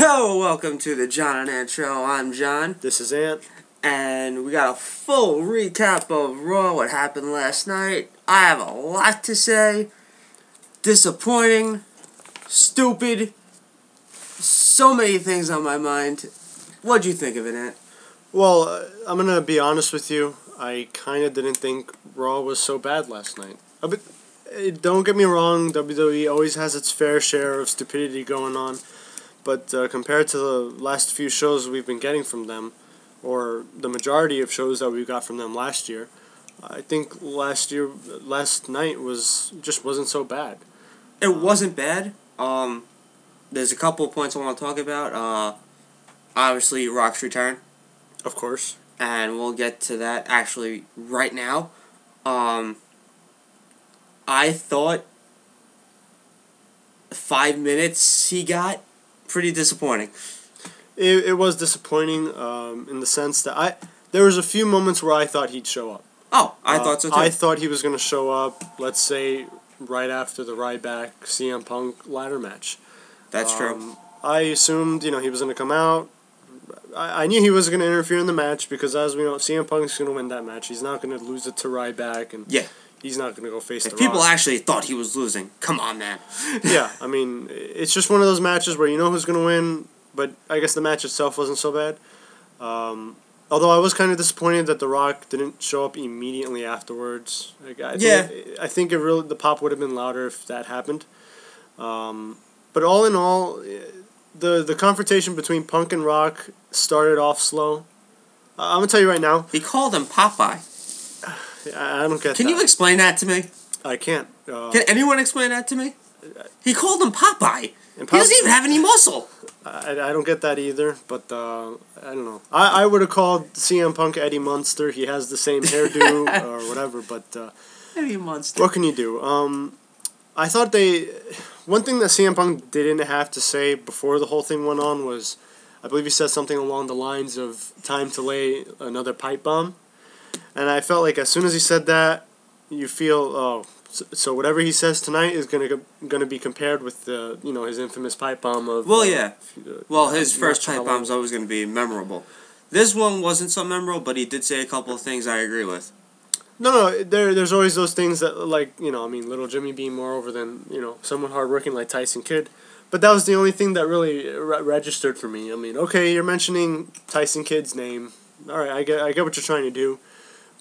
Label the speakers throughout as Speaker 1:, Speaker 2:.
Speaker 1: Hello, welcome to the John and Ant Show. I'm John.
Speaker 2: This is Ant.
Speaker 1: And we got a full recap of Raw, what happened last night. I have a lot to say. Disappointing. Stupid. So many things on my mind. What'd you think of it, Ant?
Speaker 2: Well, I'm going to be honest with you. I kind of didn't think Raw was so bad last night. But don't get me wrong, WWE always has its fair share of stupidity going on. But compared to the last few shows we've been getting from them, or the majority of shows that we got from them last year, I think last night wasn't so bad.
Speaker 1: It wasn't bad. There's a couple of points I want to talk about. Obviously, Rock's return.
Speaker 2: Of course.
Speaker 1: And we'll get to that actually right now. I thought 5 minutes he got pretty disappointing.
Speaker 2: It was disappointing in the sense that there was a few moments where I thought he'd show up.
Speaker 1: Oh, I thought so too.
Speaker 2: I thought he was going to show up, let's say, right after the Ryback CM Punk ladder match.
Speaker 1: That's true.
Speaker 2: I assumed, he was going to come out. I knew he wasn't going to interfere in the match because, as we know, CM Punk's going to win that match. He's not going to lose it to Ryback, and he's not going to go face the Rock.
Speaker 1: People actually thought he was losing, come on, man.
Speaker 2: Yeah, I mean, it's just one of those matches where you know who's going to win, but I guess the match itself wasn't so bad. Although I was kind of disappointed that The Rock didn't show up immediately afterwards. I think the pop would have been louder if that happened. But all in all, the confrontation between Punk and Rock started off slow. I'm going to tell you right now.
Speaker 1: He called him Popeye.
Speaker 2: I don't get that.
Speaker 1: Can you explain that to me?
Speaker 2: I can't.
Speaker 1: Can anyone explain that to me? He called him Popeye. He doesn't even have any muscle.
Speaker 2: I don't get that either, but I don't know. I would have called CM Punk Eddie Munster. He has the same hairdo or whatever, but
Speaker 1: Eddie Munster.
Speaker 2: What can you do? I thought one thing that CM Punk didn't have to say before the whole thing went on was, I believe he said something along the lines of time to lay another pipe bomb. And I felt like as soon as he said that, you feel, so whatever he says tonight is gonna be compared with his infamous pipe bomb of.
Speaker 1: Well, yeah. His first pipe bomb's always gonna be memorable. This one wasn't so memorable, but he did say a couple of things I agree with.
Speaker 2: No, there's always those things that, little Jimmy being more over than, someone hardworking like Tyson Kidd. But that was the only thing that really registered for me. I mean, okay, you're mentioning Tyson Kidd's name. All right, I get what you're trying to do.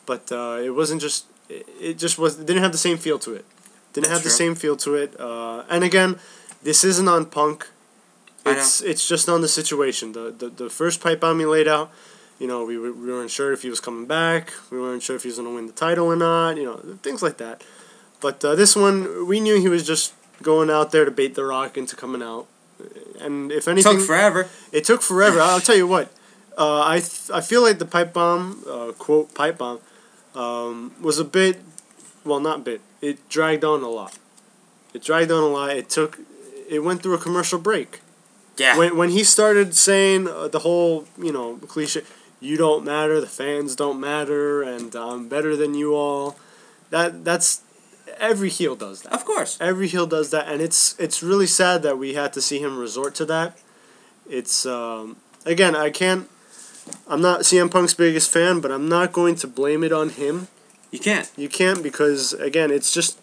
Speaker 2: But it wasn't just... It didn't have the same feel to it. The same feel to it. And again, this isn't on Punk. It's just on the situation. The first pipe bomb he laid out, we weren't sure if he was coming back. We weren't sure if he was going to win the title or not. Things like that. But this one, we knew he was just going out there to bait The Rock into coming out. And if anything...
Speaker 1: It took forever.
Speaker 2: It took forever. I'll tell you what. I feel like the pipe bomb, quote, pipe bomb, was a bit, not bit, it dragged on a lot. It went through a commercial break.
Speaker 1: Yeah.
Speaker 2: When he started saying the whole, cliche, you don't matter, the fans don't matter, and I'm better than you all, that's, every heel does that.
Speaker 1: Of course.
Speaker 2: Every heel does that, and it's really sad that we had to see him resort to that. It's, again, I'm not CM Punk's biggest fan, but I'm not going to blame it on him.
Speaker 1: You can't.
Speaker 2: You can't because, again, it's just...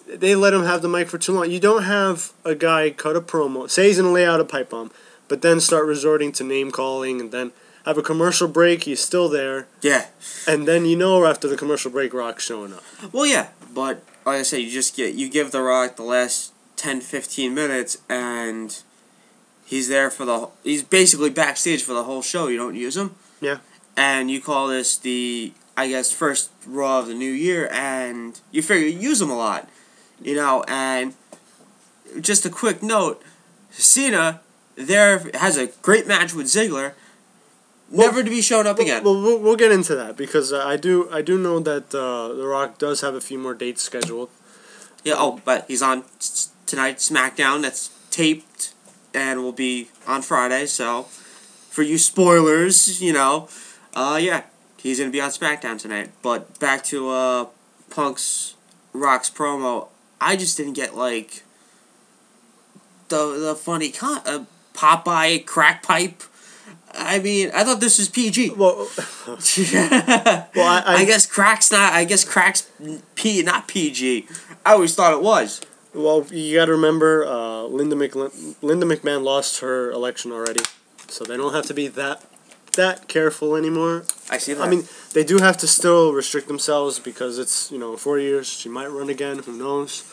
Speaker 2: They let him have the mic for too long. You don't have a guy cut a promo, say he's going to lay out a pipe bomb, but then start resorting to name-calling and then have a commercial break, he's still there.
Speaker 1: Yeah.
Speaker 2: And then after the commercial break, Rock's showing up.
Speaker 1: Well, yeah, but like I said, you give The Rock the last 10, 15 minutes, and... He's there he's basically backstage for the whole show. You don't use him.
Speaker 2: Yeah.
Speaker 1: And you call this first Raw of the new year, and you figure you use him a lot. And just a quick note, Cena has a great match with Ziggler, never to be shown up again.
Speaker 2: Well, we'll get into that, because I do know that The Rock does have a few more dates scheduled.
Speaker 1: Yeah, but he's on tonight, SmackDown, that's taped. And will be on Friday, so for you spoilers, he's going to be on SmackDown tonight. But back to Rock's promo, I just didn't get, the funny Popeye crack pipe. I mean, I thought this was PG.
Speaker 2: Well,
Speaker 1: I guess crack's not. I guess crack's not PG. I always thought it was.
Speaker 2: Well, you got to remember, Linda McMahon lost her election already, so they don't have to be that careful anymore.
Speaker 1: I see that.
Speaker 2: I mean, they do have to still restrict themselves because it's 4 years. She might run again. Who knows?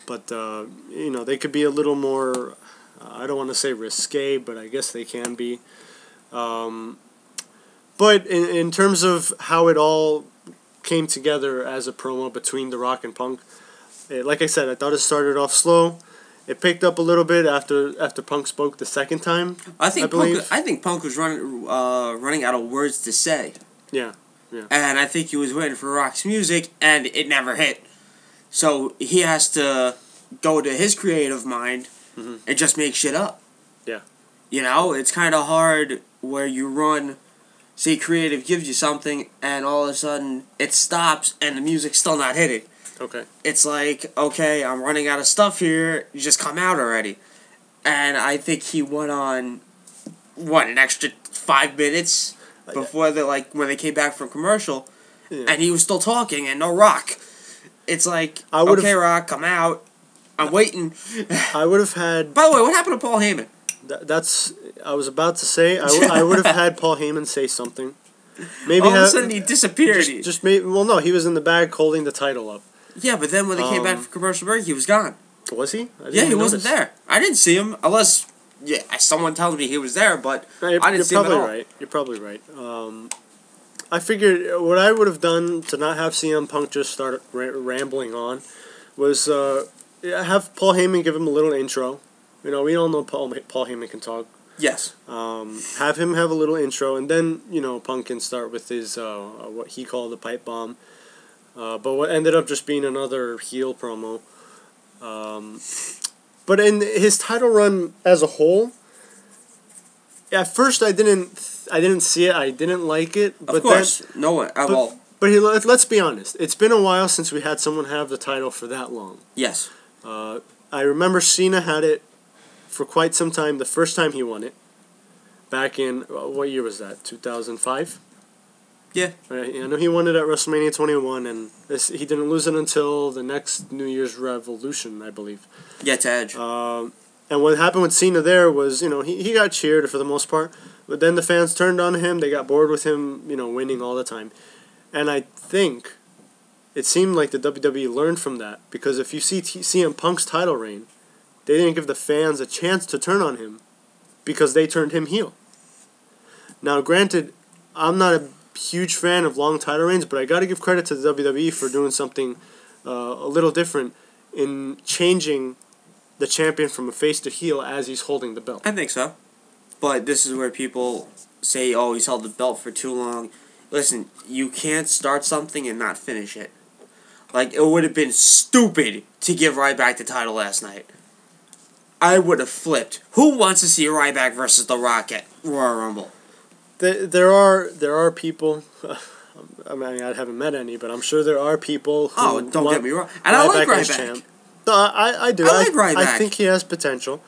Speaker 2: But they could be a little more. I don't want to say risque, but I guess they can be. But in terms of how it all came together as a promo between The Rock and Punk, like I said, I thought it started off slow. It picked up a little bit after Punk spoke the second time.
Speaker 1: I think Punk was running out of words to say.
Speaker 2: Yeah.
Speaker 1: And I think he was waiting for Rock's music, and it never hit. So he has to go to his creative mind and just make shit up.
Speaker 2: Yeah.
Speaker 1: It's kind of hard where you run, say creative gives you something, and all of a sudden it stops and the music's still not hitting.
Speaker 2: Okay.
Speaker 1: It's like, okay, I'm running out of stuff here, you just come out already. And I think he went on, an extra 5 minutes before when they came back from commercial, and he was still talking and no Rock. It's like, okay, Rock, come out. I'm waiting.
Speaker 2: I would have had...
Speaker 1: By the way, what happened to Paul Heyman?
Speaker 2: I was about to say, I would have had Paul Heyman say something. Maybe
Speaker 1: all of a sudden he disappeared.
Speaker 2: No, he was in the bag holding the title up.
Speaker 1: Yeah, but then when they came back from commercial break, he was gone.
Speaker 2: Was he?
Speaker 1: Yeah, he wasn't there. I didn't see him, unless someone tells me he was there, but I didn't see him at all.
Speaker 2: You're probably right. I figured what I would have done to not have CM Punk just start rambling on was have Paul Heyman give him a little intro. We all know Paul Heyman can talk.
Speaker 1: Yes.
Speaker 2: Have him have a little intro, and then Punk can start with his what he called the pipe bomb. But what ended up just being another heel promo. But in his title run as a whole, at first I didn't see it. I didn't like it.
Speaker 1: Of course, no one at all.
Speaker 2: But let's be honest. It's been a while since we had someone have the title for that long.
Speaker 1: Yes.
Speaker 2: I remember Cena had it for quite some time. The first time he won it, back in what year was that? 2005.
Speaker 1: Yeah.
Speaker 2: I know he won it at WrestleMania 21, and he didn't lose it until the next New Year's Revolution, I believe.
Speaker 1: Yeah, to Edge.
Speaker 2: And what happened with Cena there was, he got cheered for the most part, but then the fans turned on him. They got bored with him, winning all the time. And I think it seemed like the WWE learned from that, because if you see CM Punk's title reign, they didn't give the fans a chance to turn on him because they turned him heel. Now, granted, I'm not a huge fan of long title reigns, but I got to give credit to the WWE for doing something a little different in changing the champion from a face to heel as he's holding the belt.
Speaker 1: I think so. But this is where people say, oh, he's held the belt for too long. Listen, you can't start something and not finish it. Like, it would have been stupid to give Ryback the title last night. I would have flipped. Who wants to see Ryback versus The Rock at Royal Rumble?
Speaker 2: There are people. I mean, I haven't met any, but I'm sure there are people who
Speaker 1: don't get me wrong. And I like Ryback.
Speaker 2: No, I do.
Speaker 1: I like Ryback.
Speaker 2: I think he has potential,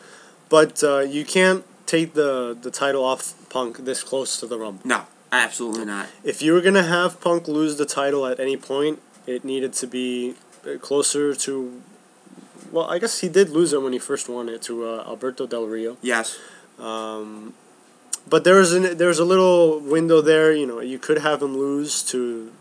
Speaker 2: but you can't take the title off Punk this close to the Rumble.
Speaker 1: No, absolutely not.
Speaker 2: If you were gonna have Punk lose the title at any point, it needed to be closer to. Well, I guess he did lose it when he first won it to Alberto Del Rio.
Speaker 1: Yes.
Speaker 2: But there was a little window there. You could have him lose to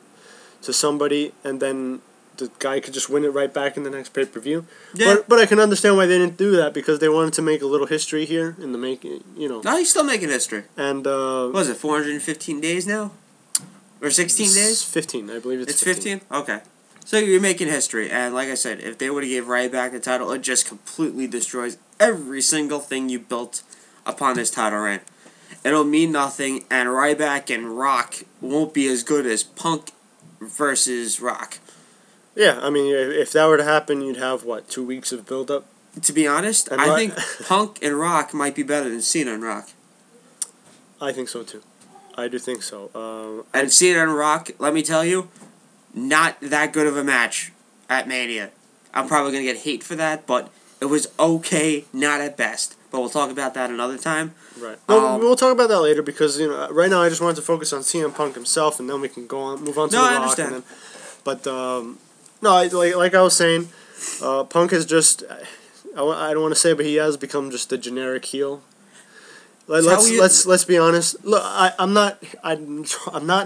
Speaker 2: somebody, and then the guy could just win it right back in the next pay-per-view. Yeah. But I can understand why they didn't do that, because they wanted to make a little history here in the making.
Speaker 1: No, he's still making history.
Speaker 2: And
Speaker 1: what was it, 415 days now, or 16 days?
Speaker 2: 15, I believe it's
Speaker 1: 15. Okay. So you're making history, and like I said, if they would have gave Ryback the title, it just completely destroys every single thing you built upon this title reign. It'll mean nothing, and Ryback and Rock won't be as good as Punk versus Rock.
Speaker 2: Yeah, I mean, if that were to happen, you'd have, 2 weeks of build-up?
Speaker 1: To be honest, I think Punk and Rock might be better than Cena and Rock.
Speaker 2: I think so, too. I do think so.
Speaker 1: And Cena and Rock, let me tell you, not that good of a match at Mania. I'm probably going to get hate for that, but It was okay, not at best. But we'll talk about that another time.
Speaker 2: Right. Well, we'll talk about that later because right now I just wanted to focus on CM Punk himself, and then we can move on to The Rock.
Speaker 1: I understand.
Speaker 2: And then, but no, like I was saying, Punk is just I don't want to say, but he has become just a generic heel. Let's be honest. Look, I'm not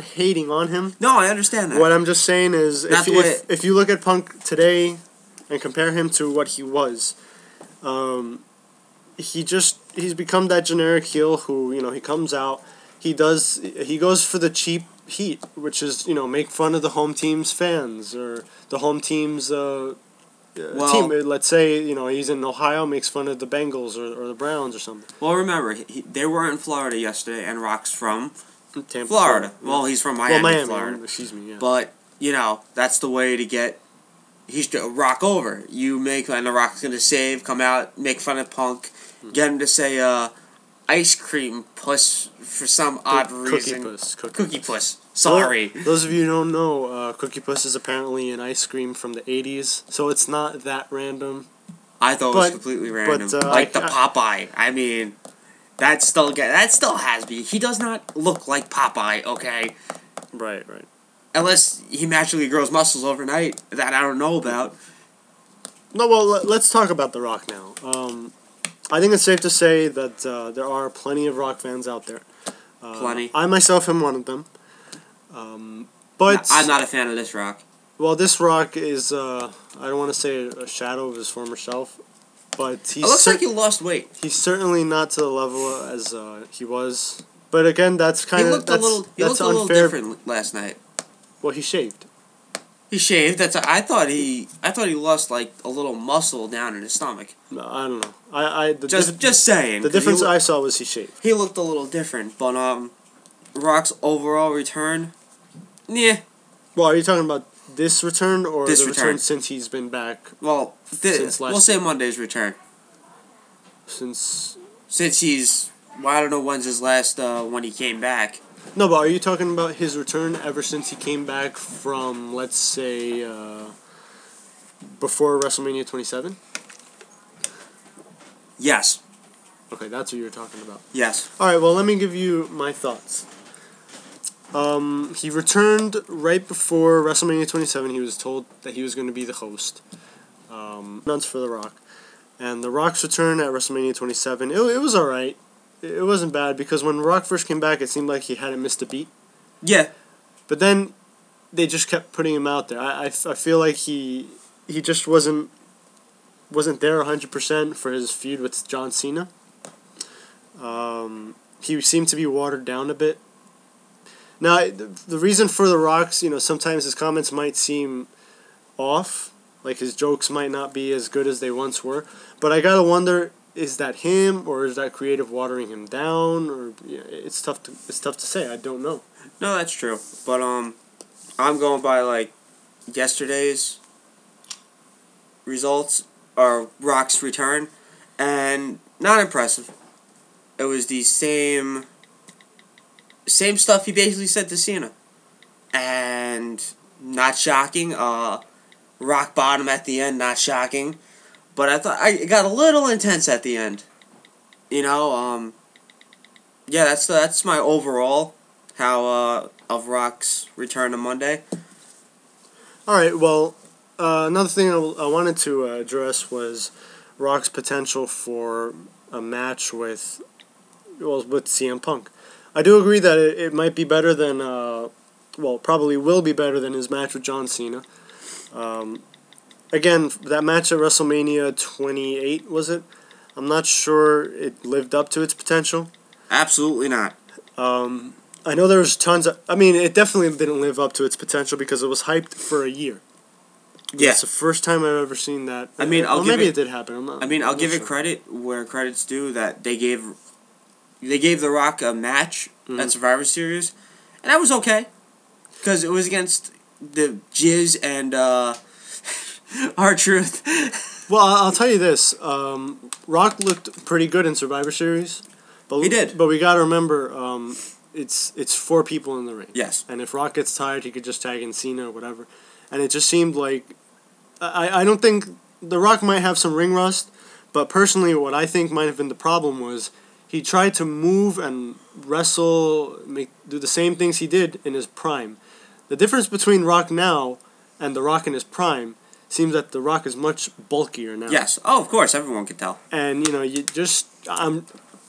Speaker 2: hating on him.
Speaker 1: No, I understand that.
Speaker 2: What I'm just saying is, if you look at Punk today and compare him to what he was, he's become that generic heel who he comes out, he goes for the cheap heat, which is make fun of the home team's fans or the home team's team. Let's say he's in Ohio, makes fun of the Bengals or the Browns or something.
Speaker 1: Well, remember they were in Florida yesterday, and Rock's from
Speaker 2: Tampa,
Speaker 1: Florida. Well, he's from Miami, Florida.
Speaker 2: Excuse me. Yeah.
Speaker 1: But that's the way to get Rock over. You make, and the Rock's gonna come out, make fun of Punk, get him to say ice cream puss for some odd reason. Cookie puss. Sorry.
Speaker 2: Well, those of you who don't know, Cookie Puss is apparently an ice cream from the 80s, so it's not that random.
Speaker 1: I thought it was completely random. Like the Popeye. I mean, that still has me. He does not look like Popeye, okay?
Speaker 2: Right.
Speaker 1: Unless he magically grows muscles overnight that I don't know about.
Speaker 2: No, well, let's talk about The Rock now. I think it's safe to say that there are plenty of Rock fans out there.
Speaker 1: Plenty.
Speaker 2: I myself am one of them. But
Speaker 1: I'm not a fan of this Rock.
Speaker 2: Well, this Rock is, I don't want to say a shadow of his former self, but
Speaker 1: it looks like he lost weight.
Speaker 2: He's certainly not to the level as he was. But again, that's kind of
Speaker 1: he looked a little different last night.
Speaker 2: Well, he shaved.
Speaker 1: He shaved. I thought he lost like a little muscle down in his stomach.
Speaker 2: No, I don't know.
Speaker 1: Just saying.
Speaker 2: The difference I saw was he shaved.
Speaker 1: He looked a little different, but Rock's overall return, yeah.
Speaker 2: Well, are you talking about this return or
Speaker 1: this
Speaker 2: the return since he's been back?
Speaker 1: Well, we'll say Monday's return.
Speaker 2: Since
Speaker 1: he's, I don't know when's his last when he came back.
Speaker 2: No, but are you talking about his return ever since he came back from, let's say, before WrestleMania 27?
Speaker 1: Yes.
Speaker 2: Okay, that's what you're talking about.
Speaker 1: Yes.
Speaker 2: All right, well, let me give you my thoughts. He returned right before WrestleMania 27. He was told that he was going to be the host. Months for The Rock. And The Rock's return at WrestleMania 27, it was all right. It wasn't bad because when Rock first came back, it seemed like he hadn't missed a beat.
Speaker 1: Yeah.
Speaker 2: But then they just kept putting him out there. I feel like he just wasn't there 100% for his feud with John Cena. He seemed to be watered down a bit. Now, the reason for The Rock's, sometimes his comments might seem off, like his jokes might not be as good as they once were. But I gotta wonder, is that him or is that creative watering him down? Or it's tough to say. I don't know.
Speaker 1: No, that's true. But I'm going by like yesterday's results or Rock's return, and not impressive. It was the same stuff he basically said to Cena, and not shocking. Rock bottom at the end, not shocking. But I thought it got a little intense at the end. Yeah, that's my overall of Rock's return on Monday.
Speaker 2: All right. Well, another thing I wanted to address was Rock's potential for a match with CM Punk. I do agree that it might be better than probably will be better than his match with John Cena. Again, that match at WrestleMania 28, was it? I'm not sure it lived up to its potential.
Speaker 1: Absolutely not.
Speaker 2: I know there was tons of... I mean, it definitely didn't live up to its potential because it was hyped for a year.
Speaker 1: Yeah.
Speaker 2: It's the first time I've ever seen that.
Speaker 1: I mean,
Speaker 2: maybe it did happen.
Speaker 1: I'll give it credit where credit's due that they gave The Rock a match at Survivor Series, and that was okay. Because it was against the Jizz and R-Truth.
Speaker 2: Well, I'll tell you this. Rock looked pretty good in Survivor Series. But
Speaker 1: he did.
Speaker 2: But we got to remember, it's 4 people in the ring.
Speaker 1: Yes.
Speaker 2: And if Rock gets tired, he could just tag in Cena or whatever. And it just seemed like... I don't think... The Rock might have some ring rust, But personally, what I think might have been the problem was he tried to move and wrestle, do the same things he did in his prime. The difference between Rock now and The Rock in his prime seems that The Rock is much bulkier now.
Speaker 1: Yes. Oh, of course, everyone can tell.
Speaker 2: And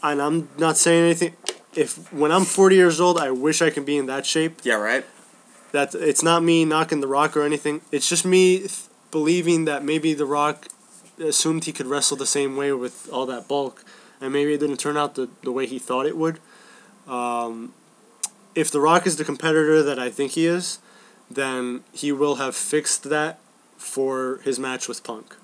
Speaker 2: I'm not saying anything. If when I'm 40 years old, I wish I could be in that shape.
Speaker 1: Yeah, right.
Speaker 2: That it's not me knocking The Rock or anything. It's just me believing that maybe The Rock assumed he could wrestle the same way with all that bulk, and maybe it didn't turn out the way he thought it would. If The Rock is the competitor that I think he is, then he will have fixed that for his match with Punk.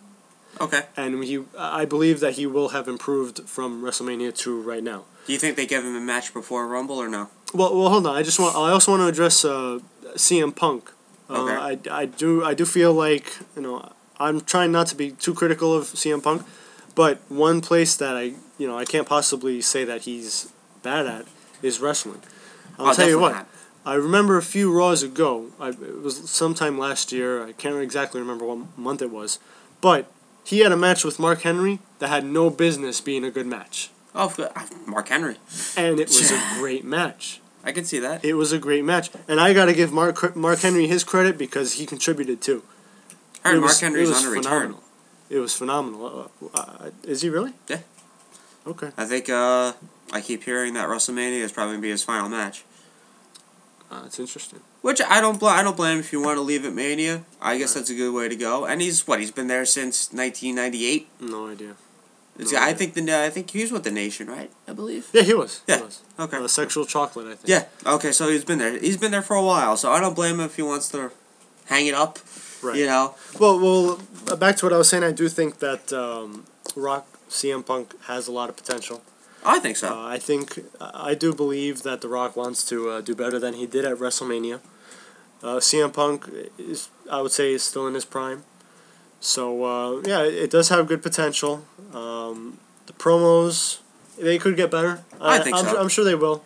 Speaker 1: Okay.
Speaker 2: And I believe that he will have improved from WrestleMania 2 right now.
Speaker 1: Do you think they give him a match before Rumble or no?
Speaker 2: Well, hold on. I also want to address CM Punk.
Speaker 1: Okay.
Speaker 2: I do feel like I'm trying not to be too critical of CM Punk, but one place that I can't possibly say that he's bad at is wrestling. I'll tell you what.
Speaker 1: Not.
Speaker 2: I remember a few Raws ago. It was sometime last year. I can't exactly remember what month it was, but he had a match with Mark Henry that had no business being a good match.
Speaker 1: Oh, Mark Henry.
Speaker 2: And it was a great match.
Speaker 1: I can see that.
Speaker 2: It was a great match. And I got to give Mark Henry his credit because he contributed too.
Speaker 1: I heard Mark Henry's on a return.
Speaker 2: It was phenomenal. Is he really?
Speaker 1: Yeah.
Speaker 2: Okay.
Speaker 1: I think I keep hearing that WrestleMania is probably going to be his final match.
Speaker 2: That's interesting.
Speaker 1: Which I don't blame him if you want to leave at Mania. I guess that's a good way to go. And he's been there since 1998.
Speaker 2: No idea.
Speaker 1: I think he was with the Nation, right? I believe.
Speaker 2: Yeah, he was.
Speaker 1: Yeah.
Speaker 2: He was.
Speaker 1: Okay.
Speaker 2: Sexual Chocolate, I think.
Speaker 1: Yeah. Okay, so he's been there. He's been there for a while, so I don't blame him if he wants to hang it up.
Speaker 2: Right.
Speaker 1: You know.
Speaker 2: Well, back to what I was saying. I do think that Rock CM Punk has a lot of potential.
Speaker 1: I think so.
Speaker 2: I do believe that The Rock wants to do better than he did at WrestleMania. CM Punk I would say, is still in his prime. So yeah, it does have good potential. The promos, they could get better.
Speaker 1: I think so.
Speaker 2: I'm sure they will.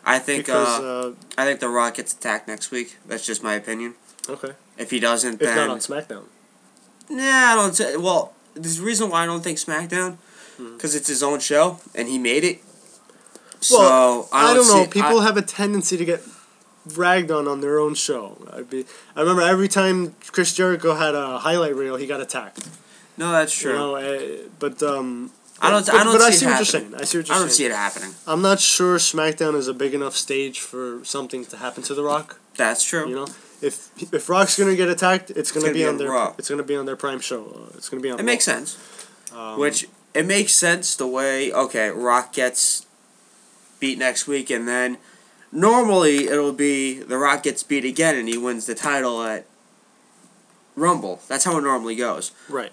Speaker 1: I think I think The Rock gets attacked next week. That's just my opinion.
Speaker 2: Okay.
Speaker 1: If he doesn't,
Speaker 2: if
Speaker 1: then
Speaker 2: not on SmackDown.
Speaker 1: Nah, I don't say. Well, there's a reason why I don't think SmackDown, because it's his own show and he made it.
Speaker 2: Well,
Speaker 1: so I don't
Speaker 2: know. People have a tendency to get ragged on their own show. I remember every time Chris Jericho had a highlight reel, he got attacked.
Speaker 1: No, that's true.
Speaker 2: You know, but
Speaker 1: I don't see what you're saying.
Speaker 2: I see what you're saying.
Speaker 1: I don't see it happening.
Speaker 2: I'm not sure SmackDown is a big enough stage for something to happen to The Rock.
Speaker 1: That's true.
Speaker 2: You know, if Rock's gonna get attacked, it's gonna be on their
Speaker 1: Raw.
Speaker 2: It's gonna be on their prime show. It's gonna be on.
Speaker 1: It makes sense. Which it makes sense the way Rock gets beat next week, and then normally it'll be The Rock gets beat again and he wins the title at Rumble. That's how it normally goes.
Speaker 2: Right.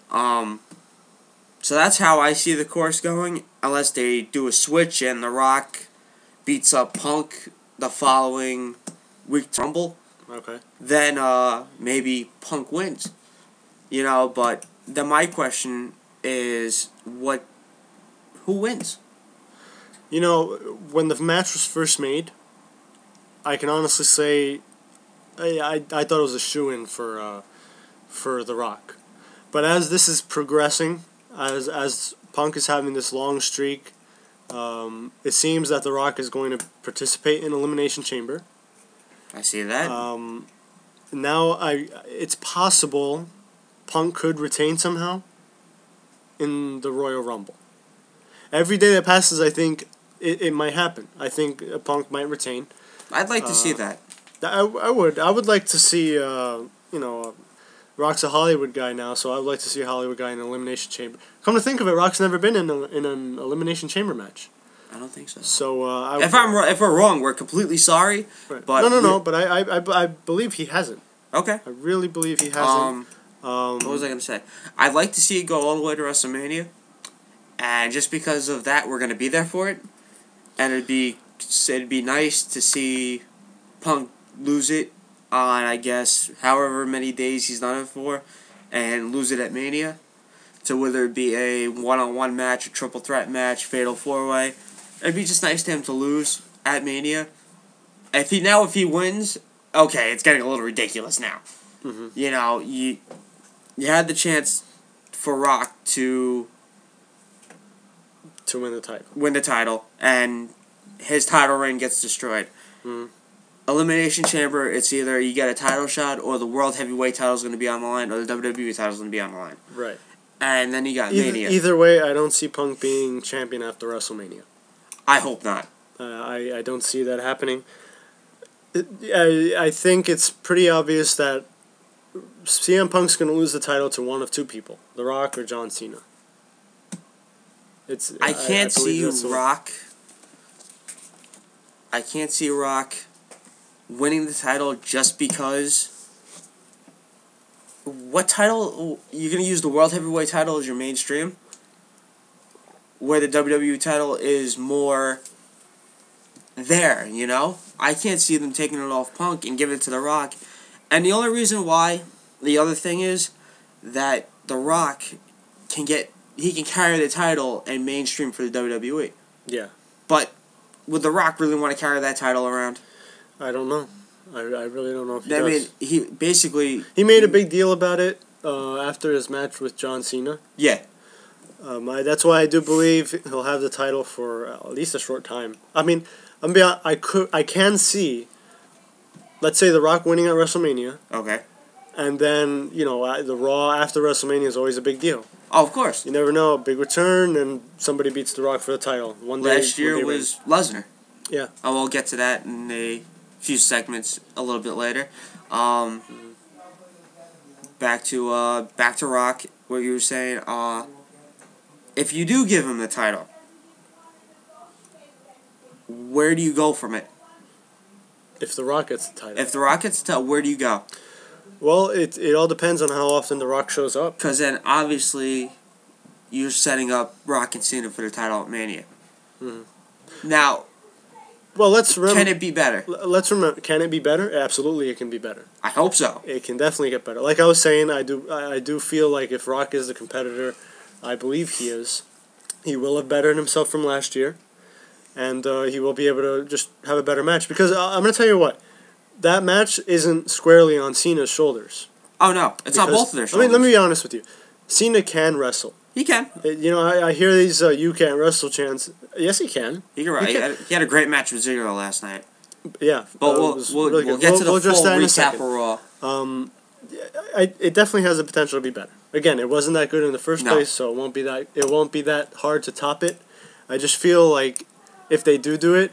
Speaker 1: So that's how I see the course going, unless they do a switch and The Rock beats up Punk the following week to Rumble.
Speaker 2: Okay.
Speaker 1: Then maybe Punk wins. You know, but then my question is who wins?
Speaker 2: You know, when the match was first made, I can honestly say I thought it was a shoo-in for The Rock. But as this is progressing, as Punk is having this long streak, it seems that The Rock is going to participate in Elimination Chamber.
Speaker 1: I see that.
Speaker 2: Now it's possible Punk could retain somehow in the Royal Rumble. Every day that passes, I think it might happen. I think Punk might retain.
Speaker 1: I'd like to see that.
Speaker 2: I would like to see Rock's a Hollywood guy now, so I would like to see a Hollywood guy in an Elimination Chamber. Come to think of it, Rock's never been in an Elimination Chamber match.
Speaker 1: I don't think so.
Speaker 2: So
Speaker 1: if we're wrong, we're completely sorry.
Speaker 2: Right.
Speaker 1: But
Speaker 2: no. But I believe he hasn't.
Speaker 1: Okay.
Speaker 2: I really believe he hasn't.
Speaker 1: What was I gonna say? I'd like to see it go all the way to WrestleMania, and just because of that, we're gonna be there for it. And it'd be nice to see Punk lose it on, I guess, however many days he's done it for, and lose it at Mania. So whether it be a one-on-one match, a triple threat match, fatal four-way, it'd be just nice to him to lose at Mania. If he wins, okay, it's getting a little ridiculous now.
Speaker 2: Mm-hmm.
Speaker 1: You know, you had the chance for Rock to
Speaker 2: to win the title.
Speaker 1: Win the title, and his title reign gets destroyed.
Speaker 2: Mm.
Speaker 1: Elimination Chamber, it's either you get a title shot or the World Heavyweight title is going to be on the line or the WWE title is going to be on the line.
Speaker 2: Right.
Speaker 1: And then you got Mania.
Speaker 2: Either way, I don't see Punk being champion after WrestleMania.
Speaker 1: I hope not.
Speaker 2: I don't see that happening. I think it's pretty obvious that CM Punk's going to lose the title to one of two people, The Rock or John Cena.
Speaker 1: I can't see Rock. I can't see Rock winning the title just because. What title? You're going to use the World Heavyweight title as your mainstream? Where the WWE title is more there, you know? I can't see them taking it off Punk and giving it to The Rock. And the only reason why, the other thing is that The Rock can carry the title and mainstream for the WWE.
Speaker 2: Yeah.
Speaker 1: But would The Rock really want to carry that title around?
Speaker 2: I don't know. I really don't know if he does.
Speaker 1: He
Speaker 2: made a big deal about it after his match with John Cena.
Speaker 1: Yeah.
Speaker 2: That's why I do believe he'll have the title for at least a short time. I mean, I can see, let's say, The Rock winning at WrestleMania.
Speaker 1: Okay.
Speaker 2: And then, the Raw after WrestleMania is always a big deal.
Speaker 1: Oh, of course.
Speaker 2: You never know, a big return, and somebody beats The Rock for the title.
Speaker 1: Last year was Lesnar.
Speaker 2: Yeah.
Speaker 1: I will get to that in a few segments a little bit later. Back to Rock, what you were saying. If you do give him the title, where do you go from it?
Speaker 2: If The Rock gets the title.
Speaker 1: If The Rock gets the title, where do you go?
Speaker 2: Well, it all depends on how often The Rock shows up.
Speaker 1: Because then, obviously, you're setting up Rock and Cena for the title at Mania. Mm-hmm. Now,
Speaker 2: well, let's remember.
Speaker 1: Can it be better?
Speaker 2: Let's remember. Can it be better? Absolutely, it can be better.
Speaker 1: I hope so.
Speaker 2: It can definitely get better. Like I was saying, I do feel like if Rock is the competitor, I believe he is, he will have bettered himself from last year, and he will be able to just have a better match. Because I'm going to tell you what, that match isn't squarely on Cena's shoulders.
Speaker 1: Oh no, it's on both of their shoulders.
Speaker 2: I mean, let me be honest with you. Cena can wrestle.
Speaker 1: He can.
Speaker 2: I hear these "you can't wrestle" chants. Yes, he can.
Speaker 1: He had a great match with Ziggler last night.
Speaker 2: Yeah,
Speaker 1: but we'll get to the full recap of Raw.
Speaker 2: It definitely has the potential to be better. Again, it wasn't that good in the first place, so it won't be that hard to top it. I just feel like if they do it,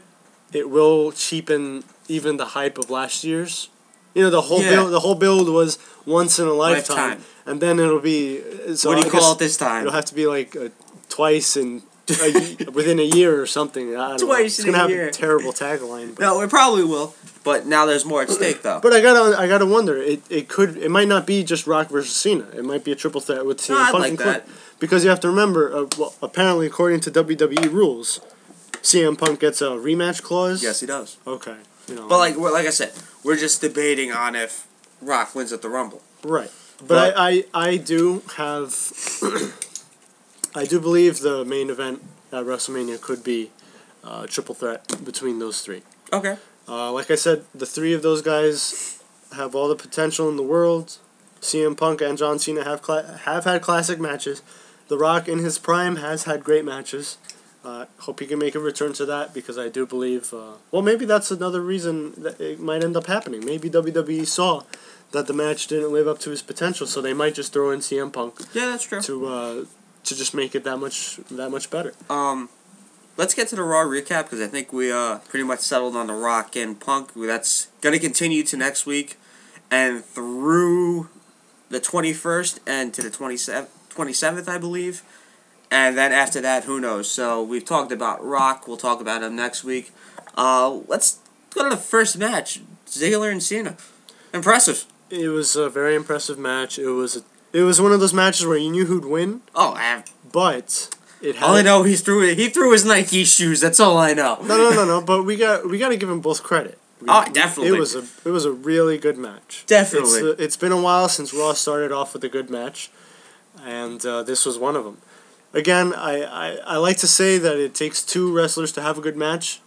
Speaker 2: it will cheapen even the hype of last year's. The whole build was once in a lifetime. And then it'll be. So
Speaker 1: what do you call it this time?
Speaker 2: It'll have to be like twice in within a year or something. I don't know. It's gonna have a terrible tagline. But.
Speaker 1: No, it probably will. But now there's more at stake, though.
Speaker 2: But I gotta wonder. It might not be just Rock versus Cena. It might be a triple threat with CM Punk included. Because you have to remember. Apparently, according to WWE rules, CM Punk gets a rematch clause.
Speaker 1: Yes, he does.
Speaker 2: Okay.
Speaker 1: But like I said, we're just debating on if Rock wins at the Rumble.
Speaker 2: Right. But I do have I do believe the main event at WrestleMania could be a triple threat between those three.
Speaker 1: Okay.
Speaker 2: Like I said, the three of those guys have all the potential in the world. CM Punk and John Cena have had classic matches. The Rock in his prime has had great matches. Hope he can make a return to that because I do believe. Maybe that's another reason that it might end up happening. Maybe WWE saw that the match didn't live up to his potential, so they might just throw in CM Punk.
Speaker 1: Yeah, that's true.
Speaker 2: To just make it that much better.
Speaker 1: Let's get to the Raw recap because I think we pretty much settled on the Rock and Punk. That's going to continue to next week and through the 21st and to the 27th, I believe. And then after that, who knows? So we've talked about Rock. We'll talk about him next week. Let's go to the first match: Ziggler and Cena. Impressive.
Speaker 2: It was a very impressive match. It was one of those matches where you knew who'd win.
Speaker 1: Oh,
Speaker 2: but it had.
Speaker 1: All I know, he threw his Nike shoes. That's all I know.
Speaker 2: No. But we got to give them both credit.
Speaker 1: Definitely.
Speaker 2: It was a really good match.
Speaker 1: Definitely.
Speaker 2: It's been a while since Raw started off with a good match, and this was one of them. Again, I like to say that it takes two wrestlers to have a good match,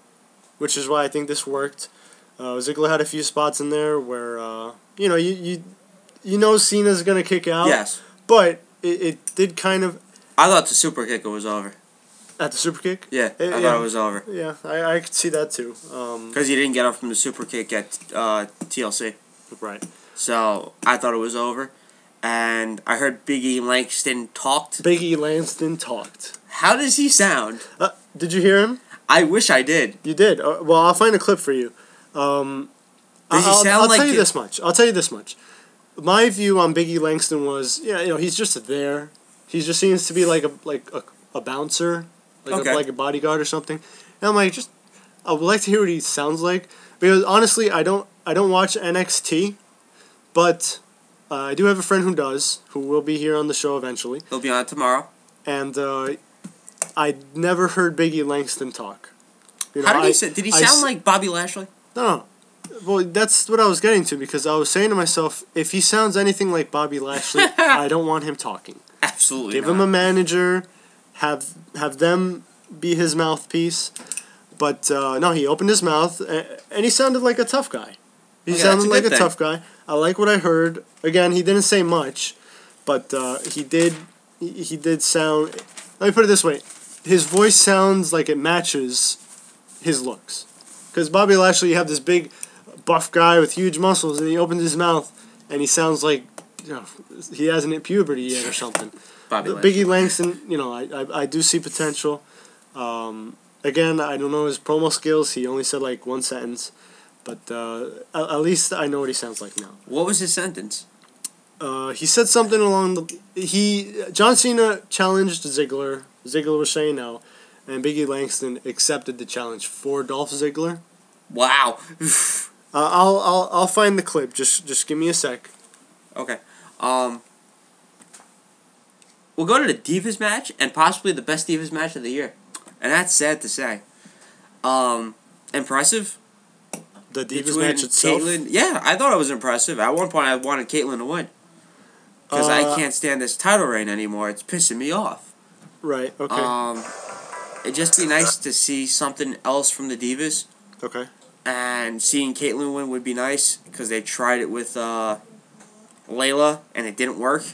Speaker 2: which is why I think this worked. Ziggler had a few spots in there where Cena's gonna kick out.
Speaker 1: Yes.
Speaker 2: But it did kind of.
Speaker 1: I thought the super kicker was over.
Speaker 2: At the super kick?
Speaker 1: Yeah, I thought it was over.
Speaker 2: Yeah, I could see that too.
Speaker 1: Because he didn't get up from the super kick at TLC.
Speaker 2: Right.
Speaker 1: So I thought it was over. And I heard Big E Langston talked.
Speaker 2: Big E Langston talked.
Speaker 1: How does he sound?
Speaker 2: Did you hear him?
Speaker 1: I wish I did.
Speaker 2: You did? Well, I'll find a clip for you.
Speaker 1: Does he sound
Speaker 2: I'll
Speaker 1: like...
Speaker 2: tell you this much. I'll tell you this much. My view on Big E Langston was, he's just there. He just seems to be like a bouncer, like a bodyguard or something. And I'm like, I would like to hear what he sounds like, because honestly, I don't watch NXT, but I do have a friend who does, who will be here on the show eventually.
Speaker 1: He'll be on tomorrow.
Speaker 2: And I never heard Big E Langston talk.
Speaker 1: How did he say? Did he sound like Bobby Lashley?
Speaker 2: No. Well, that's what I was getting to, because I was saying to myself, if he sounds anything like Bobby Lashley, I don't want him talking.
Speaker 1: Absolutely
Speaker 2: Give him a manager, have them be his mouthpiece. But no, he opened his mouth, and he sounded like a tough guy. He sounded like a tough guy. I like what I heard. Again, he didn't say much, but he did sound... Let me put it this way. His voice sounds like it matches his looks. Because Bobby Lashley, you have this big, buff guy with huge muscles, and he opens his mouth, and he sounds like he hasn't hit puberty yet or something. Biggie Langston, I do see potential. Again, I don't know his promo skills. He only said like one sentence, but at least I know what he sounds like now.
Speaker 1: What was his sentence?
Speaker 2: He said something along John Cena challenged Ziggler. Ziggler was saying no, and Biggie Langston accepted the challenge for Dolph Ziggler.
Speaker 1: Wow.
Speaker 2: I'll find the clip. Just give me a sec.
Speaker 1: Okay. We'll go to the Divas match, and possibly the best Divas match of the year. And that's sad to say. Impressive.
Speaker 2: The Divas match itself?
Speaker 1: Caitlyn, yeah, I thought it was impressive. At one point, I wanted Caitlyn to win. Because I can't stand this title reign anymore. It's pissing me off.
Speaker 2: Right, okay.
Speaker 1: It'd just be nice to see something else from the Divas.
Speaker 2: Okay.
Speaker 1: And seeing Caitlyn win would be nice, because they tried it with Layla, and it didn't work.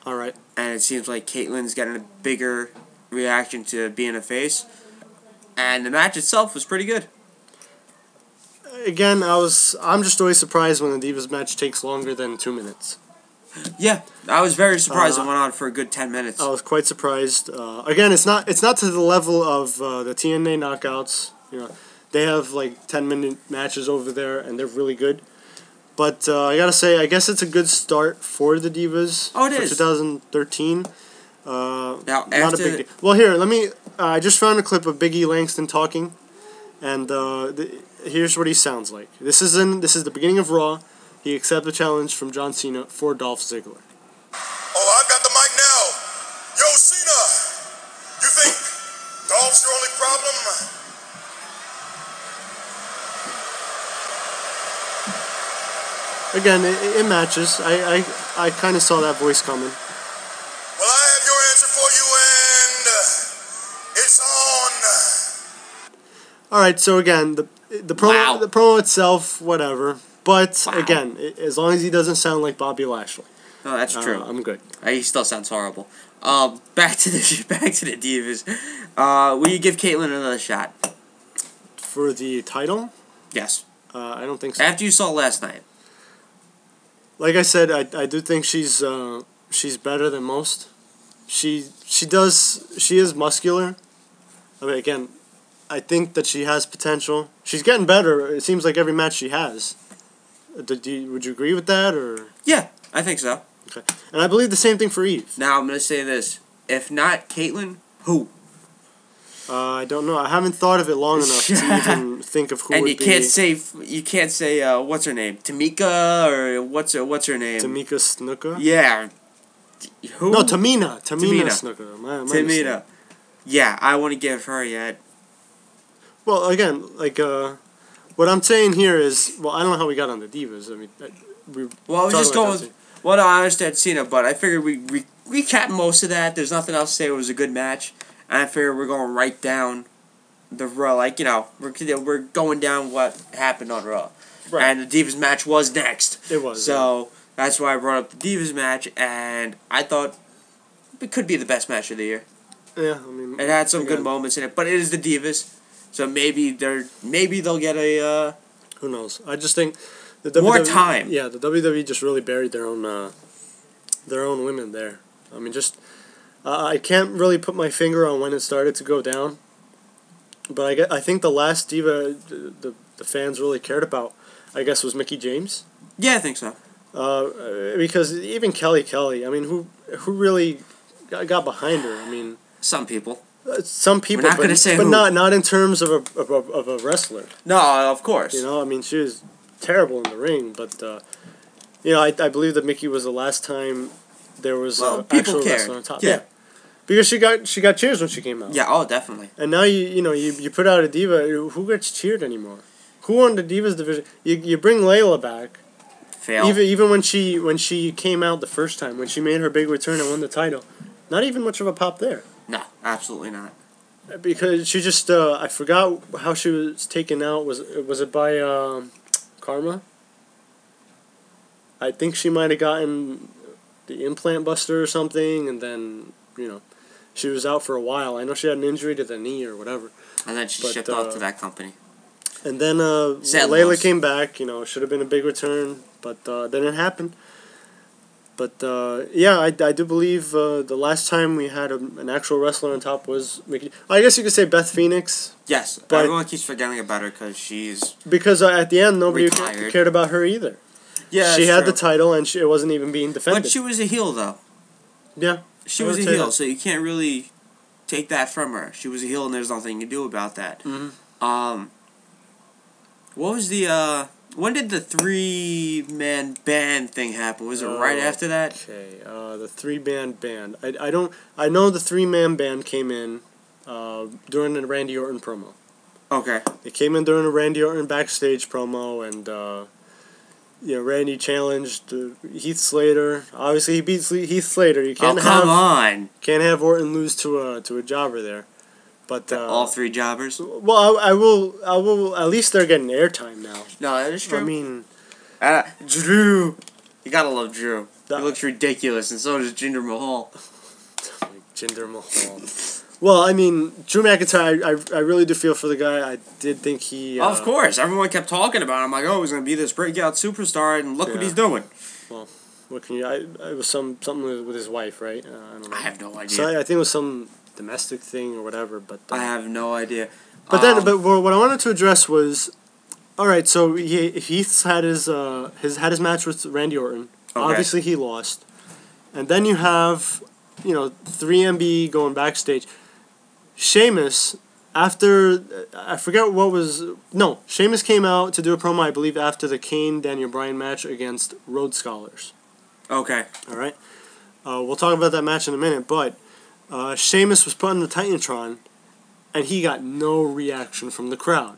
Speaker 2: All right.
Speaker 1: And it seems like Caitlyn's getting a bigger reaction to being a face. And the match itself was pretty good.
Speaker 2: Again, I'm just always surprised when the Divas match takes longer than 2 minutes.
Speaker 1: Yeah, I was very surprised it went on for a good 10 minutes.
Speaker 2: I was quite surprised. Again, it's not to the level of the TNA knockouts. They have like 10-minute matches over there, and they're really good. But I gotta say, I guess it's a good start for the Divas.
Speaker 1: Oh, it is.
Speaker 2: For 2013.
Speaker 1: Now,
Speaker 2: not a big deal. Well, here, let me. I just found a clip of Big E Langston talking, and here's what he sounds like. This is the beginning of Raw. He accepted the challenge from John Cena for Dolph Ziggler.
Speaker 3: Oh, I've got the mic now. Yo, Cena, you think Dolph's your only problem?
Speaker 2: Again, it matches. I kind of saw that voice coming.
Speaker 3: Well, I have your answer for you, and it's on.
Speaker 2: All right, so again, the promo itself, whatever. But again, as long as he doesn't sound like Bobby Lashley.
Speaker 1: Oh, that's true.
Speaker 2: I'm good.
Speaker 1: He still sounds horrible. Back to the Divas. Will you give Caitlyn another shot?
Speaker 2: For the title?
Speaker 1: Yes.
Speaker 2: I don't think so.
Speaker 1: After you saw last night.
Speaker 2: Like I said, I do think she's better than most. She is muscular. I mean, again, I think that she has potential. She's getting better. It seems like every match she has. Would you agree with that, or?
Speaker 1: Yeah, I think so.
Speaker 2: Okay, and I believe the same thing for Eve.
Speaker 1: Now I'm gonna say this: if not Caitlyn, who?
Speaker 2: I don't know. I haven't thought of it long enough to even think of who.
Speaker 1: And
Speaker 2: would
Speaker 1: you can't say what's her name, Tamika, or what's her name?
Speaker 2: Tamika Snuka.
Speaker 1: Yeah. Who?
Speaker 2: No, Tamina Snuka. My
Speaker 1: Tamina.
Speaker 2: mistake.
Speaker 1: Yeah, I want to give her yet.
Speaker 2: Well, again, like what I'm saying here is, well, I don't know how we got on the Divas. I mean,
Speaker 1: I was just going with. Well, no, I understand Cena, but I figured we recap most of that. There's nothing else to say. It was a good match. And I figure we're going right down the Raw, we're going down what happened on Raw. Right. And the Divas match was next.
Speaker 2: It was.
Speaker 1: So that's why I brought up the Divas match, and I thought it could be the best match of the year.
Speaker 2: Yeah, I mean,
Speaker 1: It had some
Speaker 2: again,
Speaker 1: good moments in it, but it is the Divas, so maybe they'll get a
Speaker 2: who knows? I just think the
Speaker 1: more
Speaker 2: WWE,
Speaker 1: time.
Speaker 2: Yeah, the WWE just really buried their own women there. I mean, just I can't really put my finger on when it started to go down, but I think the last diva the fans really cared about, I guess, was Mickey James.
Speaker 1: Yeah, I think so.
Speaker 2: Because even Kelly, I mean, who really got behind her? I mean,
Speaker 1: Some people.
Speaker 2: some people,
Speaker 1: We're not gonna say
Speaker 2: but
Speaker 1: who.
Speaker 2: not in terms of a wrestler.
Speaker 1: No, of course.
Speaker 2: You know, I mean, she was terrible in the ring, but you know, I believe that Mickey was the last time there was
Speaker 1: people
Speaker 2: actual
Speaker 1: cared.
Speaker 2: wrestler on top.
Speaker 1: Yeah.
Speaker 2: Because she got cheers when she came out.
Speaker 1: Yeah, oh, definitely.
Speaker 2: And now you put out a diva. Who gets cheered anymore? Who won the Divas division? You bring Layla back.
Speaker 1: Fail.
Speaker 2: Even when she came out the first time, when she made her big return and won the title, not even much of a pop there.
Speaker 1: No, absolutely not.
Speaker 2: Because she just I forgot how she was taken out. Was it by Karma? I think she might have gotten the implant buster or something, and then she was out for a while. I know she had an injury to the knee or whatever.
Speaker 1: And then she shipped off to that company.
Speaker 2: And then
Speaker 1: Sad
Speaker 2: Layla
Speaker 1: loss.
Speaker 2: came back. Should have been a big return, but didn't happen. But yeah, I do believe the last time we had an actual wrestler on top was Mickey. I guess you could say Beth Phoenix.
Speaker 1: Yes,
Speaker 2: but
Speaker 1: everyone keeps forgetting about her because
Speaker 2: at the end nobody
Speaker 1: retired.
Speaker 2: cared about her either.
Speaker 1: Yeah,
Speaker 2: she had
Speaker 1: true.
Speaker 2: the title and it wasn't even being defended.
Speaker 1: But she was a heel though.
Speaker 2: Yeah,
Speaker 1: she was a heel, so you can't really take that from her. She was a heel, and there's nothing you can do about that.
Speaker 2: Mm-hmm.
Speaker 1: What was the when did the 3-man band thing happen? Was it right after that?
Speaker 2: Okay, the 3-man band. I know the 3-man band came in during the Randy Orton promo.
Speaker 1: Okay.
Speaker 2: They came in during a Randy Orton backstage promo, and Randy challenged Heath Slater. Obviously, he beats Heath Slater. You can't
Speaker 1: come on!
Speaker 2: Can't have Orton lose to a jobber there. But
Speaker 1: all 3 jobbers.
Speaker 2: Well, I will. At least they're getting airtime now.
Speaker 1: No, that is true.
Speaker 2: I mean,
Speaker 1: Drew. You gotta love Drew. He looks ridiculous, and so does Jinder Mahal.
Speaker 2: Jinder Mahal. Well, I mean, Drew McIntyre, I really do feel for the guy. I did think he...
Speaker 1: of course. Everyone kept talking about him. Like, oh, he's going to be this breakout superstar, and look what he's doing.
Speaker 2: Well, what can you... it was something with his wife, right? I don't know.
Speaker 1: I have no idea.
Speaker 2: So I think it was some domestic thing or whatever, but...
Speaker 1: I have no idea.
Speaker 2: But what I wanted to address was... Alright, so Heath had his match with Randy Orton. Okay. Obviously, he lost. And then you have, 3MB going backstage... Sheamus, after, I forget what was, no, Sheamus came out to do a promo, I believe, after the Kane-Daniel Bryan match against Rhodes Scholars.
Speaker 1: Okay.
Speaker 2: All right? We'll talk about that match in a minute, but Sheamus was put on the Titantron, and he got no reaction from the crowd.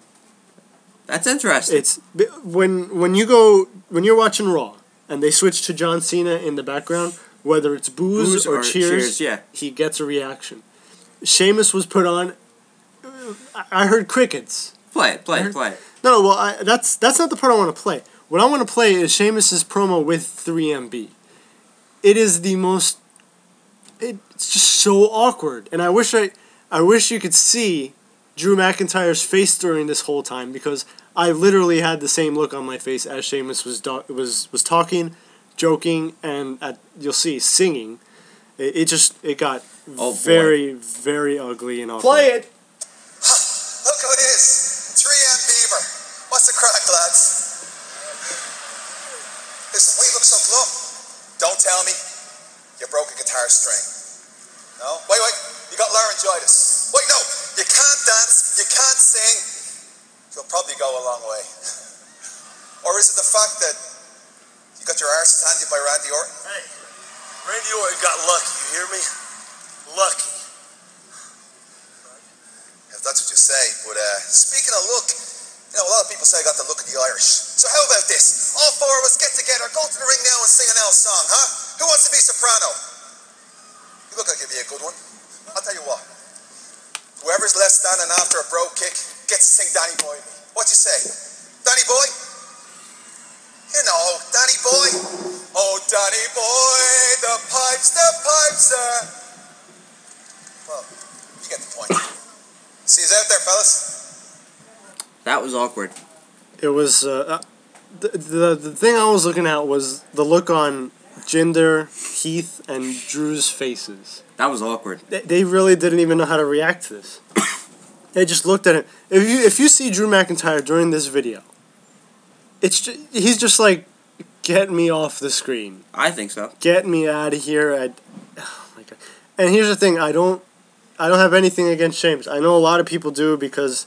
Speaker 1: That's interesting.
Speaker 2: It's, when you're watching Raw, and they switch to John Cena in the background, whether it's boos or cheers,
Speaker 1: yeah.
Speaker 2: He gets a reaction. Sheamus was put on. I heard crickets.
Speaker 1: Play it.
Speaker 2: No, well, that's not the part I want to play. What I want to play is Sheamus's promo with 3MB. It is the most. It's just so awkward, and I wish you could see Drew McIntyre's face during this whole time, because I literally had the same look on my face as Sheamus was talking, joking, and you'll see singing. It got very, very ugly and awkward.
Speaker 1: Play it!
Speaker 3: Look who it is. 3M Beaver. What's the crack, lads? Listen, why you look so glum? Don't tell me you broke a guitar string. No? Wait. You got laryngitis. Wait, no. You can't dance. You can't sing. You'll probably go a long way. Or is it the fact that you got your arse handed by Randy Orton?
Speaker 4: Hey, Randy Orton got lucky, you hear me? Lucky.
Speaker 3: If that's what you say, but speaking of luck, a lot of people say I got the look of the Irish. So how about this? All 4 of us get together, go to the ring now and sing an L song, huh? Who wants to be soprano? You look like you'd be a good one. I'll tell you what. Whoever's left standing after a bro kick gets to sing Danny Boy me. What you say? Danny Boy? You know, Danny Boy. Oh, Danny Boy, the pipes, well, point. See you out there, fellas.
Speaker 1: That was awkward.
Speaker 2: It was the thing I was looking at was the look on Jinder, Heath, and Drew's faces.
Speaker 1: That was awkward.
Speaker 2: They really didn't even know how to react to this. They just looked at it. If you see Drew McIntyre during this video, he's just like, get me off the screen.
Speaker 1: I think so.
Speaker 2: Get me out of here. Oh my God. And here's the thing, I don't have anything against Sheamus. I know a lot of people do because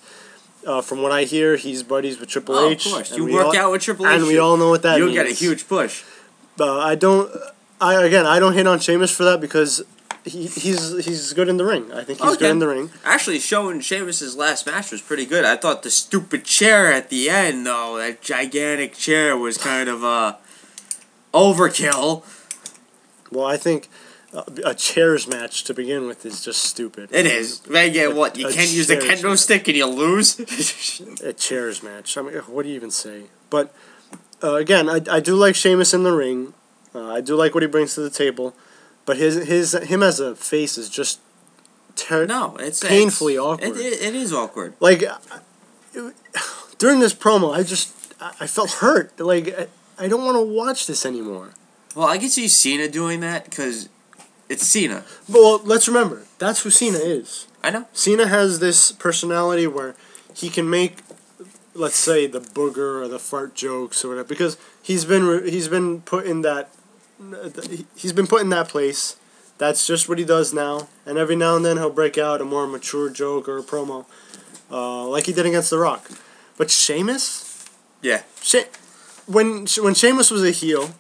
Speaker 2: from what I hear, he's buddies with Triple H.
Speaker 1: Of course. You work out with Triple H.
Speaker 2: And we all know what that means.
Speaker 1: You'll get a huge push.
Speaker 2: I don't hate on Sheamus for that because he's good in the ring. I think he's good in the ring.
Speaker 1: Actually, showing Sheamus' last match was pretty good. I thought the stupid chair at the end, though, that gigantic chair was kind of overkill.
Speaker 2: Well, I think a chairs match to begin with is just stupid.
Speaker 1: It is. What? You can't use the kendo stick and you lose?
Speaker 2: A chairs match. I mean, what do you even say? But again, I do like Sheamus in the ring. I do like what he brings to the table. But him as a face is just painfully awkward.
Speaker 1: It is awkward.
Speaker 2: Like during this promo, I felt hurt. Like I don't want to watch this anymore.
Speaker 1: Well, I can see Cena doing that because it's Cena.
Speaker 2: Well, let's remember that's who Cena is.
Speaker 1: I know.
Speaker 2: Cena has this personality where he can make, let's say, the booger or the fart jokes or whatever, because he's been put in that place. That's just what he does now. And every now and then he'll break out a more mature joke or a promo, like he did against The Rock. But Sheamus,
Speaker 1: yeah,
Speaker 2: when Sheamus was a heel,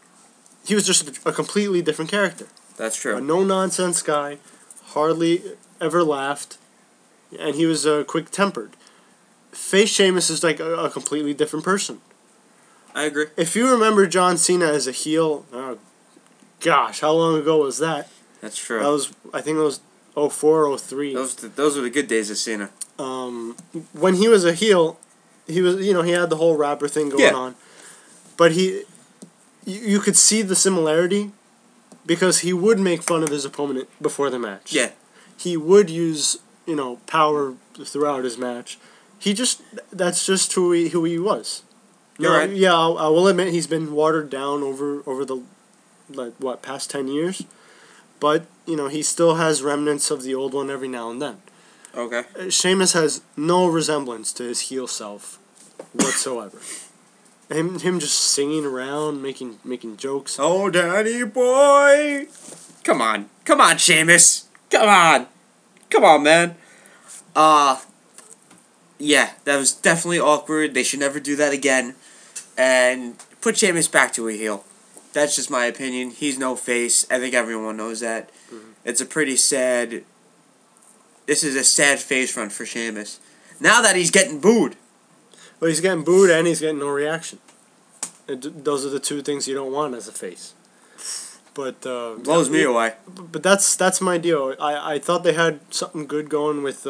Speaker 2: he was just a completely different character.
Speaker 1: That's true.
Speaker 2: A no nonsense guy, hardly ever laughed, and he was quick tempered. Face Sheamus is like a completely different person.
Speaker 1: I agree.
Speaker 2: If you remember John Cena as a heel, oh gosh, how long ago was that?
Speaker 1: That's true.
Speaker 2: I think it was 04, 03.
Speaker 1: Those were the good days of Cena.
Speaker 2: When he was a heel, he had the whole rapper thing going on, but you could see the similarity because he would make fun of his opponent before the match.
Speaker 1: Yeah.
Speaker 2: He would use, power throughout his match. That's just who he was.
Speaker 1: You're right.
Speaker 2: Yeah, I will admit he's been watered down over the past 10 years. But, he still has remnants of the old one every now and then.
Speaker 1: Okay.
Speaker 2: Sheamus has no resemblance to his heel self whatsoever. Him just singing around, making jokes.
Speaker 1: Oh, Daddy boy! Come on, Sheamus! Come on, man! Yeah, that was definitely awkward. They should never do that again. And put Sheamus back to a heel. That's just my opinion. He's no face. I think everyone knows that. Mm-hmm. It's a pretty sad... This is a sad face run for Sheamus. Now that he's getting booed.
Speaker 2: Well, he's getting booed and he's getting no reaction. Those are the two things you don't want as a face. But
Speaker 1: blows me away.
Speaker 2: But that's my deal. I thought they had something good going with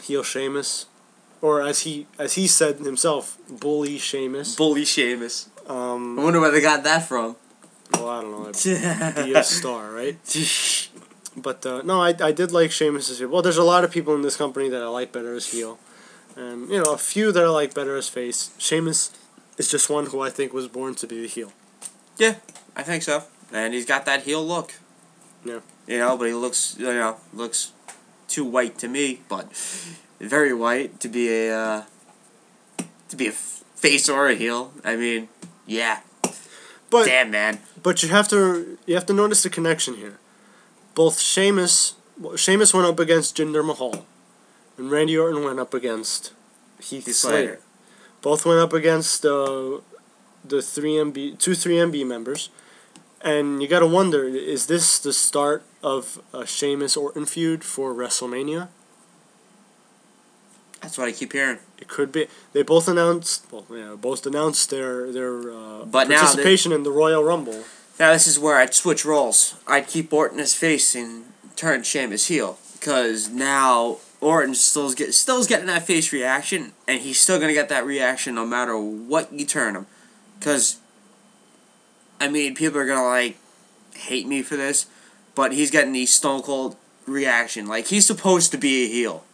Speaker 2: heel Sheamus, or as he said himself, bully Sheamus.
Speaker 1: Bully Sheamus. I wonder where they got that from.
Speaker 2: Well, I don't know. Diaz Star, right? But no, I did like Sheamus as heel. Well, there's a lot of people in this company that I like better as heel, and a few that I like better as face. Sheamus is just one who I think was born to be the heel.
Speaker 1: Yeah, I think so. And he's got that heel look.
Speaker 2: Yeah.
Speaker 1: But he looks too white to me, but very white to be a face or a heel. I mean, yeah.
Speaker 2: But
Speaker 1: damn, man.
Speaker 2: But you have to notice the connection here. Both Sheamus went up against Jinder Mahal, and Randy Orton went up against Heath Slater. Both went up against the two 3MB members, and you gotta wonder: is this the start of a Sheamus Orton feud for WrestleMania?
Speaker 1: That's what I keep hearing.
Speaker 2: It could be. They both announced. Both announced their participation in the Royal Rumble.
Speaker 1: Now this is where I'd switch roles. I'd keep Orton as face and turn Sheamus heel, because now Orton still getting that face reaction, and he's still gonna get that reaction no matter what you turn him. Because, I mean, people are gonna hate me for this, but he's getting these Stone Cold reaction. Like, he's supposed to be a heel.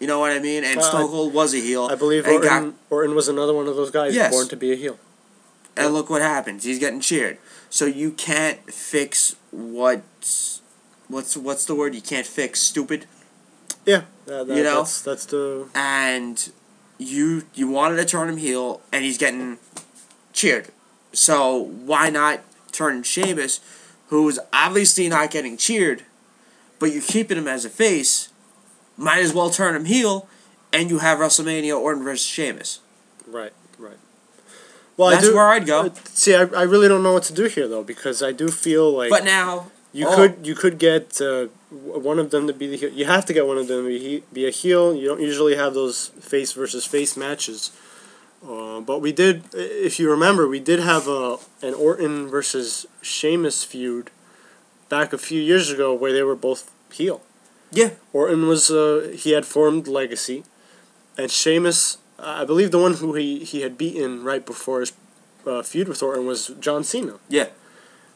Speaker 1: You know what I mean? And Stone Cold was a heel.
Speaker 2: I believe Orton was another one of those guys born to be a heel.
Speaker 1: And look what happens. He's getting cheered. So you can't fix what's the word? You can't fix stupid.
Speaker 2: Yeah.
Speaker 1: You know?
Speaker 2: That's the...
Speaker 1: And you wanted to turn him heel, and he's getting cheered. So why not turn Sheamus, who's obviously not getting cheered, but you're keeping him as a face? Might as well turn him heel, and you have WrestleMania Orton versus Sheamus.
Speaker 2: Right. Well,
Speaker 1: that's where I'd go.
Speaker 2: See, I really don't know what to do here though, because I do feel like.
Speaker 1: But now
Speaker 2: you could get one of them to be the heel. You have to get one of them to be a heel. You don't usually have those face versus face matches. But we did, if you remember, we did have an Orton versus Sheamus feud back a few years ago where they were both heel.
Speaker 1: Yeah.
Speaker 2: Orton was he had formed Legacy, and Sheamus, I believe the one who he had beaten right before his feud with Orton was John Cena.
Speaker 1: Yeah.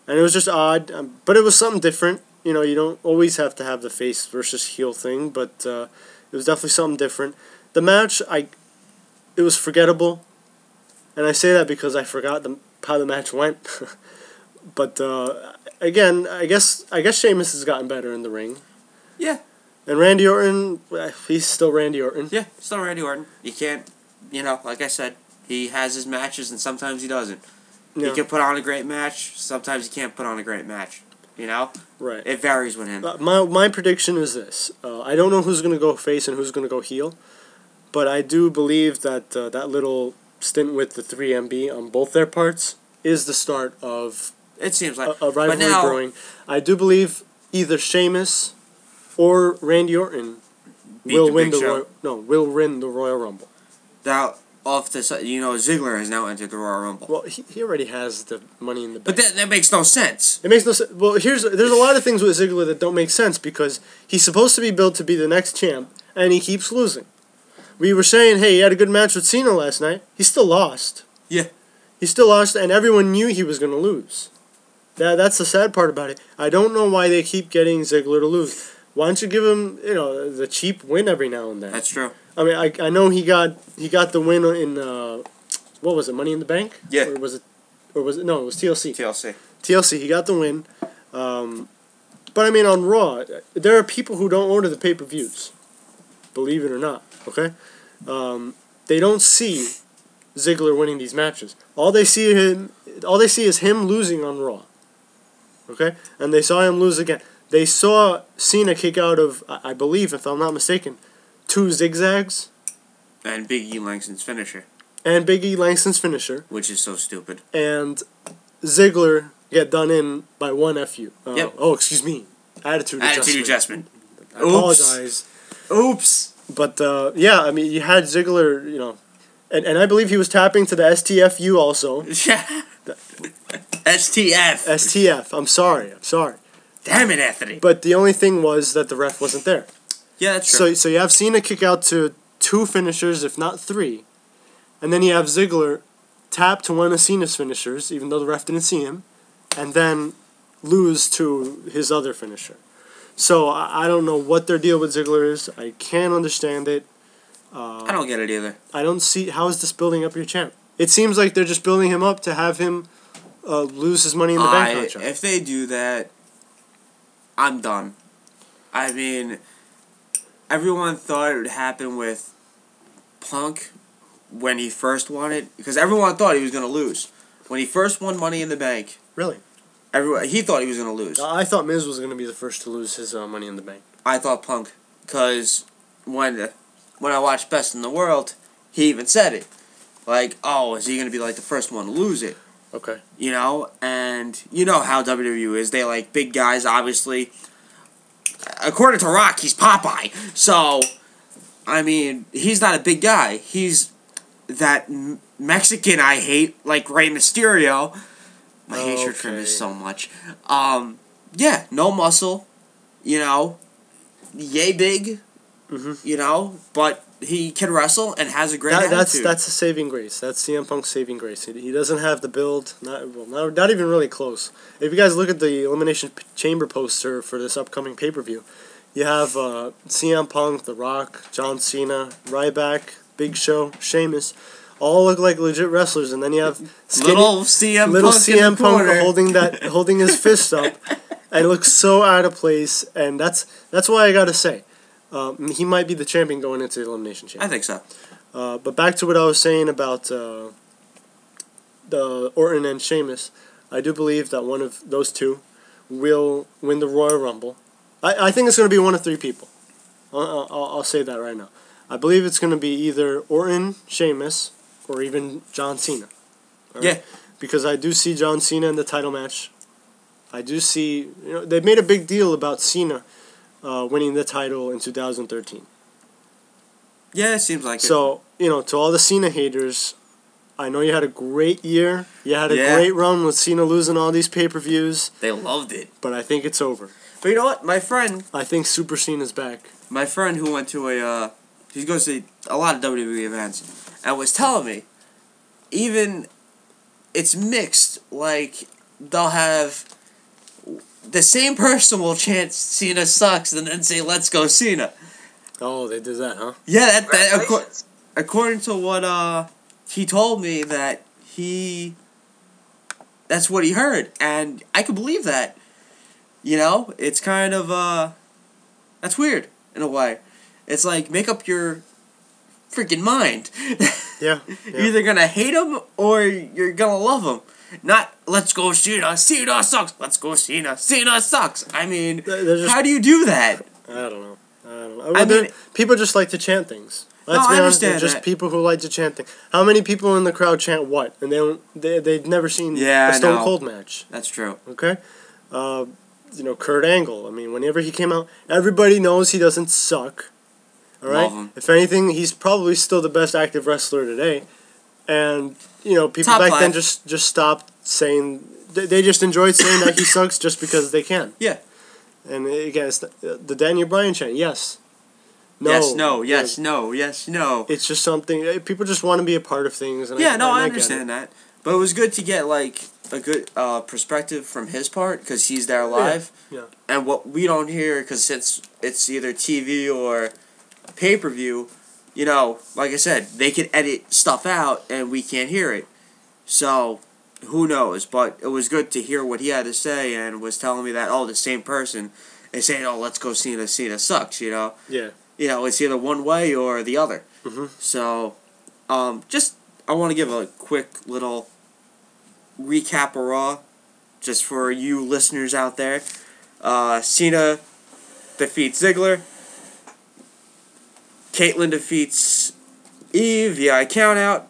Speaker 2: And it was just odd, but it was something different. You know, you don't always have to have the face versus heel thing, but it was definitely something different. The match, it was forgettable, and I say that because I forgot how the match went. But again, I guess Sheamus has gotten better in the ring.
Speaker 1: Yeah.
Speaker 2: And Randy Orton, he's still Randy Orton.
Speaker 1: Yeah, still Randy Orton. You can't, like I said, he has his matches and sometimes he doesn't. Yeah. He can put on a great match, sometimes he can't put on a great match.
Speaker 2: Right.
Speaker 1: It varies with him.
Speaker 2: My prediction is this. I don't know who's going to go face and who's going to go heel, but I do believe that that little stint with the 3MB on both their parts is the start of
Speaker 1: it seems like
Speaker 2: a rivalry brewing. I do believe either Sheamus or Randy Orton will win the Royal Rumble.
Speaker 1: Now, Ziggler has now entered the Royal Rumble.
Speaker 2: Well, he already has the Money in the Bank.
Speaker 1: But that makes no sense.
Speaker 2: It makes no sense. Well, there's a lot of things with Ziggler that don't make sense because he's supposed to be built to be the next champ, and he keeps losing. We were saying, hey, he had a good match with Cena last night. He still lost.
Speaker 1: Yeah.
Speaker 2: He still lost, and everyone knew he was going to lose. That's the sad part about it. I don't know why they keep getting Ziggler to lose. Why don't you give him, the cheap win every now and then?
Speaker 1: That's true.
Speaker 2: I mean, I know he got the win in what was it, Money in the Bank?
Speaker 1: Yeah.
Speaker 2: Or was it no, it was TLC.
Speaker 1: TLC.
Speaker 2: He got the win. But I mean, on Raw, there are people who don't order the pay-per-views. Believe it or not, okay? They don't see Ziggler winning these matches. All they see is him losing on Raw. Okay? And they saw him lose again. They saw Cena kick out of, I believe, if I'm not mistaken, 2 zigzags.
Speaker 1: And Big E Langston's finisher. Which is so stupid.
Speaker 2: And Ziggler get done in by 1 FU.
Speaker 1: Yep.
Speaker 2: Oh, excuse me. Attitude adjustment. I apologize.
Speaker 1: Oops.
Speaker 2: But, yeah, I mean, you had Ziggler, and I believe he was tapping to the STFU also.
Speaker 1: Yeah. STF.
Speaker 2: STF. I'm sorry.
Speaker 1: Damn it, Anthony.
Speaker 2: But the only thing was that the ref wasn't there.
Speaker 1: Yeah, that's true.
Speaker 2: So you have Cena kick out to 2 finishers, if not 3. And then you have Ziggler tap to one of Cena's finishers, even though the ref didn't see him, and then lose to his other finisher. So I don't know what their deal with Ziggler is. I can't understand it.
Speaker 1: I don't get it either.
Speaker 2: I don't see, how is this building up your champ? It seems like they're just building him up to have him lose his Money in the Bank contract.
Speaker 1: If they do that, I'm done. I mean, everyone thought it would happen with Punk when he first won it, because everyone thought he was going to lose. When he first won Money in the Bank.
Speaker 2: Really?
Speaker 1: He thought he was going to lose.
Speaker 2: I thought Miz was going to be the first to lose his Money in the Bank.
Speaker 1: I thought Punk, because when I watched Best in the World, he even said it. Like, oh, is he going to be like the first one to lose it?
Speaker 2: Okay.
Speaker 1: And you know how WWE is. They like big guys, obviously. According to Rock, he's Popeye. So, I mean, he's not a big guy. He's that Mexican I hate, like Rey Mysterio. My hatred for him is so much. Yeah, no muscle, yay big, but he can wrestle and has a great attitude.
Speaker 2: That's a saving grace. That's CM Punk's saving grace. He doesn't have the build, not even really close. If you guys look at the Elimination Chamber poster for this upcoming pay-per-view, You have CM Punk, The Rock, John Cena, Ryback, Big Show, Sheamus. All look like legit wrestlers, and then you have
Speaker 1: little CM
Speaker 2: CM Punk
Speaker 1: Punk
Speaker 2: holding his fist up, and it looks so out of place. And that's why I gotta say, he might be the champion going into the Elimination Chamber.
Speaker 1: I think so.
Speaker 2: But back to what I was saying about the Orton and Sheamus, I do believe that one of those two will win the Royal Rumble. I think it's going to be one of three people. I'll say that right now. I believe it's going to be either Orton, Sheamus, or even John Cena. All right?
Speaker 1: Yeah.
Speaker 2: Because I do see John Cena in the title match. I do see, they made a big deal about Cena winning the title in 2013.
Speaker 1: Yeah, it seems like it.
Speaker 2: So, to all the Cena haters, I know you had a great year. You had a great run with Cena losing all these pay-per-views.
Speaker 1: They loved it.
Speaker 2: But I think it's over.
Speaker 1: But you know what? My friend...
Speaker 2: I think Super Cena's back.
Speaker 1: My friend who went to he goes to a lot of WWE events, and was telling me, even it's mixed. Like, they'll have the same person will chant Cena sucks and then say let's go Cena.
Speaker 2: Oh, they did that, huh?
Speaker 1: Yeah, that according to what he told me that's what he heard, and I could believe that. It's kind of that's weird in a way. It's like, make up your freaking mind.
Speaker 2: Yeah.
Speaker 1: You're either gonna hate him or you're gonna love him. Not let's go Cena. Cena sucks. Let's go Cena. Cena sucks. I mean, how do you do that?
Speaker 2: I don't know. I mean, people just like to chant things. Let's be honest, they're just people who like to chant things. How many people in the crowd chant what? And they've never seen a Stone Cold match.
Speaker 1: That's true.
Speaker 2: Okay? Kurt Angle. I mean, whenever he came out, everybody knows he doesn't suck. All right?
Speaker 1: Love him.
Speaker 2: If anything, he's probably still the best active wrestler today. And, people
Speaker 1: Top
Speaker 2: back
Speaker 1: five.
Speaker 2: then just stopped saying... They just enjoyed saying that he sucks just because they can.
Speaker 1: Yeah.
Speaker 2: And again, it's the Daniel Bryan chant. Yes. No.
Speaker 1: Yes, no, yes, no, yes, no.
Speaker 2: It's just something... People just want to be a part of things. And
Speaker 1: I understand that. But it was good to get, like, a good perspective from his part, because he's there live.
Speaker 2: Yeah.
Speaker 1: And what we don't hear, because since it's either TV or pay-per-view, like I said, they could edit stuff out and we can't hear it. So, who knows? But it was good to hear what he had to say, and was telling me that, the same person is saying, let's go Cena sucks,
Speaker 2: Yeah.
Speaker 1: It's either one way or the other.
Speaker 2: Mm-hmm.
Speaker 1: So, I want to give a quick little recap of Raw, just for you listeners out there. Cena defeats Ziggler. Caitlyn defeats Eve via countout.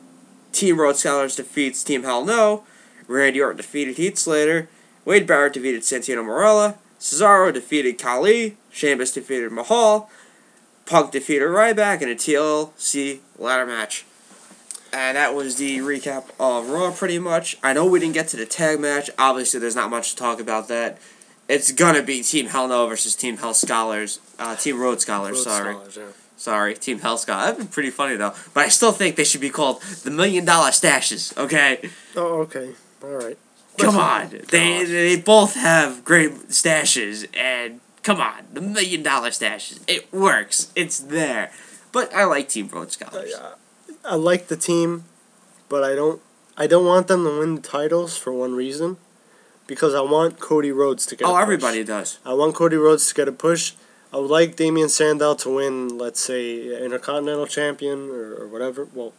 Speaker 1: Team Road Scholars defeats Team Hell No. Randy Orton defeated Heath Slater. Wade Barrett defeated Santino Marella. Cesaro defeated Khali. Sheamus defeated Mahal. Punk defeated Ryback in a TLC ladder match. And that was the recap of Raw, pretty much. I know we didn't get to the tag match. Obviously, there's not much to talk about that. It's gonna be Team Hell No versus Team Hell Scholars. Team Road Scholars, sorry. Sorry, Team Hell Scholars. That'd be pretty funny, though. But I still think they should be called the $1 Million Stashes, okay?
Speaker 2: Oh, okay. Alright.
Speaker 1: Come on. They both have great stashes, and come on, the $1 Million Stashes. It works. It's there. But I like Team Road Scholars.
Speaker 2: I like the team, but I don't want them to win the titles for one reason. Because I want Cody Rhodes to get a push.
Speaker 1: Everybody does.
Speaker 2: I want Cody Rhodes to get a push. I would like Damian Sandow to win, let's say, Intercontinental Champion or whatever. Well,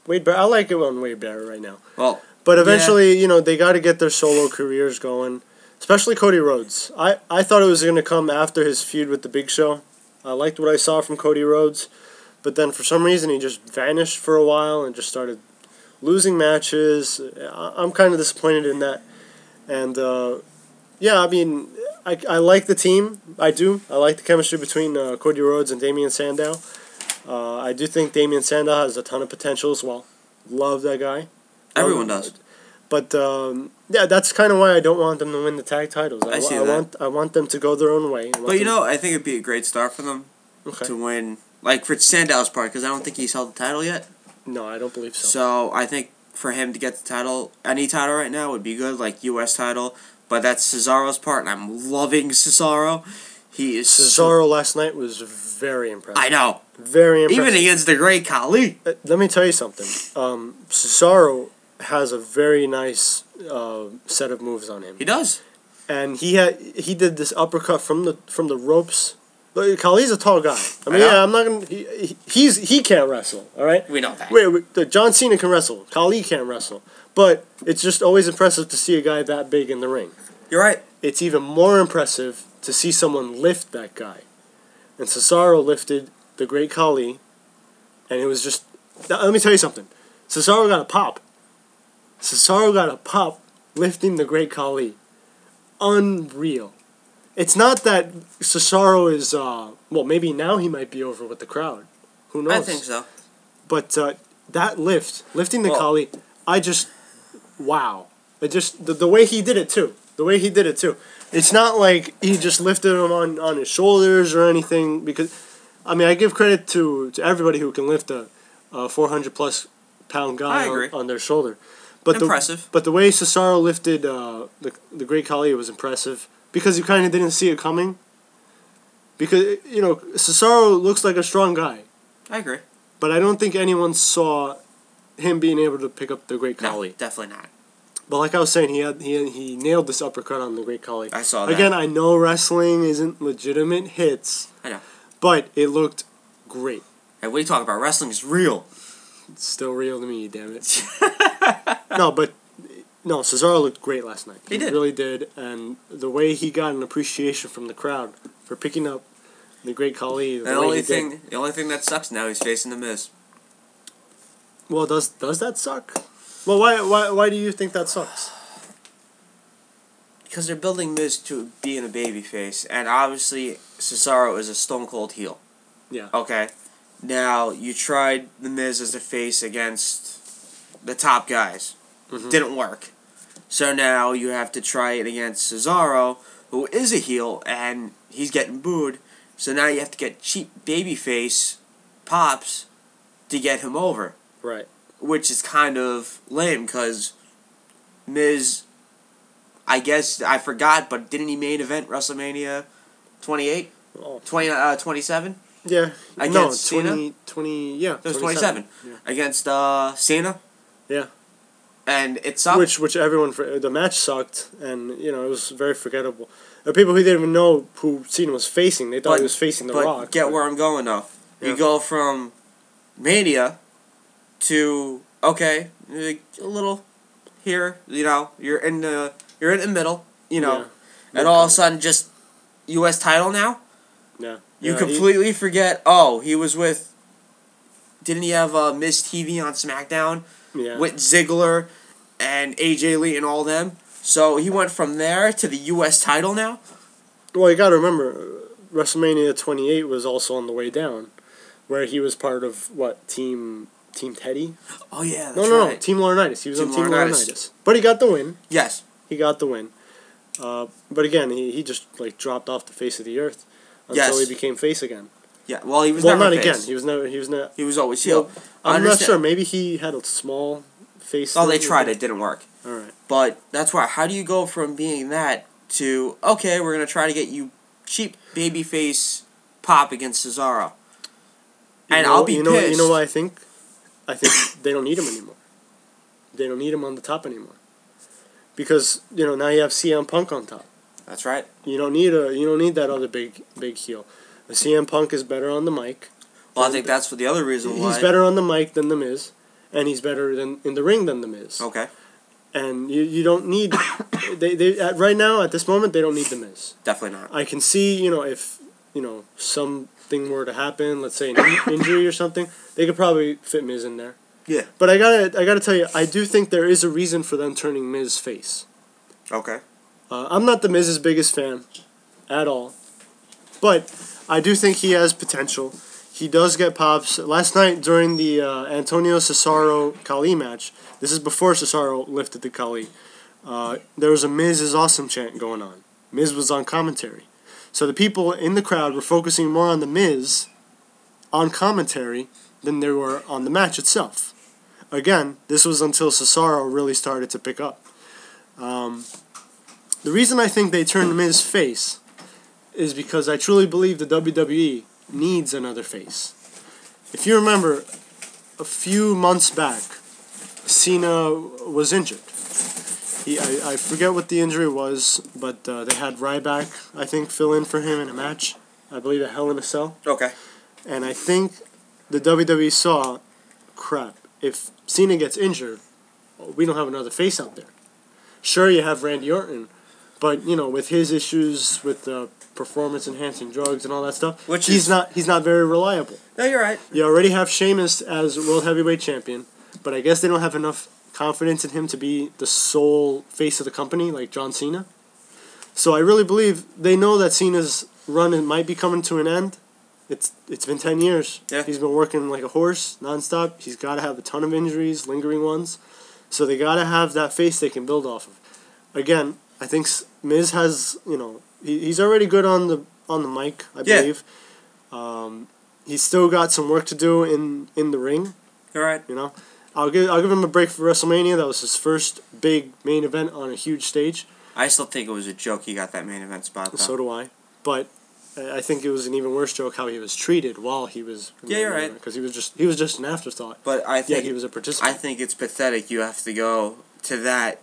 Speaker 2: Wade Barrett. I like it on Wade Barrett right now.
Speaker 1: Well,
Speaker 2: but eventually, they got to get their solo careers going. Especially Cody Rhodes. I thought it was going to come after his feud with the Big Show. I liked what I saw from Cody Rhodes. But then for some reason he just vanished for a while and just started losing matches. I'm kind of disappointed in that. And, I mean, I like the team. I do. I like the chemistry between Cody Rhodes and Damian Sandow. I do think Damian Sandow has a ton of potential as well. Love that guy.
Speaker 1: Everyone does.
Speaker 2: But, that's kind of why I don't want them to win the tag titles. I want them to go their own way.
Speaker 1: But, I think it'd be a great start for them to win. Like, for Sandow's part, because I don't think he's held the title yet.
Speaker 2: No, I don't believe so.
Speaker 1: So, I think for him to get the title, any title right now would be good, like U.S. title. But that's Cesaro's part, and I'm loving Cesaro. He is
Speaker 2: Cesaro last night was very impressive.
Speaker 1: I know.
Speaker 2: Very impressive.
Speaker 1: Even against the great Khali.
Speaker 2: Let me tell you something. Cesaro has a very nice set of moves on him.
Speaker 1: He does.
Speaker 2: And he did this uppercut from the ropes. But Khali's a tall guy. I mean,
Speaker 1: know.
Speaker 2: yeah, I'm not gonna. He can't wrestle. All right.
Speaker 1: We know that.
Speaker 2: Wait, John Cena can wrestle. Khali can't wrestle. But it's just always impressive to see a guy that big in the ring.
Speaker 1: You're right.
Speaker 2: It's even more impressive to see someone lift that guy. And Cesaro lifted the great Khali, and it was just. Let me tell you something. Cesaro got a pop. Cesaro got a pop lifting the great Khali. Unreal. It's not that Cesaro is, well, maybe now he might be over with the crowd. Who knows?
Speaker 1: I think so.
Speaker 2: But that lifting the Khali, wow. It just, the way he did it too. It's not like he just lifted him on his shoulders or anything, because, I mean, I give credit to everybody who can lift a 400-plus pound guy on their shoulder. But
Speaker 1: impressive.
Speaker 2: But the way Cesaro lifted the great Khali was impressive. Because you kind of didn't see it coming. Because, Cesaro looks like a strong guy.
Speaker 1: I agree.
Speaker 2: But I don't think anyone saw him being able to pick up the great Khali.
Speaker 1: No, definitely not.
Speaker 2: But like I was saying, he nailed this uppercut on the great Khali.
Speaker 1: I saw that.
Speaker 2: Again, I know wrestling isn't legitimate hits.
Speaker 1: I know.
Speaker 2: But it looked great.
Speaker 1: Hey, what are you talking about? Wrestling is real.
Speaker 2: It's still real to me, damn it. No, Cesaro looked great last night.
Speaker 1: He did.
Speaker 2: Really did. And the way he got an appreciation from the crowd for picking up the great Khali.
Speaker 1: The only thing that sucks now, he's facing the Miz.
Speaker 2: Well, does that suck? Well, why do you think that sucks?
Speaker 1: Because they're building Miz to being a babyface, and obviously Cesaro is a stone cold heel.
Speaker 2: Yeah.
Speaker 1: Okay. Now you tried the Miz as a face against the top guys. Mm-hmm. Didn't work. So now you have to try it against Cesaro, who is a heel, and he's getting booed. So now you have to get cheap babyface pops to get him over.
Speaker 2: Right.
Speaker 1: Which is kind of lame, because Miz, I guess, I forgot, but didn't he main event WrestleMania 28? 27?
Speaker 2: Yeah.
Speaker 1: Against
Speaker 2: 20, yeah.
Speaker 1: It was 27. Yeah. Against Cena?
Speaker 2: Yeah.
Speaker 1: And it sucked.
Speaker 2: Which everyone, the match sucked, and, it was very forgettable. There were people who didn't even know who Cena was facing. They thought he was facing The Rock.
Speaker 1: Get where I'm going, though.
Speaker 2: Yeah.
Speaker 1: You go from Mania to, okay, a little here, you're in the middle,
Speaker 2: Yeah.
Speaker 1: and all of a sudden just U.S. title now?
Speaker 2: Yeah.
Speaker 1: You completely forget, he was with, didn't he have Miz TV on SmackDown?
Speaker 2: Yeah.
Speaker 1: With Ziggler and AJ Lee and all them. So he went from there to the U.S. title now?
Speaker 2: Well, you gotta remember, WrestleMania 28 was also on the way down, where he was part of, Team Teddy?
Speaker 1: Oh, yeah, that's
Speaker 2: No, Team Laurinaitis. He was on Team Laurinaitis. But he got the win.
Speaker 1: Yes.
Speaker 2: He got the win. But again, he just, dropped off the face of the earth until he became face again.
Speaker 1: Yeah, well, he was never
Speaker 2: not
Speaker 1: face.
Speaker 2: again. He was not.
Speaker 1: He was always heel.
Speaker 2: Well, I'm not sure. Maybe he had a small face.
Speaker 1: Oh, they tried it. Didn't work.
Speaker 2: All right.
Speaker 1: But that's why. How do you go from being that to, okay, we're going to try to get you cheap babyface pop against Cesaro? And I'll be pissed.
Speaker 2: You know what I think? I think they don't need him anymore. They don't need him on the top anymore. Because, now you have CM Punk on top.
Speaker 1: That's right.
Speaker 2: You don't need that other big heel. The CM Punk is better on the mic.
Speaker 1: Well, I think that's for the other reason why.
Speaker 2: He's better on the mic than The Miz, and he's better in the ring than The Miz.
Speaker 1: Okay.
Speaker 2: And you don't need they right now at this moment they don't need The Miz.
Speaker 1: Definitely not.
Speaker 2: I can see if something were to happen, let's say an injury or something, they could probably fit Miz in there.
Speaker 1: Yeah.
Speaker 2: But I gotta tell you, I do think there is a reason for them turning Miz face.
Speaker 1: Okay.
Speaker 2: I'm not The Miz's biggest fan at all, but I do think he has potential. He does get pops. Last night during the Antonio Cesaro-Khali match, this is before Cesaro lifted the Khali, there was a Miz is awesome chant going on. Miz was on commentary. So the people in the crowd were focusing more on the Miz on commentary than they were on the match itself. Again, this was until Cesaro really started to pick up. The reason I think they turned Miz face is because I truly believe the WWE needs another face. If you remember, a few months back, Cena was injured. I forget what the injury was, but they had Ryback, I think, fill in for him in a match. I believe at Hell in a Cell.
Speaker 1: Okay.
Speaker 2: And I think the WWE saw, crap, if Cena gets injured, we don't have another face out there. Sure, you have Randy Orton, but, you know, with his issues with performance-enhancing drugs and all that stuff, he's not very reliable.
Speaker 1: No, you're right.
Speaker 2: You already have Sheamus as World Heavyweight Champion, but I guess they don't have enough confidence in him to be the sole face of the company like John Cena. So I really believe they know that Cena's run might be coming to an end. It's been 10 years.
Speaker 1: Yeah.
Speaker 2: He's been working like a horse nonstop. He's got to have a ton of injuries, lingering ones. So they got to have that face they can build off of. Again, I think Miz has, you know, he's already good on the mic, I believe. He's still got some work to do in the ring.
Speaker 1: You're right.
Speaker 2: You know, I'll give him a break for WrestleMania. That was his first big main event on a huge stage.
Speaker 1: I still think it was a joke he got that main event spot, though.
Speaker 2: So do I. But I think it was an even worse joke how he was treated while he was.
Speaker 1: Yeah, you're right.
Speaker 2: Because he was just an afterthought.
Speaker 1: But I think
Speaker 2: he was a participant.
Speaker 1: I think it's pathetic. You have to go to that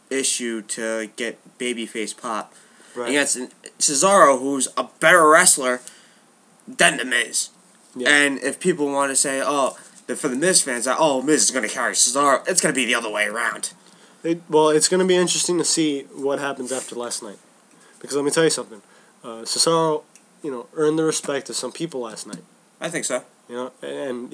Speaker 1: issue to get babyface pop against Cesaro, who's a better wrestler than the Miz.
Speaker 2: Yeah.
Speaker 1: And if people want to say, for the Miz fans, Miz is going to carry Cesaro, it's going to be the other way around.
Speaker 2: It's going to be interesting to see what happens after last night. Because let me tell you something. Cesaro, you know, earned the respect of some people last night.
Speaker 1: I think so.
Speaker 2: You know, and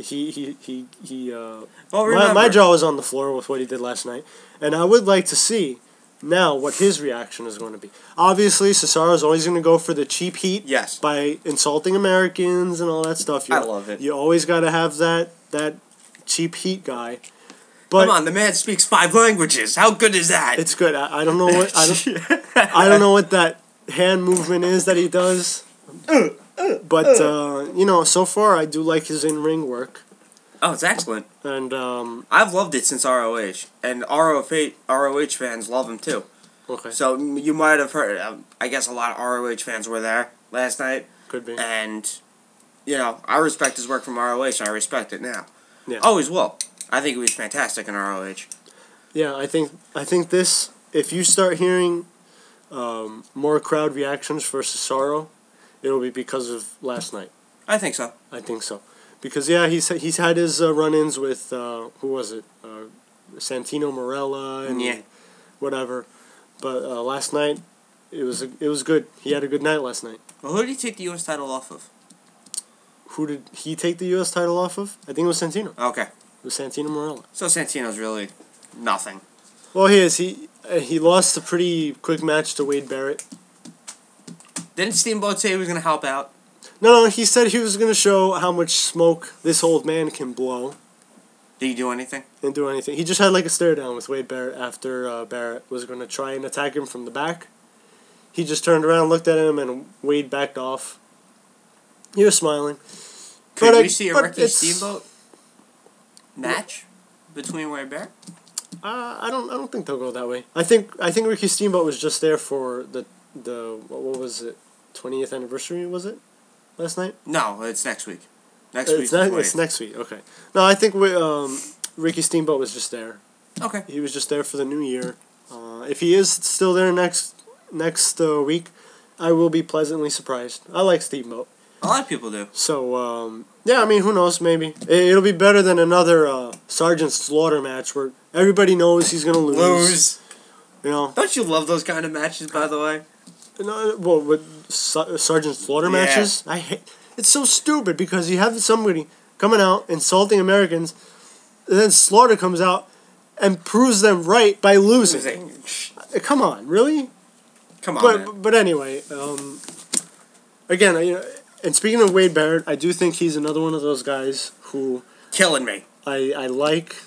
Speaker 1: Well,
Speaker 2: my jaw was on the floor with what he did last night. And I would like to see now what his reaction is going to be. Obviously, Cesaro's always going to go for the cheap heat.
Speaker 1: Yes.
Speaker 2: By insulting Americans and all that stuff.
Speaker 1: I love it.
Speaker 2: You always got to have that cheap heat guy. But
Speaker 1: come on, the man speaks 5 languages. How good is that?
Speaker 2: It's good. I don't know what I don't know what that hand movement is that he does. But you know, so far I do like his in-ring work.
Speaker 1: Oh, it's excellent.
Speaker 2: And
Speaker 1: I've loved it since ROH, and ROH fans love him too.
Speaker 2: Okay.
Speaker 1: So you might have heard. I guess a lot of ROH fans were there last night.
Speaker 2: Could be.
Speaker 1: And you know, I respect his work from ROH. I respect it now.
Speaker 2: Yeah.
Speaker 1: Always will. I think he was fantastic in ROH.
Speaker 2: Yeah, I think this. If you start hearing more crowd reactions for Cesaro, it'll be because of last night.
Speaker 1: I think so.
Speaker 2: I think so. Because he's had his run-ins with who was it, Santino Marella and whatever, but last night it was good. He had a good night last night.
Speaker 1: Well, who did he take the U.S. title off of?
Speaker 2: Who did he take the U.S. title off of? I think it was Santino.
Speaker 1: Okay.
Speaker 2: It was Santino Marella.
Speaker 1: So Santino's really nothing.
Speaker 2: Well, he is. He lost a pretty quick match to Wade Barrett.
Speaker 1: Didn't Steamboat say he was going to help out?
Speaker 2: No, he said he was going to show how much smoke this old man can blow.
Speaker 1: Did he do anything?
Speaker 2: Didn't do anything. He just had like a stare down with Wade Barrett after Barrett was going to try and attack him from the back. He just turned around, looked at him, and Wade backed off. He was smiling.
Speaker 1: Could we see a Ricky Steamboat match between Wade Barrett?
Speaker 2: I don't think they'll go that way. I think Ricky Steamboat was just there for the what was it, 20th anniversary, was it? Last night?
Speaker 1: No, it's next week.
Speaker 2: It's next week. Okay. No, I think Ricky Steamboat was just there.
Speaker 1: Okay.
Speaker 2: He was just there for the new year. If he is still there next week, I will be pleasantly surprised. I like Steamboat.
Speaker 1: A lot of people do.
Speaker 2: So yeah, I mean, who knows? Maybe it'll be better than another Sergeant Slaughter match where everybody knows he's gonna lose. You know.
Speaker 1: Don't you love those kind of matches, by the way?
Speaker 2: No, well, with Sergeant Slaughter matches, I hate. It's so stupid because you have somebody coming out insulting Americans, and then Slaughter comes out and proves them right by losing. Come on, really?
Speaker 1: Come on.
Speaker 2: But anyway, again, you know, and speaking of Wade Barrett, I do think he's another one of those guys who
Speaker 1: killing me.
Speaker 2: I like.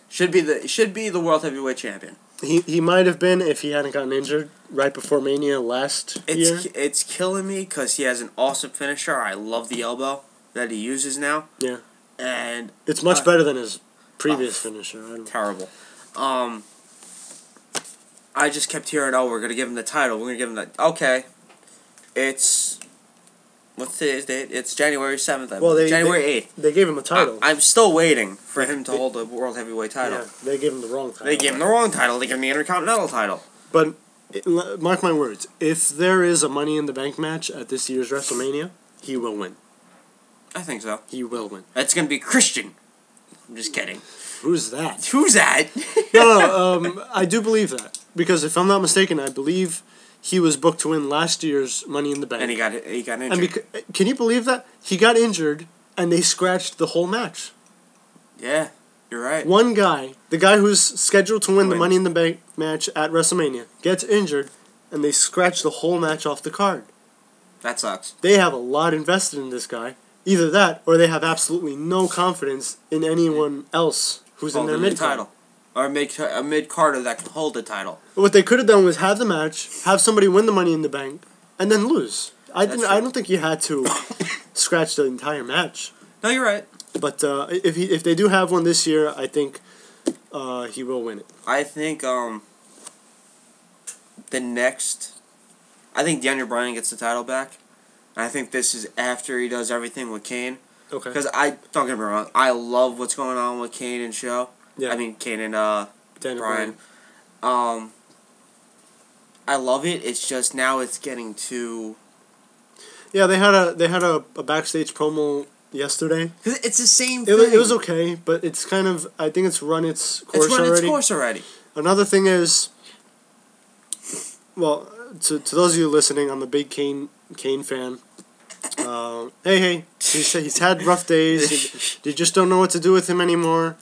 Speaker 1: Should be the world heavyweight champion.
Speaker 2: He might have been if he hadn't gotten injured right before Mania last year.
Speaker 1: It's killing me because he has an awesome finisher. I love the elbow that he uses now.
Speaker 2: Yeah.
Speaker 1: And
Speaker 2: it's much better than his previous finisher.
Speaker 1: Terrible. I just kept hearing, we're going to give him the title. We're going to give him the... Okay. It's what's today's date? It's January 7th.
Speaker 2: Well,
Speaker 1: January 8th.
Speaker 2: They gave him a title.
Speaker 1: I'm still waiting for him to hold the World Heavyweight title.
Speaker 2: Yeah, they gave him the wrong title.
Speaker 1: They gave him the wrong title. They gave him the Intercontinental title.
Speaker 2: But mark my words, if there is a Money in the Bank match at this year's WrestleMania, he will win.
Speaker 1: I think so.
Speaker 2: He will win.
Speaker 1: It's going to be Christian. I'm just kidding.
Speaker 2: Who's that?
Speaker 1: Who's that?
Speaker 2: No, I do believe that. Because if I'm not mistaken, I believe he was booked to win last year's Money in the Bank.
Speaker 1: And he got injured.
Speaker 2: And can you believe that? He got injured, and they scratched the whole match.
Speaker 1: Yeah, you're right.
Speaker 2: One guy, the guy who's scheduled to win the Money in the Bank match at WrestleMania, gets injured, and they scratch the whole match off the card.
Speaker 1: That sucks.
Speaker 2: They have a lot invested in this guy. Either that, or they have absolutely no confidence in anyone else who's in their mid-card.
Speaker 1: Or a mid-carder that can hold the title.
Speaker 2: What they could have done was have the match, have somebody win the Money in the Bank, and then lose. I don't think you had to scratch the entire match.
Speaker 1: No, you're right.
Speaker 2: But if they do have one this year, I think he will win it.
Speaker 1: I think Daniel Bryan gets the title back. And I think this is after he does everything with Kane.
Speaker 2: Okay.
Speaker 1: Because don't get me wrong, I love what's going on with Kane and Show.
Speaker 2: Yeah.
Speaker 1: I mean Kane and
Speaker 2: Daniel
Speaker 1: Bryan. I love it. It's just now it's getting too.
Speaker 2: Yeah, they had a backstage promo yesterday.
Speaker 1: Cause it's the same thing.
Speaker 2: It was okay, but it's kind of, I think it's run its course already. Another thing is, well, to those of you listening, I'm a big Kane fan. Hey, he's had rough days. You just don't know what to do with him anymore.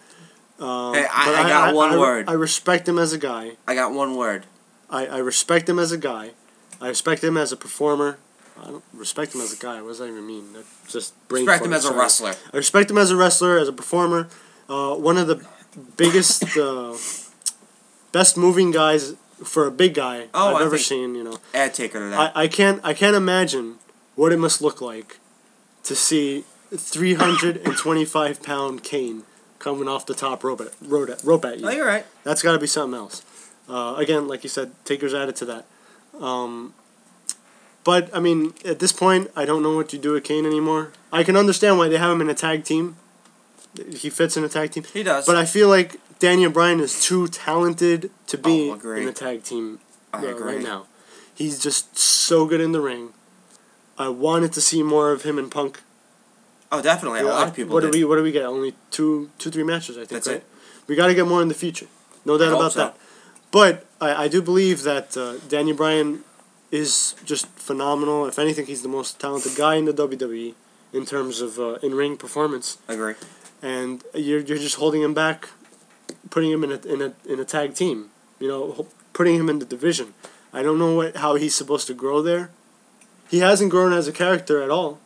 Speaker 1: I got one word.
Speaker 2: I respect him as a guy.
Speaker 1: I got one word.
Speaker 2: I respect him as a guy. I respect him as a performer. I don't respect him as a guy. What does that even mean? That just
Speaker 1: respect him as a wrestler.
Speaker 2: I respect him as a wrestler, as a performer. One of the biggest, best moving guys for a big guy I've ever seen. You know,
Speaker 1: add taker to that.
Speaker 2: I can't imagine what it must look like to see 325-pound Kane coming off the top rope at you.
Speaker 1: Oh, you're right.
Speaker 2: That's got to be something else. Again, like you said, Taker's added to that. But, I mean, at this point, I don't know what you do with Kane anymore. I can understand why they have him in a tag team. He fits in a tag team.
Speaker 1: He does.
Speaker 2: But I feel like Daniel Bryan is too talented to be in a tag team right now. He's just so good in the ring. I wanted to see more of him and Punk.
Speaker 1: Oh, definitely. A lot of people
Speaker 2: What do we get? Only 2-3 matches, I think,
Speaker 1: That's
Speaker 2: right?
Speaker 1: it.
Speaker 2: We got to get more in the future. No doubt about that. But I do believe that Daniel Bryan is just phenomenal. If anything, he's the most talented guy in the WWE in terms of in-ring performance.
Speaker 1: I agree.
Speaker 2: And you're just holding him back, putting him in a tag team. You know, putting him in the division. I don't know how he's supposed to grow there. He hasn't grown as a character at all.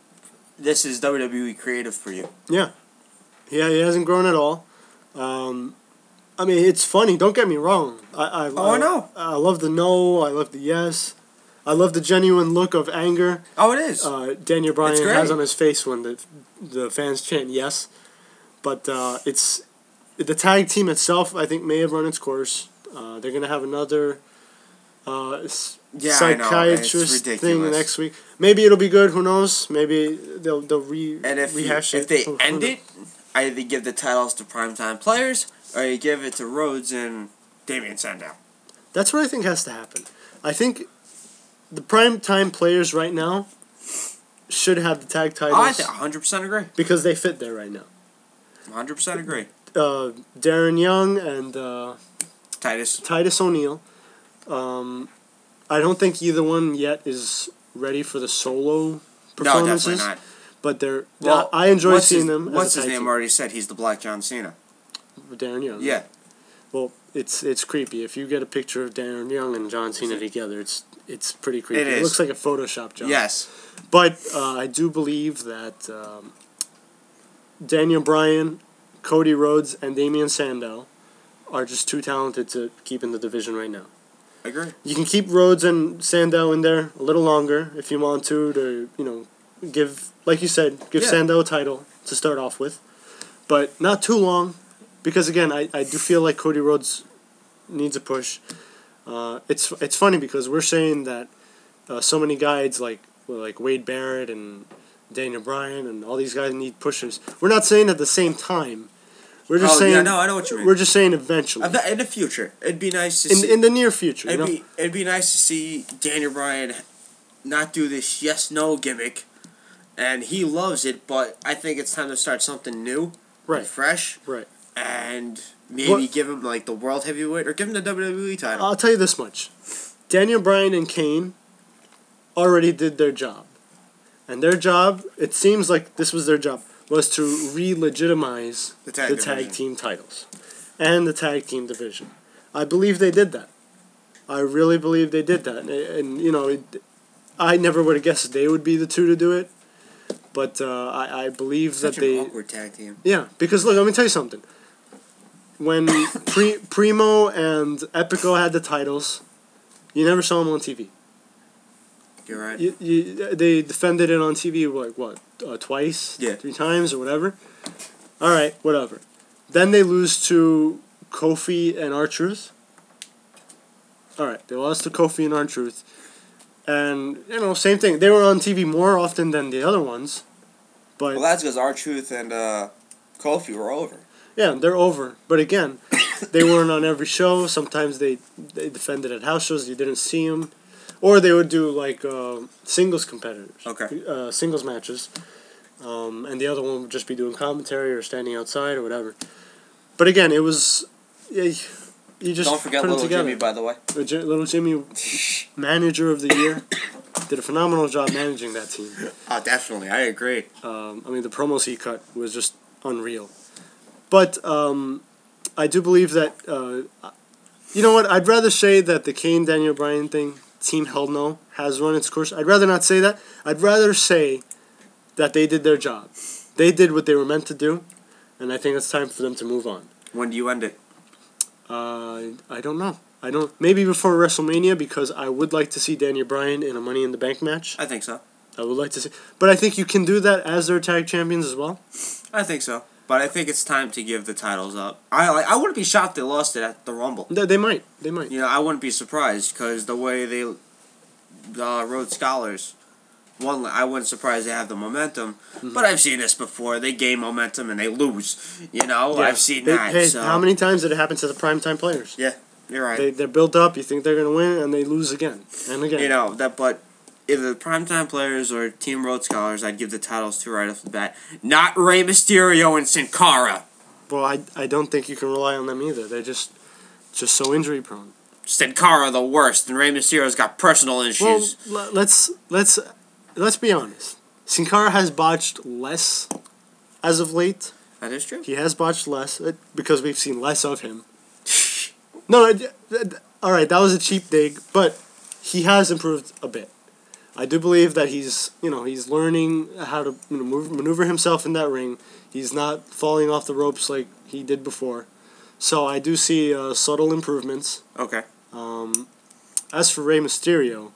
Speaker 1: This is WWE creative for you.
Speaker 2: Yeah, he hasn't grown at all. I mean, it's funny. Don't get me wrong. I
Speaker 1: know.
Speaker 2: I love the no. I love the yes. I love the genuine look of anger.
Speaker 1: Oh, it is.
Speaker 2: Daniel Bryan has on his face when the fans chant yes. But it's the tag team itself. I think may have run its course. They're gonna have another psychiatrist thing next week. Maybe it'll be good. Who knows? Maybe they'll rehash it.
Speaker 1: If they end it, either give the titles to primetime players or you give it to Rhodes and Damian Sandow.
Speaker 2: That's what I think has to happen. I think the primetime players right now should have the tag titles.
Speaker 1: I 100% agree.
Speaker 2: Because they fit there right now.
Speaker 1: 100% agree.
Speaker 2: Darren Young and
Speaker 1: Titus
Speaker 2: O'Neil. I don't think either one yet is ready for the solo performances.
Speaker 1: No, definitely not.
Speaker 2: But I enjoy seeing them.
Speaker 1: What's his name already said? He's the Black John Cena.
Speaker 2: Darren Young.
Speaker 1: Yeah.
Speaker 2: Well, it's creepy. If you get a picture of Darren Young and John Cena together, it's pretty creepy. It looks like a Photoshop job.
Speaker 1: Yes.
Speaker 2: But I do believe that Daniel Bryan, Cody Rhodes, and Damian Sandow are just too talented to keep in the division right now.
Speaker 1: I agree.
Speaker 2: You can keep Rhodes and Sandow in there a little longer if you want to give, like you said, Sandow a title to start off with. But not too long, because again, I do feel like Cody Rhodes needs a push. It's funny because we're saying that so many guides like like Wade Barrett and Daniel Bryan and all these guys need pushers. We're not saying at the same time. We're just saying.
Speaker 1: Yeah, no, I know what you mean.
Speaker 2: We're just saying eventually.
Speaker 1: In the future, it'd be nice to see.
Speaker 2: In the near future,
Speaker 1: It'd be nice to see Daniel Bryan not do this yes/no gimmick, and he loves it. But I think it's time to start something new, and fresh, and maybe give him like the world heavyweight or give him the WWE title.
Speaker 2: I'll tell you this much: Daniel Bryan and Kane already did their job, and their job, it seems like this was their job, was to re-legitimize the tag team titles and the tag team division. I believe they did that. I really believe they did that, and you know. I never would have guessed they would be the two to do it, but I believe that they.
Speaker 1: Such an awkward tag team.
Speaker 2: Yeah, because look, let me tell you something. When Primo and Epico had the titles, you never saw them on TV.
Speaker 1: You're right.
Speaker 2: They defended it on TV like what, twice, 3 times or whatever. All right, whatever. Then they lose to Kofi and R-Truth. All right, they lost to Kofi and R-Truth. And, you know, same thing. They were on TV more often than the other ones. But
Speaker 1: well, that's because R-Truth and Kofi were over.
Speaker 2: Yeah, they're over. But again, they weren't on every show. Sometimes they defended at house shows. You didn't see them. Or they would do, like, singles competitors.
Speaker 1: Okay.
Speaker 2: Singles matches. And the other one would just be doing commentary or standing outside or whatever. But again, it was... You just
Speaker 1: don't forget Little Jimmy, by the way.
Speaker 2: Little Jimmy, manager of the year, did a phenomenal job managing that team.
Speaker 1: Oh, definitely, I agree.
Speaker 2: I mean, the promos he cut was just unreal. But I do believe that, you know what, I'd rather say that the Kane Daniel Bryan thing, Team Hell No, has run its course. I'd rather not say that. I'd rather say that they did their job. They did what they were meant to do, and I think it's time for them to move on.
Speaker 1: When do you end it?
Speaker 2: I don't know. Maybe before WrestleMania, because I would like to see Daniel Bryan in a Money in the Bank match.
Speaker 1: I think so.
Speaker 2: I would like to see, but I think you can do that as their tag champions as well.
Speaker 1: I think so, but I think it's time to give the titles up. I wouldn't be shocked they lost it at the Rumble.
Speaker 2: They might. You
Speaker 1: know, I wouldn't be surprised because the way they Rhodes Scholars. One, I wasn't surprised they have the momentum, but I've seen this before. They gain momentum and they lose. You know, I've seen that.
Speaker 2: Hey,
Speaker 1: so.
Speaker 2: How many times did it happen to the primetime players?
Speaker 1: Yeah, you're right.
Speaker 2: They're built up. You think they're going to win, and they lose again and again.
Speaker 1: You know that, but either the primetime players or Team Rhodes Scholars, I'd give the titles to right off the bat. Not Rey Mysterio and Sin Cara.
Speaker 2: Well, I don't think you can rely on them either. They're just so injury prone.
Speaker 1: Sin Cara the worst, and Rey Mysterio's got personal issues.
Speaker 2: Well, let's be honest. Sin Cara has botched less as of late.
Speaker 1: That is true.
Speaker 2: He has botched less because we've seen less of him. No, all right, that was a cheap dig, but he has improved a bit. I do believe that he's learning how to maneuver himself in that ring. He's not falling off the ropes like he did before. So I do see subtle improvements.
Speaker 1: Okay.
Speaker 2: As for Rey Mysterio,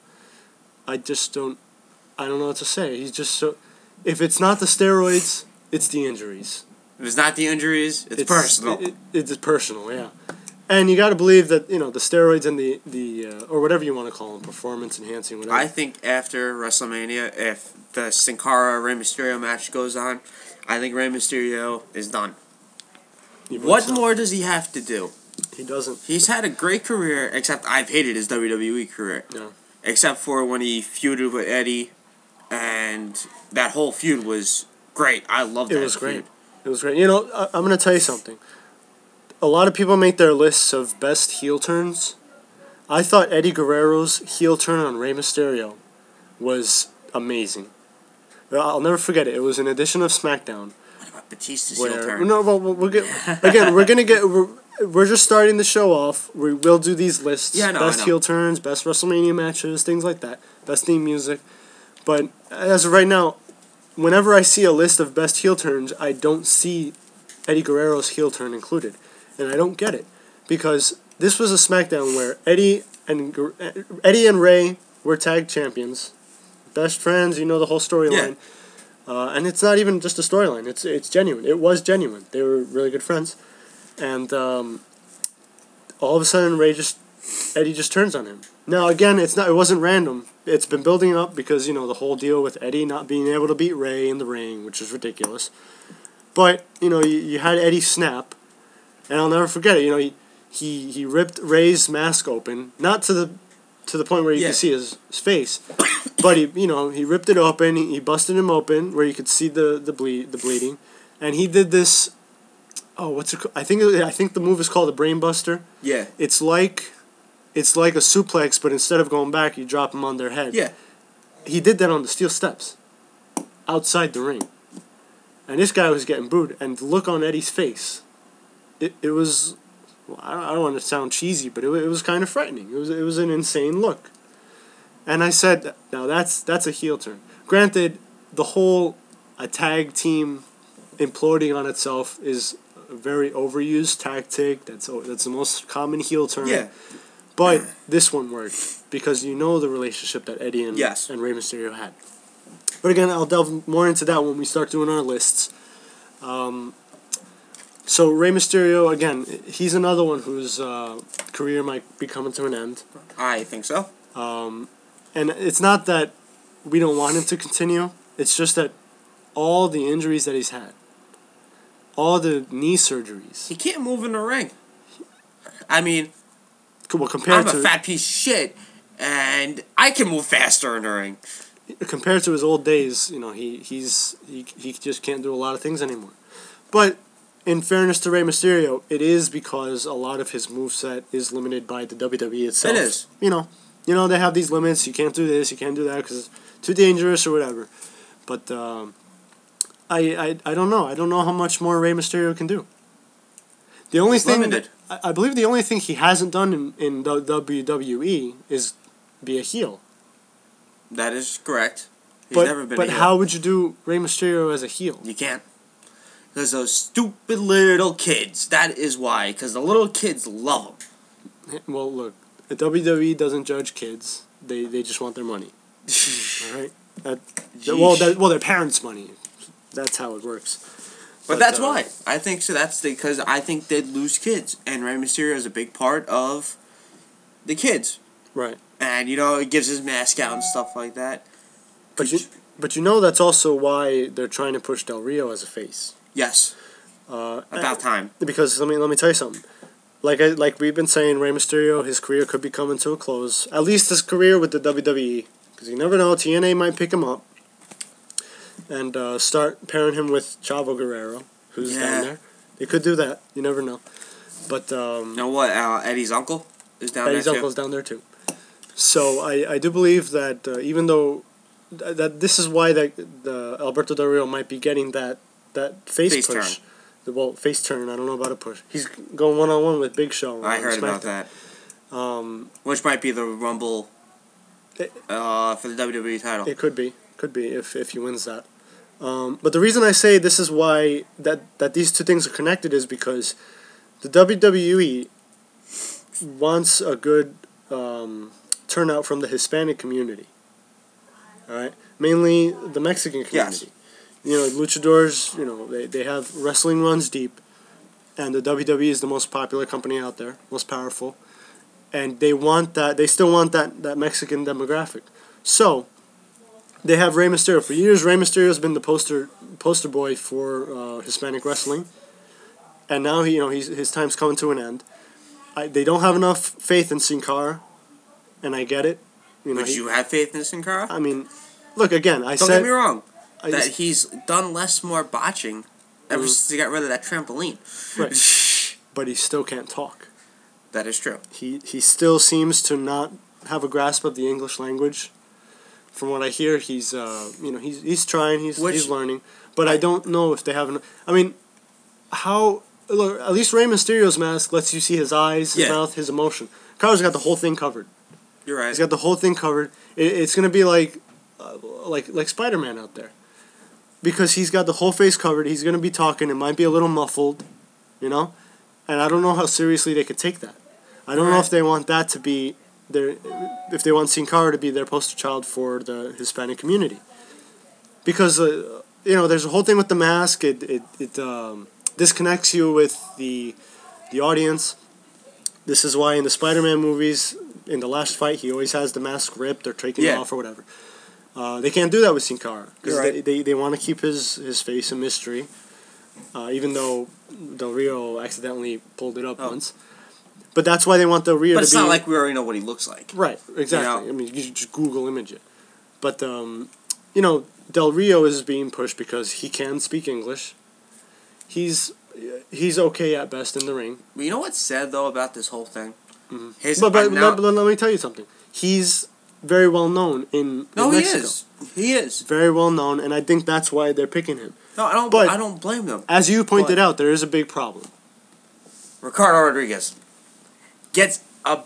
Speaker 2: I don't know what to say. He's just so... If it's not the steroids, it's the injuries.
Speaker 1: If it's not the injuries, it's personal.
Speaker 2: It's personal, yeah. And you got to believe that, the steroids and the or whatever you want to call them, performance enhancing, whatever.
Speaker 1: I think after WrestleMania, if the Sin Cara Rey Mysterio match goes on, I think Rey Mysterio is done. What more does he have to do?
Speaker 2: He doesn't.
Speaker 1: He's had a great career, except I've hated his WWE career.
Speaker 2: Yeah.
Speaker 1: Except for when he feuded with Eddie, and that whole feud was great. I loved that feud.
Speaker 2: It was great. I'm going to tell you something. A lot of people make their lists of best heel turns. I thought Eddie Guerrero's heel turn on Rey Mysterio was amazing. I'll never forget it. It was an edition of SmackDown.
Speaker 1: What about Batista's heel turn?
Speaker 2: No, well, we're just starting the show off. We will do these lists.
Speaker 1: Yeah, no,
Speaker 2: best heel turns, best WrestleMania matches, things like that. Best theme music. But as of right now, whenever I see a list of best heel turns, I don't see Eddie Guerrero's heel turn included. And I don't get it. Because this was a SmackDown where Eddie and Ray were tag champions. Best friends, the whole storyline. Yeah. And it's not even just a storyline. It's genuine. It was genuine. They were really good friends. And all of a sudden, Eddie just turns on him. Now again, it wasn't random. It's been building up because the whole deal with Eddie not being able to beat Ray in the ring, which is ridiculous. But you had Eddie snap, and I'll never forget it. He ripped Ray's mask open, not to the point where you could see his face, but he ripped it open. He busted him open where you could see the bleeding, and he did this. Oh, what's it called? I think the move is called the Brain Buster.
Speaker 1: Yeah.
Speaker 2: It's like a suplex, but instead of going back, you drop them on their head.
Speaker 1: Yeah.
Speaker 2: He did that on the steel steps, outside the ring, and this guy was getting booed. And the look on Eddie's face, it was. Well, I don't want to sound cheesy, but it was kind of frightening. It was an insane look, and I said, now that's a heel turn. Granted, the whole a tag team imploding on itself is a very overused tactic. That's the most common heel turn.
Speaker 1: Yeah.
Speaker 2: But this one worked because the relationship that Eddie and Rey Mysterio had. But again, I'll delve more into that when we start doing our lists. So Rey Mysterio, again, he's another one whose career might be coming to an end.
Speaker 1: I think so.
Speaker 2: And it's not that we don't want him to continue. It's just that all the injuries that he's had, all the knee surgeries.
Speaker 1: He can't move in the ring. I mean,
Speaker 2: well, compared
Speaker 1: I'm a fat piece of shit, and I can move faster in the ring.
Speaker 2: Compared to his old days, he just can't do a lot of things anymore. But in fairness to Rey Mysterio, it is because a lot of his moveset is limited by the WWE itself.
Speaker 1: It is.
Speaker 2: They have these limits. You can't do this, you can't do that because it's too dangerous or whatever. But I don't know. I don't know how much more Rey Mysterio can do. The only thing
Speaker 1: limited.
Speaker 2: I believe the only thing he hasn't done in the WWE is be a heel.
Speaker 1: That is correct. He's never been a heel.
Speaker 2: But how would you do Rey Mysterio as a heel?
Speaker 1: You can't. Because those stupid little kids. That is why. Because the little kids love him.
Speaker 2: Well, look, the WWE doesn't judge kids. They just want their money. All right. Their parents' money. That's how it works.
Speaker 1: But that's why. I think so. That's because I think they'd lose kids, and Rey Mysterio is a big part of the kids.
Speaker 2: Right.
Speaker 1: And it gives his mask out and stuff like that.
Speaker 2: But that's also why they're trying to push Del Rio as a face.
Speaker 1: Yes. About time.
Speaker 2: Because let me tell you something. Like we've been saying, Rey Mysterio, his career could be coming to a close. At least his career with the WWE, because you never know, TNA might pick him up and start pairing him with Chavo Guerrero, who's down there. They could do that. You never know. But
Speaker 1: you know what? Eddie's uncle is down there too.
Speaker 2: Eddie's uncle's down there too. So I do believe that even though that this is why the Alberto Del Rio might be getting that face push.
Speaker 1: Turn.
Speaker 2: Face turn. I don't know about a push. He's going one-on-one with Big Show.
Speaker 1: I heard about that. Which might be the Rumble for the WWE title.
Speaker 2: It could be if he wins that. But the reason I say this is why that these two things are connected is because the WWE wants a good turnout from the Hispanic community. All right, mainly the Mexican community.
Speaker 1: Yes.
Speaker 2: Luchadors, they have wrestling runs deep, and the WWE is the most popular company out there, most powerful, and they want that. They still want that Mexican demographic. So they have Rey Mysterio. For years, Rey Mysterio has been the poster boy for Hispanic wrestling, and now his time's coming to an end. They don't have enough faith in Sin Cara, and I get it.
Speaker 1: Would you have faith in Sin Cara?
Speaker 2: I mean, look again. Don't
Speaker 1: get me wrong. He's done less more botching ever since he got rid of that trampoline.
Speaker 2: Right. But he still can't talk.
Speaker 1: That is true.
Speaker 2: He still seems to not have a grasp of the English language. From what I hear, he's he's trying. He's learning. But I don't know if they have. I mean, how? Look, at least Rey Mysterio's mask lets you see his eyes, his mouth, his emotion. Carter's got the whole thing covered.
Speaker 1: You're right.
Speaker 2: He's got the whole thing covered. It's gonna be like Spider-Man out there. Because he's got the whole face covered, he's going to be talking, it might be a little muffled, and I don't know how seriously they could take that. I don't know if they want that to be if they want Sin Cara to be their poster child for the Hispanic community. Because, there's a whole thing with the mask, it disconnects you with the audience. This is why in the Spider-Man movies, in the last fight, he always has the mask ripped or taken
Speaker 1: Yeah.
Speaker 2: off or whatever. They can't do that with Sin Cara because
Speaker 1: You're right.
Speaker 2: they want to keep his face a mystery, even though Del Rio accidentally pulled it up once. But that's why they want Del Rio
Speaker 1: But
Speaker 2: to
Speaker 1: it's
Speaker 2: be...
Speaker 1: not like we already know what he looks like.
Speaker 2: Right, exactly.
Speaker 1: You know?
Speaker 2: I mean, you should just Google image it. But, you know, Del Rio is being pushed because he can speak English. He's okay at best in the ring.
Speaker 1: But you know what's sad, though, about this whole thing?
Speaker 2: Mm-hmm.
Speaker 1: His
Speaker 2: But let me tell you something. He's very well known in Mexico.
Speaker 1: He is.
Speaker 2: Very well known, and I think that's why they're picking him.
Speaker 1: No, I
Speaker 2: But-
Speaker 1: don't blame them.
Speaker 2: As you pointed
Speaker 1: But-
Speaker 2: out, there is a big problem.
Speaker 1: Ricardo Rodriguez gets a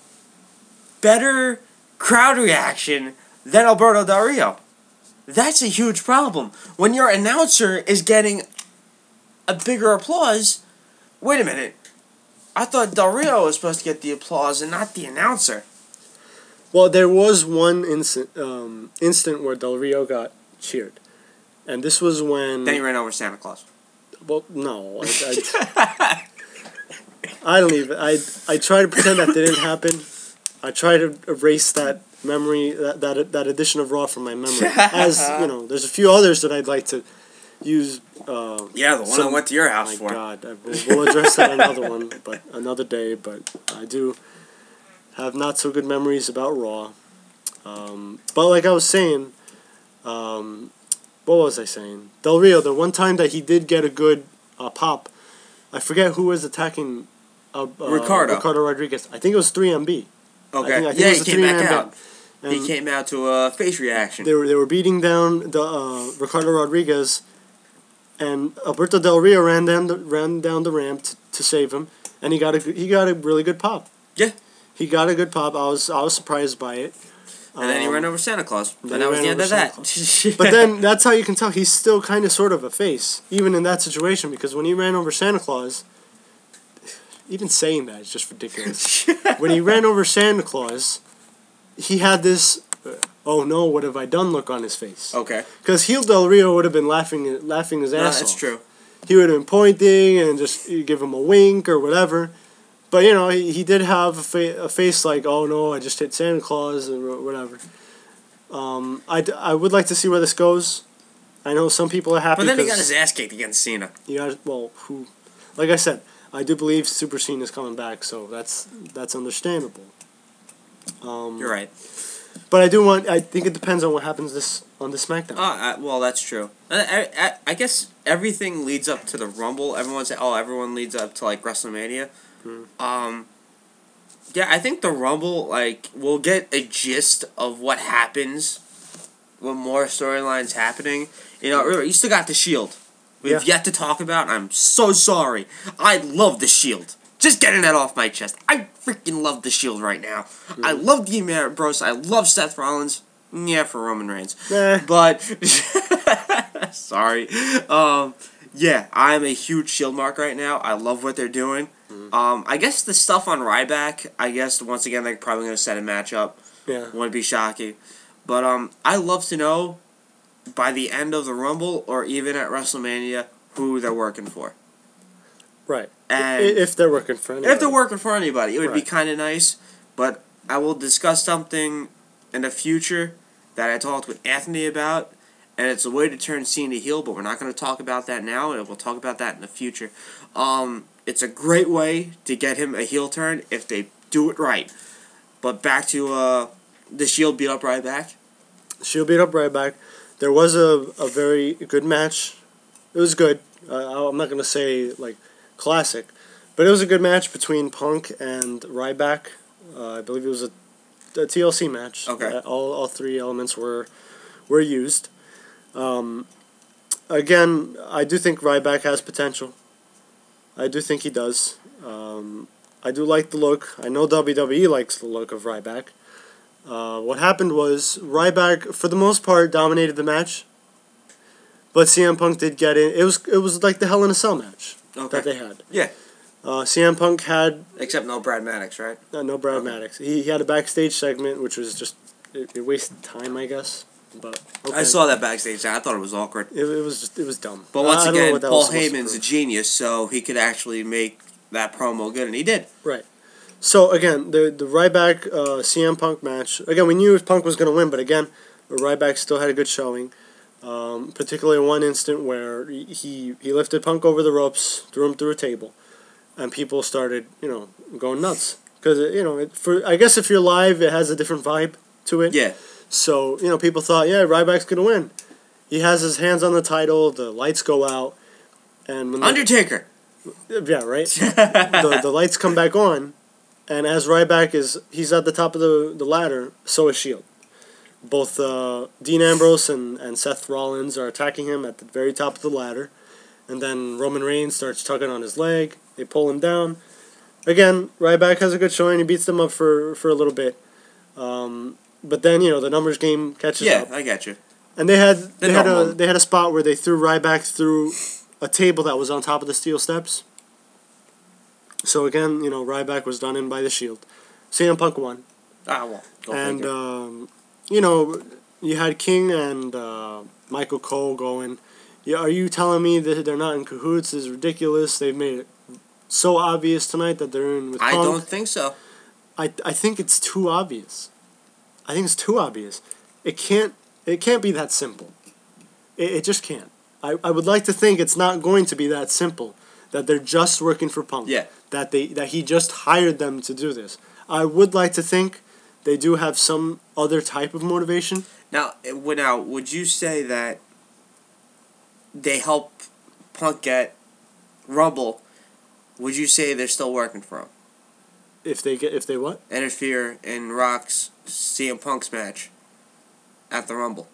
Speaker 1: better crowd reaction than Alberto Del Rio. That's a huge problem. When your announcer is getting a bigger applause, wait a minute. I thought Del Rio was supposed to get the applause and not the announcer.
Speaker 2: Well, there was one instant where Del Rio got cheered. And this was when...
Speaker 1: Then he ran over Santa Claus.
Speaker 2: Well, no. I don't even... I try to pretend that didn't happen. I try to erase that memory, that edition of Raw from my memory. As, you know, there's a few others that I'd like to use...
Speaker 1: Yeah, the one I went to your house
Speaker 2: my
Speaker 1: for.
Speaker 2: God. We'll address that another one, but another day. But I do have not so good memories about Raw. But like I was saying... what was I saying? Del Rio, the one time that he did get a good pop, I forget who was attacking
Speaker 1: Ricardo
Speaker 2: Rodriguez. I think it was 3MB.
Speaker 1: Okay.
Speaker 2: I think
Speaker 1: Yeah,
Speaker 2: it
Speaker 1: he
Speaker 2: was a
Speaker 1: came back
Speaker 2: three-man
Speaker 1: out.
Speaker 2: band.
Speaker 1: He
Speaker 2: And
Speaker 1: came out to a face reaction.
Speaker 2: they were beating down the Ricardo Rodriguez, and Alberto Del Rio ran down the ramp to save him, and he got a really good pop.
Speaker 1: Yeah.
Speaker 2: He got a good pop. I was surprised by it.
Speaker 1: And then he ran over Santa Claus.
Speaker 2: then
Speaker 1: And
Speaker 2: he
Speaker 1: that was
Speaker 2: ran
Speaker 1: the end
Speaker 2: over
Speaker 1: of that.
Speaker 2: Santa But then that's how you can tell he's still kind of sort of a face, even in that situation, because when he ran over Santa Claus, even saying that is just ridiculous. When he ran over Santa Claus, he had this, oh no, what have I done look on his face.
Speaker 1: Okay.
Speaker 2: Because heel Del Rio would have been laughing his
Speaker 1: No,
Speaker 2: ass
Speaker 1: that's
Speaker 2: off.
Speaker 1: true.
Speaker 2: He would have been pointing and just give him a wink or whatever. But, you know, he did have a face like, oh no, I just hit Santa Claus or whatever. I would like to see where this goes. I know some people are happy.
Speaker 1: But then he got his ass kicked against Cena.
Speaker 2: Who? Like I said, I do believe Super Cena is coming back, so that's understandable.
Speaker 1: You're right.
Speaker 2: But I think it depends on what happens on this SmackDown.
Speaker 1: Well, that's true. I guess everything leads up to the Rumble. Everyone leads up to, like, WrestleMania. Yeah, I think the Rumble, like, we'll get a gist of what happens with more storylines happening. You know, remember, you still got the Shield. We've yet to talk about, and I'm so sorry. I love the Shield. Just getting that off my chest. I freaking love the Shield right now. I love the American Bros. I love Seth Rollins. Yeah, for Roman Reigns. But, sorry. Yeah, I'm a huge Shield mark right now. I love what they're doing. I guess the stuff on Ryback, once again, they're probably going to set a match up.
Speaker 2: Yeah.
Speaker 1: Wouldn't be shocking. But I love to know by the end of the Rumble or even at WrestleMania who they're working for.
Speaker 2: Right.
Speaker 1: And
Speaker 2: if they're working for anybody.
Speaker 1: If they're working for anybody, it would be
Speaker 2: Right.
Speaker 1: kind of nice. But I will discuss something in the future that I talked with Anthony about, and it's a way to turn Cena heel, but we're not going to talk about that now, and we'll talk about that in the future. It's a great way to get him a heel turn if they do it right. But back to the Shield beat up Ryback.
Speaker 2: Shield beat up Ryback. There was a very good match. It was good. I'm not going to say, like, classic, but it was a good match between Punk and Ryback. I believe it was a TLC match.
Speaker 1: Okay.
Speaker 2: All three elements were used. Again, I do think Ryback has potential. I do think he does. I do like the look. I know WWE likes the look of Ryback. What happened was Ryback, for the most part, dominated the match. But CM Punk did get in. It was like the Hell in a Cell match that they had.
Speaker 1: Yeah.
Speaker 2: CM Punk had...
Speaker 1: Except no Brad Maddox, right?
Speaker 2: no Brad Maddox. He had a backstage segment, which was just... It wasted time, I guess. But okay.
Speaker 1: I saw that backstage. I thought it was awkward.
Speaker 2: It was dumb.
Speaker 1: But once
Speaker 2: I don't know
Speaker 1: again,
Speaker 2: what that
Speaker 1: Paul
Speaker 2: was supposed to
Speaker 1: Heyman's a
Speaker 2: prove.
Speaker 1: genius, so he could actually make that promo good, and he did.
Speaker 2: Right. So again, the Ryback CM Punk match. Again, we knew Punk was going to win, but again, Ryback still had a good showing. Particularly in one instant where he lifted Punk over the ropes, threw him through a table, and people started going nuts because I guess if you're live, it has a different vibe to it.
Speaker 1: Yeah.
Speaker 2: So people thought, yeah, Ryback's going to win. He has his hands on the title. The lights go out, and when
Speaker 1: Undertaker.
Speaker 2: yeah, right. the lights come back on, and as Ryback he's at the top of the ladder, so is Shield. Both Dean Ambrose and Seth Rollins are attacking him at the very top of the ladder. And then Roman Reigns starts tugging on his leg. They pull him down. Again, Ryback has a good showing. He beats them up for a little bit. But then, the numbers game catches up.
Speaker 1: Yeah, I got you.
Speaker 2: And they had a spot where they threw Ryback through a table that was on top of the steel steps. So again, Ryback was done in by the Shield. CM Punk won.
Speaker 1: Ah, well. Go
Speaker 2: And
Speaker 1: figure.
Speaker 2: you had King and Michael Cole going, yeah, are you telling me that they're not in cahoots? This is ridiculous. They've made it so obvious tonight that they're in with Punk.
Speaker 1: I don't think so.
Speaker 2: I think it's too obvious. I think it's too obvious. It can't be that simple. It just can't. I would like to think it's not going to be that simple. That they're just working for Punk.
Speaker 1: Yeah.
Speaker 2: That he just hired them to do this. I would like to think they do have some other type of motivation.
Speaker 1: Now, would you say that they help Punk get Rumble? Would you say they're still working for him?
Speaker 2: If they what?
Speaker 1: Interfere in Rock's CM Punk's match at the Rumble.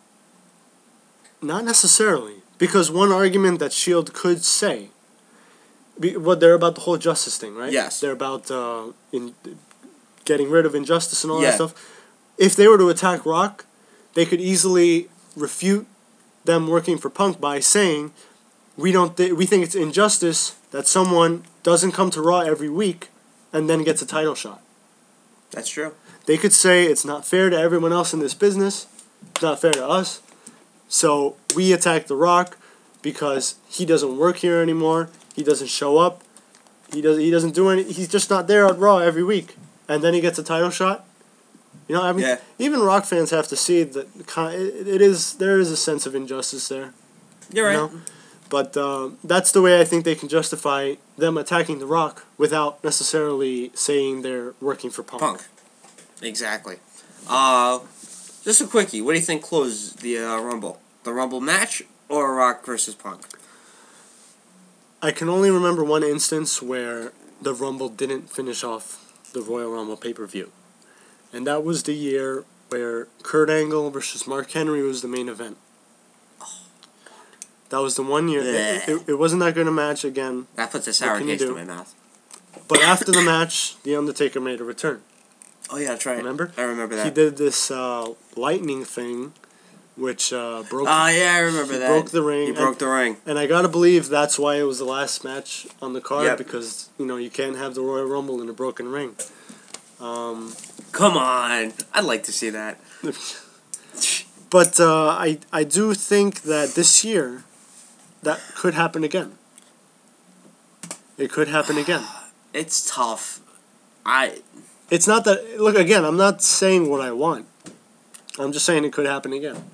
Speaker 2: Not necessarily, because one argument that Shield could say, they're about the whole justice thing, right?
Speaker 1: Yes.
Speaker 2: They're about getting rid of injustice and all
Speaker 1: Yeah.
Speaker 2: that stuff. If they were to attack Rock, they could easily refute them working for Punk by saying, we think it's injustice that someone doesn't come to Raw every week and then gets a title shot.
Speaker 1: That's true.
Speaker 2: They could say it's not fair to everyone else in this business. It's not fair to us. So we attack The Rock because he doesn't work here anymore. He doesn't show up. He doesn't do any. He's just not there on Raw every week, and then he gets a title shot.
Speaker 1: Yeah.
Speaker 2: Even Rock fans have to see that there is a sense of injustice there.
Speaker 1: You're right.
Speaker 2: You know? But that's the way I think they can justify them attacking The Rock without necessarily saying they're working for Punk.
Speaker 1: Exactly. Just a quickie. What do you think closes the Rumble? The Rumble match or Rock versus Punk?
Speaker 2: I can only remember one instance where the Rumble didn't finish off the Royal Rumble pay-per-view. And that was the year where Kurt Angle versus Mark Henry was the main event. That was the one year. It wasn't that good a match again.
Speaker 1: That puts a sour taste in my mouth.
Speaker 2: But after the match, The Undertaker made a return.
Speaker 1: Oh, yeah, that's right.
Speaker 2: Remember?
Speaker 1: I remember that.
Speaker 2: He did this lightning thing, which broke...
Speaker 1: Oh, yeah, I remember that.
Speaker 2: Broke the ring.
Speaker 1: He broke the ring.
Speaker 2: And I gotta believe that's why it was the last match on the card,
Speaker 1: Yep.
Speaker 2: because, you can't have the Royal Rumble in a broken ring.
Speaker 1: Come on. I'd like to see that.
Speaker 2: But I do think that this year, that could happen again. It could happen again.
Speaker 1: It's tough.
Speaker 2: It's not that... Look, again, I'm not saying what I want. I'm just saying it could happen again.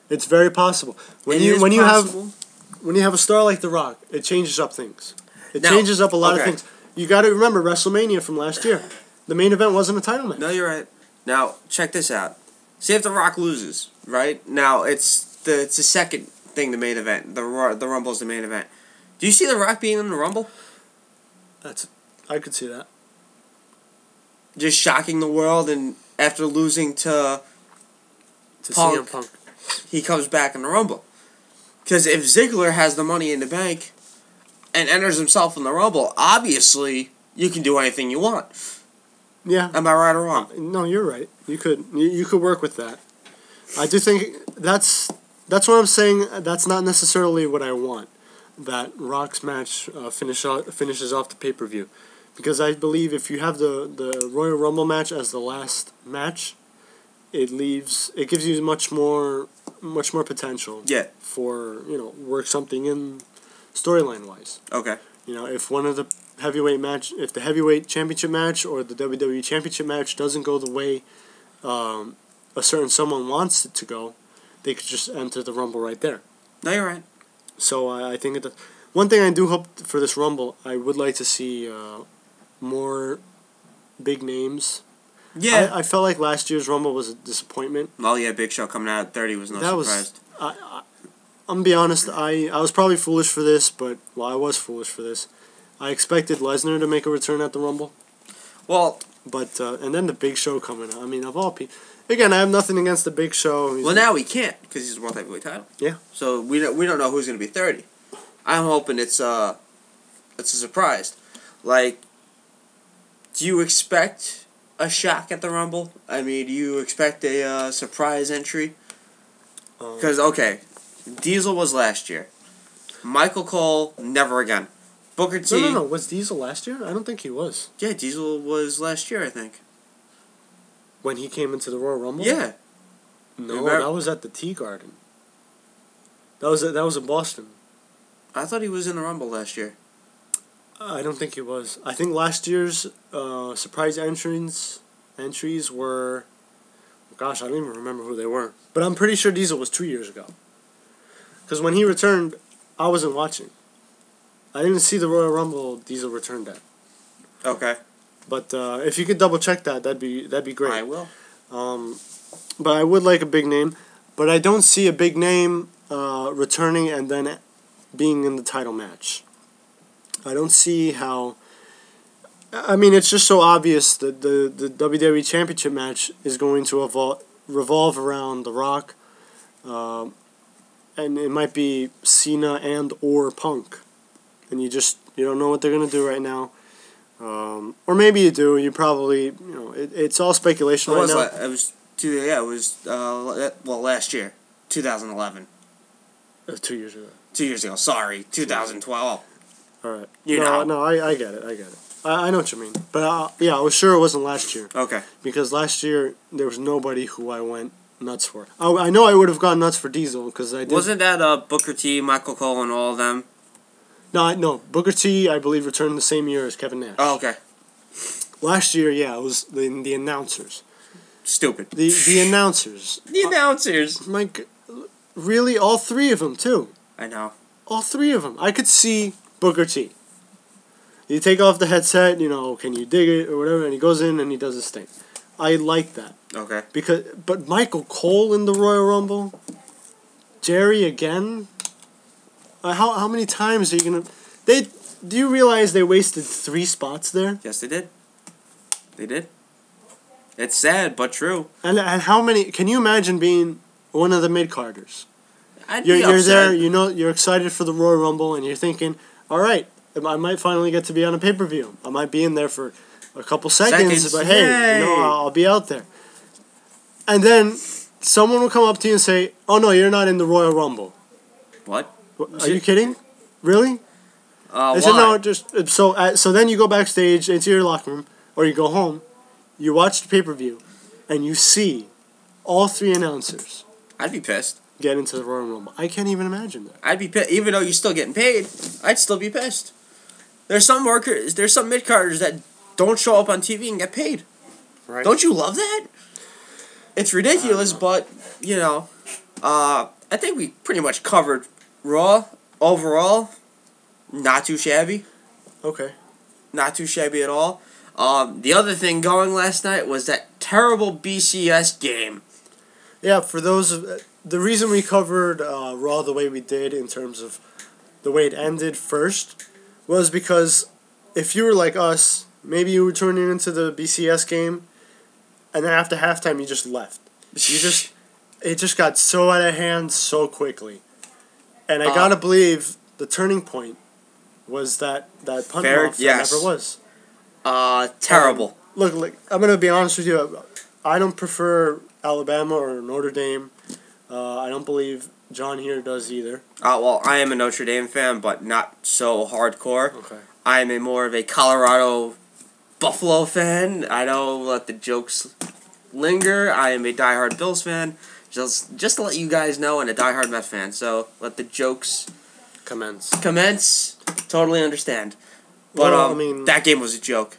Speaker 2: It's very possible. When you have a star like The Rock, it changes up things. It changes up a lot of things. You got to remember WrestleMania from last year. The main event wasn't a title match.
Speaker 1: No, you're right. Now, check this out. See if The Rock loses, right? Now, it's the second thing, the main event. The Rumble's the main event. Do you see The Rock being in the Rumble?
Speaker 2: I could see that.
Speaker 1: Just shocking the world, and after losing to
Speaker 2: CM Punk.
Speaker 1: he comes back in the Rumble. Because if Ziggler has the money in the bank and enters himself in the Rumble, obviously you can do anything you want.
Speaker 2: Yeah.
Speaker 1: Am I right or wrong?
Speaker 2: No, you're right. You could work with that. I do think that's what I'm saying. That's not necessarily what I want. That Rock's match finishes off the pay-per-view. Because I believe if you have the Royal Rumble match as the last match, it gives you much more potential.
Speaker 1: Yeah.
Speaker 2: For work something in storyline wise.
Speaker 1: Okay.
Speaker 2: If one of heavyweight match, if the heavyweight championship match or the WWE championship match doesn't go the way a certain someone wants it to go, they could just enter the Rumble right there.
Speaker 1: No, you're right.
Speaker 2: So I think one thing I do hope for this Rumble, I would like to see more big names.
Speaker 1: Yeah.
Speaker 2: I felt like last year's Rumble was a disappointment.
Speaker 1: Oh, yeah, Big Show coming out at 30 was no surprise.
Speaker 2: I'm going to be honest, I was probably foolish for this, I was foolish for this. I expected Lesnar to make a return at the Rumble.
Speaker 1: Well...
Speaker 2: But, and then the Big Show coming out. I mean, of all people... Again, I have nothing against the Big Show.
Speaker 1: Well, now we can't, because he's a World Heavyweight title.
Speaker 2: Yeah.
Speaker 1: So we don't know who's going to be 30. I'm hoping it's a surprise. Like, do you expect a shock at the Rumble? I mean, do you expect a surprise entry? Because, okay, Diesel was last year. Michael Cole, never again. Booker T...
Speaker 2: No. Was Diesel last year? I don't think he was.
Speaker 1: Yeah, Diesel was last year, I think.
Speaker 2: When he came into the Royal Rumble?
Speaker 1: Yeah.
Speaker 2: No, that was at the Tea Garden. That was in Boston.
Speaker 1: I thought he was in the Rumble last year.
Speaker 2: I don't think he was. I think last year's surprise entries were... Gosh, I don't even remember who they were. But I'm pretty sure Diesel was 2 years ago. Because when he returned, I wasn't watching. I didn't see the Royal Rumble Diesel returned at.
Speaker 1: Okay.
Speaker 2: But if you could double check that, that'd be great.
Speaker 1: I will.
Speaker 2: But I would like a big name. But I don't see a big name returning and then being in the title match. I don't see how... I mean, it's just so obvious that the WWE Championship match is going to revolve around The Rock. And it might be Cena and or Punk. And you don't know what they're going to do right now. Or maybe you do. You probably, it's all speculation right now.
Speaker 1: It was last year, 2011.
Speaker 2: 2 years ago.
Speaker 1: 2 years ago. Sorry, 2012.
Speaker 2: All right.
Speaker 1: No,
Speaker 2: I get it. I know what you mean. But I was sure it wasn't last year.
Speaker 1: Okay.
Speaker 2: Because last year there was nobody who I went nuts for. I know I would have gone nuts for Diesel because I did.
Speaker 1: Wasn't that Booker T, Michael Cole, and all of them?
Speaker 2: No. Booker T, I believe, returned the same year as Kevin Nash.
Speaker 1: Oh, okay.
Speaker 2: Last year, yeah, it was the announcers.
Speaker 1: Stupid.
Speaker 2: The announcers.
Speaker 1: The announcers.
Speaker 2: Like, really, all three of them, too.
Speaker 1: I know.
Speaker 2: All three of them. I could see Booker T. You take off the headset, can you dig it or whatever, and he goes in and he does his thing. I like that.
Speaker 1: Okay.
Speaker 2: But Michael Cole in the Royal Rumble, Jerry again. How many times are you gonna? Do you realize they wasted 3 spots there?
Speaker 1: Yes, they did. They did. It's sad, but true.
Speaker 2: And how many? Can you imagine being one of the mid-carders?
Speaker 1: You're
Speaker 2: there, you're excited for the Royal Rumble, and you're thinking, all right, I might finally get to be on a pay-per-view. I might be in there for a couple seconds, but hey, I'll be out there. And then someone will come up to you and say, oh no, you're not in the Royal Rumble.
Speaker 1: What?
Speaker 2: Are you kidding? Really? I said, no, just... So then you go backstage into your locker room, or you go home, you watch the pay-per-view, and you see all 3 announcers
Speaker 1: I'd be pissed.
Speaker 2: Get into the Royal Rumble. I can't even imagine that.
Speaker 1: I'd be pissed. Even though you're still getting paid, I'd still be pissed. There's some mid-carders that don't show up on TV and get paid.
Speaker 2: Right.
Speaker 1: Don't you love that? It's ridiculous, but, I think we pretty much covered Raw. Overall, not too shabby.
Speaker 2: Okay.
Speaker 1: Not too shabby at all. The other thing going last night was that terrible BCS game.
Speaker 2: Yeah, for those... The reason we covered Raw the way we did in terms of the way it ended first was because if you were like us, maybe you were tuning into the BCS game, and then after halftime you just left. It just got so out of hand so quickly. And I gotta believe the turning point was that punt off that never was.
Speaker 1: Terrible.
Speaker 2: Look, I'm gonna be honest with you. I don't prefer Alabama or Notre Dame. I don't believe John here does either.
Speaker 1: Well, I am a Notre Dame fan, but not so hardcore.
Speaker 2: Okay.
Speaker 1: I am more of a Colorado Buffalo fan. I don't let the jokes linger. I am a diehard Bills fan. Just to let you guys know, and a diehard Met fan. So let the jokes
Speaker 2: commence.
Speaker 1: Totally understand. But
Speaker 2: Well, I mean,
Speaker 1: that game was a joke.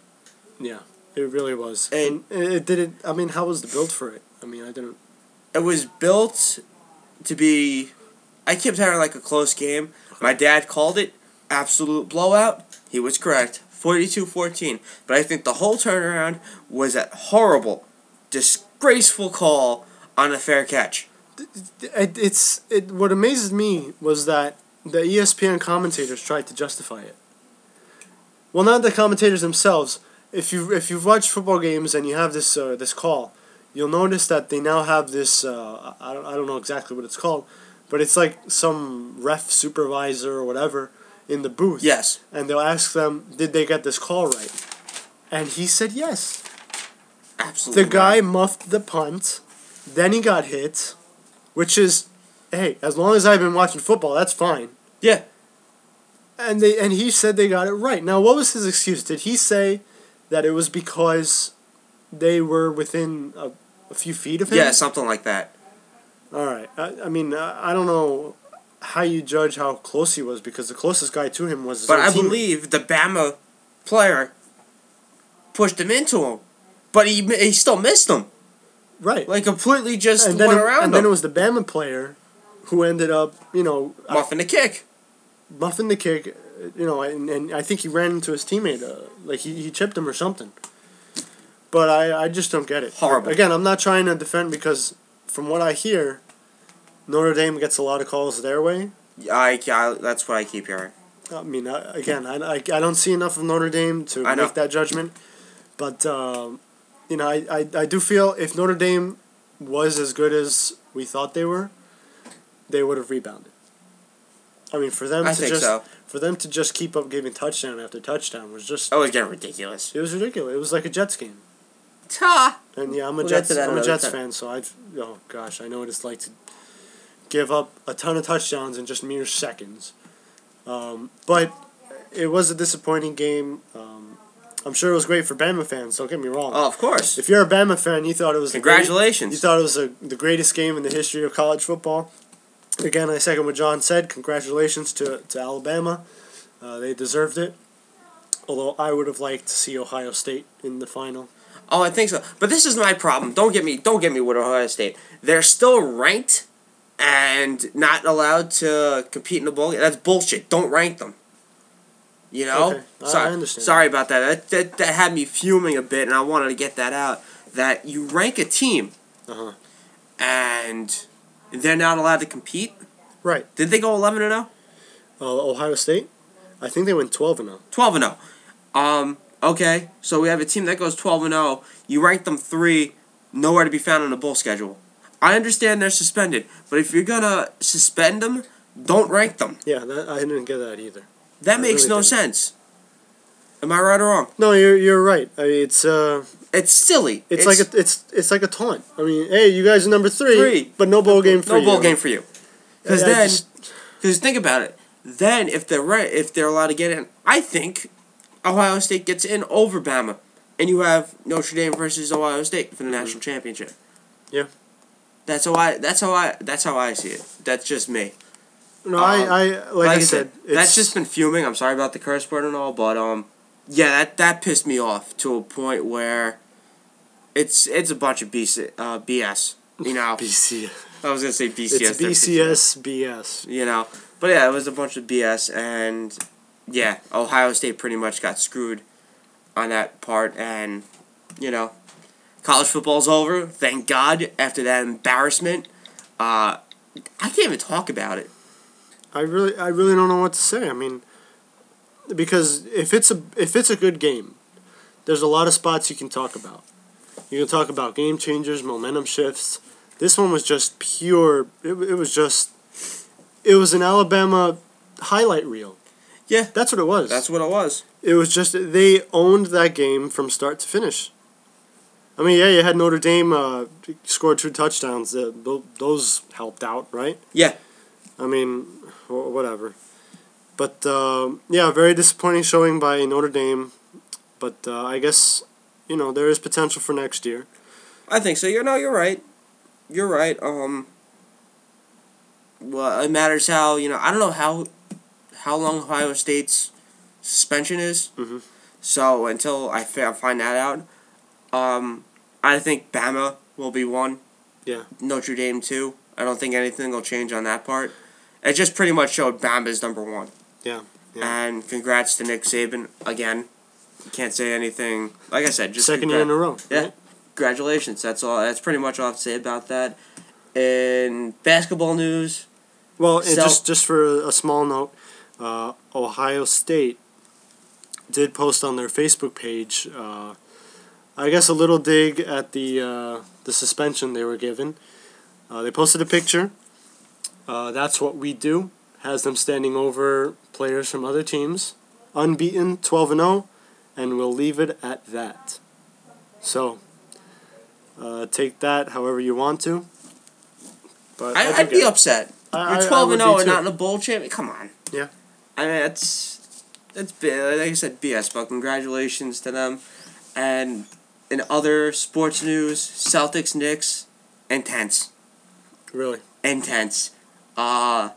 Speaker 2: yeah, it really was.
Speaker 1: And
Speaker 2: it didn't. I mean, how was the build for it? I mean, I didn't.
Speaker 1: it was built to be. I kept hearing like a close game. My dad called it absolute blowout. He was correct. 42-14. But I think the whole turnaround was a horrible, disgraceful call on a fair catch.
Speaker 2: What amazes me was that the ESPN commentators tried to justify it. Well, not the commentators themselves. If you've watched football games and you have this call, you'll notice that they now have this. I don't know exactly what it's called, but it's like some ref supervisor or whatever in the booth.
Speaker 1: Yes.
Speaker 2: And they'll ask them, did they get this call right? And he said yes.
Speaker 1: Absolutely.
Speaker 2: The guy muffed the punt, then he got hit, which is, hey, as long as I've been watching football, that's fine.
Speaker 1: Yeah.
Speaker 2: And he said they got it right. Now, what was his excuse? Did he say that it was because they were within a few feet of him?
Speaker 1: Yeah, something like that.
Speaker 2: All right. I mean, I don't know how you judge how close he was, because the closest guy to him was his
Speaker 1: But
Speaker 2: own
Speaker 1: I
Speaker 2: teammate.
Speaker 1: believe the Bama player pushed him into him. But he still missed him.
Speaker 2: Right.
Speaker 1: Like, completely just
Speaker 2: and
Speaker 1: went
Speaker 2: then
Speaker 1: around
Speaker 2: and
Speaker 1: him.
Speaker 2: then it was the Bama player who ended up,
Speaker 1: Muffing the kick.
Speaker 2: muffing the kick, and I think he ran into his teammate, like he chipped him or something. But I just don't get it.
Speaker 1: Horrible.
Speaker 2: Again, I'm not trying to defend, because from what I hear, Notre Dame gets a lot of calls their way.
Speaker 1: That's what I keep hearing.
Speaker 2: I mean, I don't see enough of Notre Dame to
Speaker 1: I know.
Speaker 2: make that judgment. But, I do feel if Notre Dame was as good as we thought they were, they would have rebounded. I mean, for them to just keep up giving touchdown after touchdown was just...
Speaker 1: That was getting ridiculous.
Speaker 2: It was ridiculous. It was like a Jets game.
Speaker 1: Ta!
Speaker 2: And yeah, I'm a
Speaker 1: We'll get to that
Speaker 2: I'm a
Speaker 1: another
Speaker 2: Jets
Speaker 1: time.
Speaker 2: fan, so oh gosh, I know what it's like to give up a ton of touchdowns in just mere seconds. But it was a disappointing game. I'm sure it was great for Bama fans. Don't get me wrong.
Speaker 1: Oh, of course.
Speaker 2: If you're a Bama fan, you thought it was
Speaker 1: Congratulations.
Speaker 2: you thought it was the greatest game in the history of college football. Again, I second what John said. Congratulations to Alabama. They deserved it. Although I would have liked to see Ohio State in the final.
Speaker 1: Oh, I think so. But this is my problem. Don't get me with Ohio State. They're still ranked and not allowed to compete in the bowl game. That's bullshit. Don't rank them. You know?
Speaker 2: Okay. I understand.
Speaker 1: Sorry about that. That had me fuming a bit, and I wanted to get that out. That you rank a team, and they're not allowed to compete.
Speaker 2: Right.
Speaker 1: Did they go 11-0?
Speaker 2: Ohio State? I think they went 12-0.
Speaker 1: 12-0. Okay, so we have a team that goes 12-0. You rank them 3, nowhere to be found on the bowl schedule. I understand they're suspended, but if you're gonna suspend them, don't rank them.
Speaker 2: Yeah, I didn't get that either.
Speaker 1: That makes
Speaker 2: really
Speaker 1: no
Speaker 2: didn't.
Speaker 1: sense. Am I right or wrong?
Speaker 2: No, you're right. I mean,
Speaker 1: It's silly.
Speaker 2: it's like a taunt. I mean, hey, you guys are number 3, but no bowl game for you.
Speaker 1: No bowl game for you. Because
Speaker 2: I just-
Speaker 1: think about it. Then if they're allowed to get in, I think Ohio State gets in over Bama, and you have Notre Dame versus Ohio State for the national championship.
Speaker 2: Yeah.
Speaker 1: That's how I see it. That's just me.
Speaker 2: No, like I said,
Speaker 1: that's just been fuming. I'm sorry about the curse word and all, but yeah, that pissed me off to a point where it's a bunch of BS. You know,
Speaker 2: BC.
Speaker 1: I was gonna say BCS.
Speaker 2: It's BCS BS.
Speaker 1: You know, but yeah, it was a bunch of BS, and yeah, Ohio State pretty much got screwed on that part, and you know, college football's over. Thank God. After that embarrassment, I can't even talk about it.
Speaker 2: I really don't know what to say. I mean, because if it's a good game, there's a lot of spots you can talk about. You can talk about game changers, momentum shifts. This one was just pure. It was an Alabama highlight reel.
Speaker 1: Yeah,
Speaker 2: That's what it was.
Speaker 1: that's what it was.
Speaker 2: It was just they owned that game from start to finish. I mean, yeah, you had Notre Dame scored 2 touchdowns. Those helped out, right?
Speaker 1: Yeah.
Speaker 2: I mean, whatever. But, yeah, very disappointing showing by Notre Dame. But I guess, there is potential for next year.
Speaker 1: I think so. You're right. You're right. Well, it matters how, I don't know how long Ohio State's suspension is.
Speaker 2: Mm-hmm.
Speaker 1: So until I find that out, I think Bama will be 1.
Speaker 2: Yeah.
Speaker 1: Notre Dame 2. I don't think anything will change on that part. It just pretty much showed Bama's number 1.
Speaker 2: Yeah.
Speaker 1: And congrats to Nick Saban again. Can't say anything. Like I said, just
Speaker 2: second year in a row.
Speaker 1: Yeah.
Speaker 2: Right?
Speaker 1: Congratulations. That's all. That's pretty much all I have to say about that. In basketball news,
Speaker 2: Well, and just for a small note, Ohio State did post on their Facebook page, I guess a little dig at the suspension they were given. They posted a picture. That's what we do. Has them standing over players from other teams, unbeaten, 12-0, and we'll leave it at that. So, take that however you want to. But
Speaker 1: I'd be upset. You're 12-0 and not in a bowl champion. Come on.
Speaker 2: Yeah.
Speaker 1: I mean, that's like I said, BS. But congratulations to them. And in other sports news, Celtics, Knicks, intense.
Speaker 2: Really?
Speaker 1: Intense. Even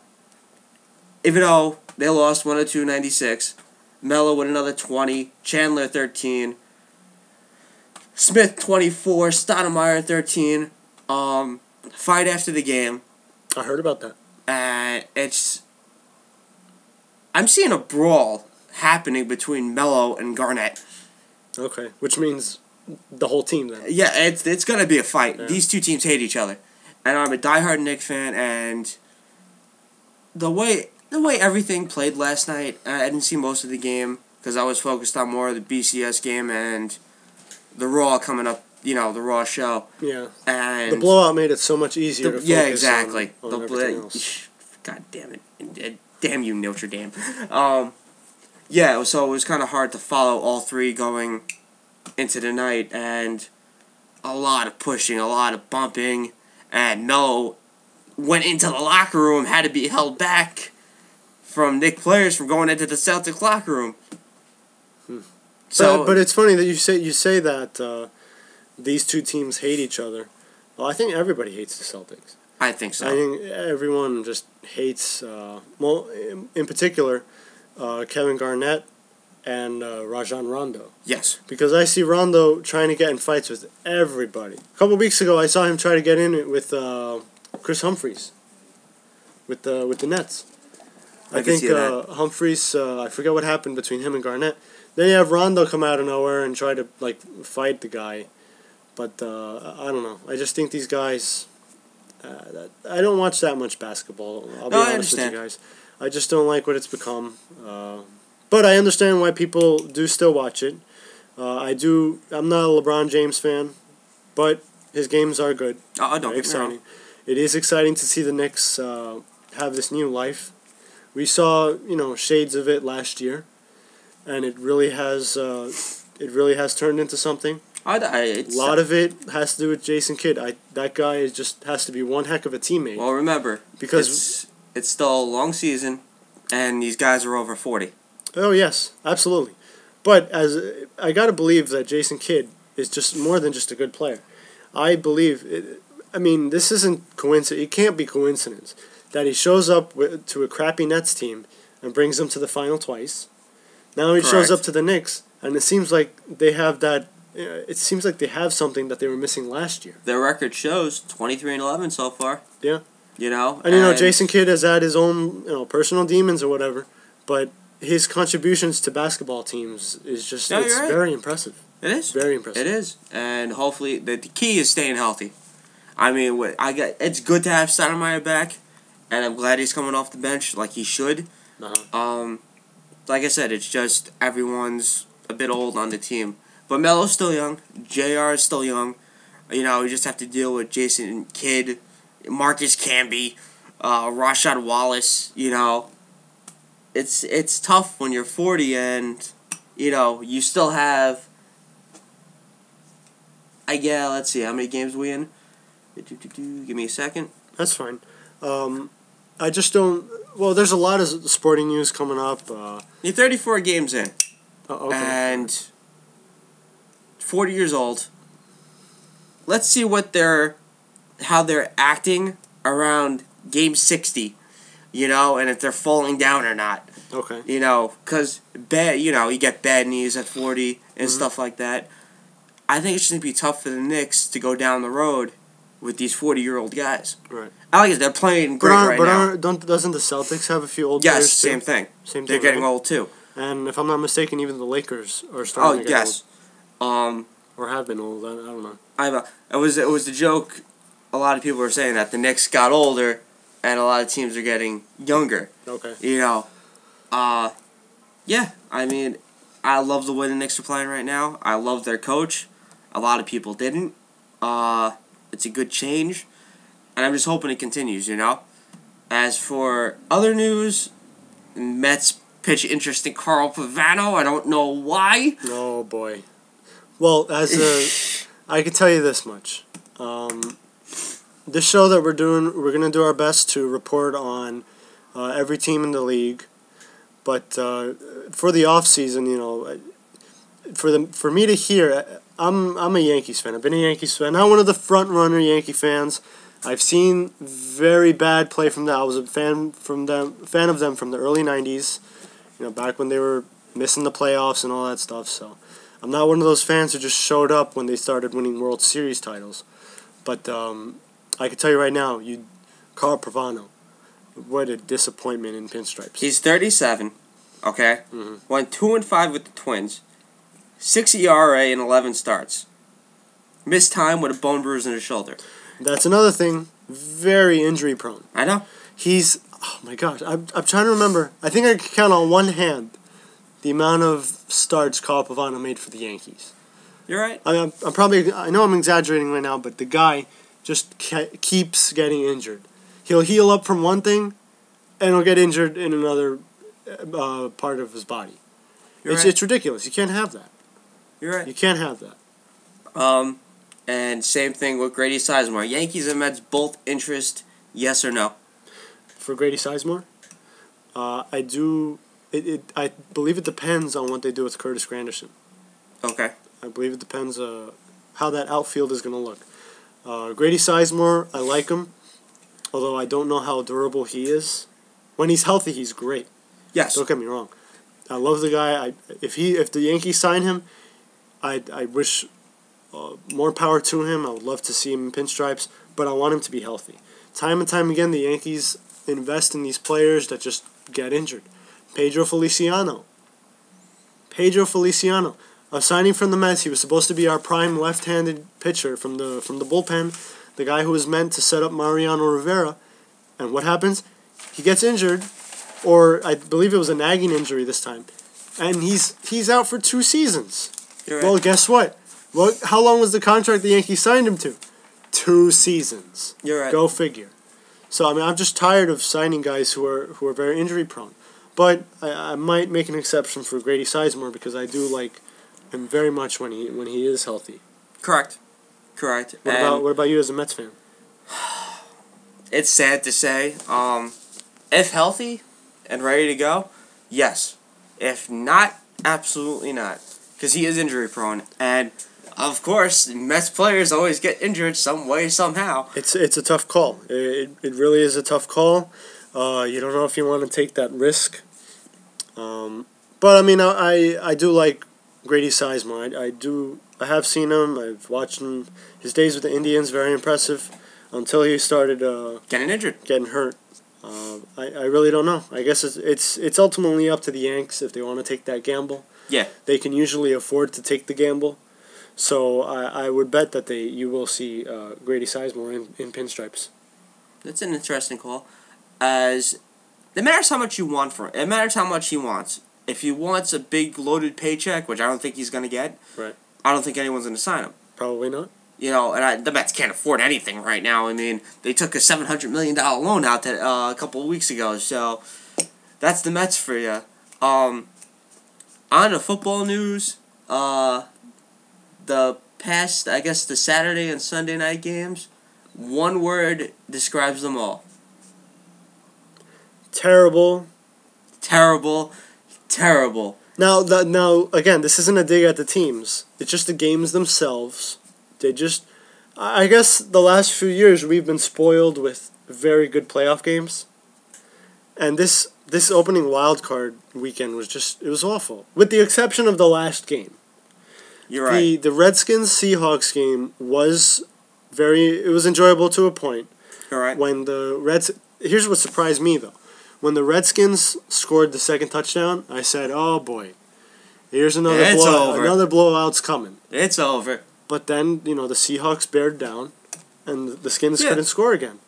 Speaker 1: though they lost 102-96, Melo with another 20, Chandler 13, Smith 24, Stoudemire 13. Fight after the game.
Speaker 2: I heard about that.
Speaker 1: I'm seeing a brawl happening between Melo and Garnett.
Speaker 2: Okay, which means the whole team then.
Speaker 1: Yeah, it's gonna be a fight.
Speaker 2: Yeah.
Speaker 1: These two teams hate each other, and I'm a diehard Knicks fan. And the way everything played last night, I didn't see most of the game because I was focused on more of the BCS game and the Raw coming up. You know, the Raw show.
Speaker 2: Yeah.
Speaker 1: And
Speaker 2: the blowout made it so much easier to focus
Speaker 1: yeah, exactly.
Speaker 2: on everything else.
Speaker 1: God damn it. Damn you, Notre Dame. Yeah, so it was kind of hard to follow all three going into the night, and a lot of pushing, a lot of bumping, and Melo went into the locker room, had to be held back from Knicks players from going into the Celtics locker room. So,
Speaker 2: but it's funny that you say that these two teams hate each other. Well, I think everybody hates the Celtics.
Speaker 1: I think so.
Speaker 2: I think everyone just hates, in particular, Kevin Garnett and Rajon Rondo.
Speaker 1: Yes.
Speaker 2: Because I see Rondo trying to get in fights with everybody. A couple weeks ago, I saw him try to get in it with Chris Humphries, with the Nets. I think Humphries, I forget what happened between him and Garnett. Then you have Rondo come out of nowhere and try to fight the guy. But I don't know. I just think these guys... I don't watch that much basketball. I'll be honest with you guys. I just don't like what it's become. But I understand why people do still watch it. I'm not a LeBron James fan, but his games are good.
Speaker 1: Oh, don't get me wrong.
Speaker 2: It is exciting to see the Knicks have this new life. We saw, shades of it last year, and it really has turned into something. A lot of it has to do with Jason Kidd. That guy just has to be one heck of a teammate.
Speaker 1: Well, remember, because it's still a long season, and these guys are over 40.
Speaker 2: Oh yes, absolutely. But I gotta believe that Jason Kidd is just more than just a good player. I believe. This isn't coincidence. It can't be coincidence that he shows up to a crappy Nets team and brings them to the final twice. Now he shows up to the Knicks, and it seems like they have that. It seems like they have something that they were missing last year.
Speaker 1: Their record shows 23-11 so far.
Speaker 2: Yeah.
Speaker 1: And
Speaker 2: Jason Kidd has had his own personal demons or whatever, but his contributions to basketball teams is just very impressive.
Speaker 1: It is
Speaker 2: very impressive.
Speaker 1: It is, and hopefully the key is staying healthy. It's good to have Stoudemire back, and I'm glad he's coming off the bench like he should.
Speaker 2: Uh-huh.
Speaker 1: Like I said, it's just everyone's a bit old on the team. But Melo's still young. JR is still young. We just have to deal with Jason Kidd, Marcus Camby, Rashad Wallace. It's tough when you're 40 and, you still have... let's see, how many games are we in? Give me a second.
Speaker 2: That's fine. I just don't... Well, there's a lot of sporting news coming up.
Speaker 1: You're 34 games in.
Speaker 2: Oh, okay.
Speaker 1: And... 40 years old. Let's see how they're acting around game 60 and if they're falling down or not.
Speaker 2: Okay.
Speaker 1: Because you get bad knees at 40 and stuff like that. I think it's going to be tough for the Knicks to go down the road with these 40-year-old guys.
Speaker 2: Right.
Speaker 1: I like it. They're playing great now.
Speaker 2: Doesn't the Celtics have a few old
Speaker 1: Yes,
Speaker 2: players too?
Speaker 1: same thing.
Speaker 2: Same thing.
Speaker 1: They're getting
Speaker 2: right?
Speaker 1: old too.
Speaker 2: And if I'm not mistaken, even the Lakers are starting to get old. Or have been old. I don't know.
Speaker 1: It was the joke. A lot of people were saying that the Knicks got older, and a lot of teams are getting younger.
Speaker 2: Okay.
Speaker 1: Yeah. I mean, I love the way the Knicks are playing right now. I love their coach. A lot of people didn't. It's a good change, and I'm just hoping it continues. As for other news, Mets pitch interesting Carl Pavano. I don't know why.
Speaker 2: Oh boy. Well, I can tell you this much. This show that we're doing, we're gonna do our best to report on every team in the league. But for the off season, for me to hear, I'm a Yankees fan. I've been a Yankees fan. Not one of the front runner Yankee fans. I've seen very bad play from them. I was a fan of them from the early '90s. Back when they were missing the playoffs and all that stuff. So I'm not one of those fans who just showed up when they started winning World Series titles. But I can tell you right now, Carl Pavano, what a disappointment in pinstripes.
Speaker 1: He's 37. Okay.
Speaker 2: Mm-hmm.
Speaker 1: Went 2-5 with the Twins. 6 ERA and 11 starts. Missed time with a bone bruise in his shoulder.
Speaker 2: That's another thing. Very injury prone.
Speaker 1: I know.
Speaker 2: Oh my gosh, I'm trying to remember. I think I could count on one hand the amount of starts Carl Pavano made for the Yankees.
Speaker 1: You're right.
Speaker 2: I know I'm exaggerating right now, but the guy just keeps getting injured. He'll heal up from one thing, and he'll get injured in another part of his body. It's ridiculous. You can't have that.
Speaker 1: You're right.
Speaker 2: You can't have that.
Speaker 1: And same thing with Grady Sizemore. Yankees and Mets both interest, yes or no?
Speaker 2: For Grady Sizemore, I do. I believe it depends on what they do with Curtis Granderson.
Speaker 1: Okay.
Speaker 2: I believe it depends how that outfield is going to look. Grady Sizemore, I like him, although I don't know how durable he is. When he's healthy, he's great.
Speaker 1: Yes.
Speaker 2: Don't get me wrong. I love the guy. If the Yankees sign him, I wish more power to him. I would love to see him in pinstripes, but I want him to be healthy. Time and time again, the Yankees invest in these players that just get injured. Pedro Feliciano. A signing from the Mets. He was supposed to be our prime left-handed pitcher from the bullpen, the guy who was meant to set up Mariano Rivera. And what happens? He gets injured, or I believe it was a nagging injury this time, and he's out for 2 seasons.
Speaker 1: You're right.
Speaker 2: Well, guess what? How long was the contract the Yankees signed him to? 2 seasons.
Speaker 1: You're right.
Speaker 2: Go figure. So I'm just tired of signing guys who are very injury prone. But I might make an exception for Grady Sizemore because I do like him very much when he is healthy.
Speaker 1: Correct.
Speaker 2: What about you as a Mets fan?
Speaker 1: It's sad to say. If healthy and ready to go, yes. If not, absolutely not. Because he is injury prone. And, of course, Mets players always get injured some way, somehow.
Speaker 2: It's a tough call. It really is a tough call. You don't know if you want to take that risk. But, I mean, I do like Grady Sizemore. I have seen him. I've watched him. His days with the Indians, very impressive. Until he started getting hurt. I really don't know. I guess it's ultimately up to the Yanks if they want to take that gamble.
Speaker 1: Yeah.
Speaker 2: They can usually afford to take the gamble. So I would bet that you will see Grady Sizemore in pinstripes.
Speaker 1: That's an interesting call. It matters how much you want for it. It matters how much he wants. If he wants a big loaded paycheck, which I don't think he's going to get,
Speaker 2: right?
Speaker 1: I don't think anyone's going to sign him.
Speaker 2: Probably not.
Speaker 1: And the Mets can't afford anything right now. I mean, they took a $700 million loan out a couple of weeks ago, so that's the Mets for you. On the football news, the Saturday and Sunday night games, one word describes them all.
Speaker 2: Terrible. Now, again, this isn't a dig at the teams. It's just the games themselves. I guess the last few years we've been spoiled with very good playoff games. And this opening wild card weekend was it was awful, with the exception of the last game.
Speaker 1: You're right.
Speaker 2: The Redskins Seahawks game was it was enjoyable to a point.
Speaker 1: All right.
Speaker 2: When here's what surprised me though. When the Redskins scored the second touchdown, I said, "Oh boy, here's another blowout. Another blowout's coming."
Speaker 1: It's over.
Speaker 2: But then the Seahawks bared down, and the Skins couldn't score again.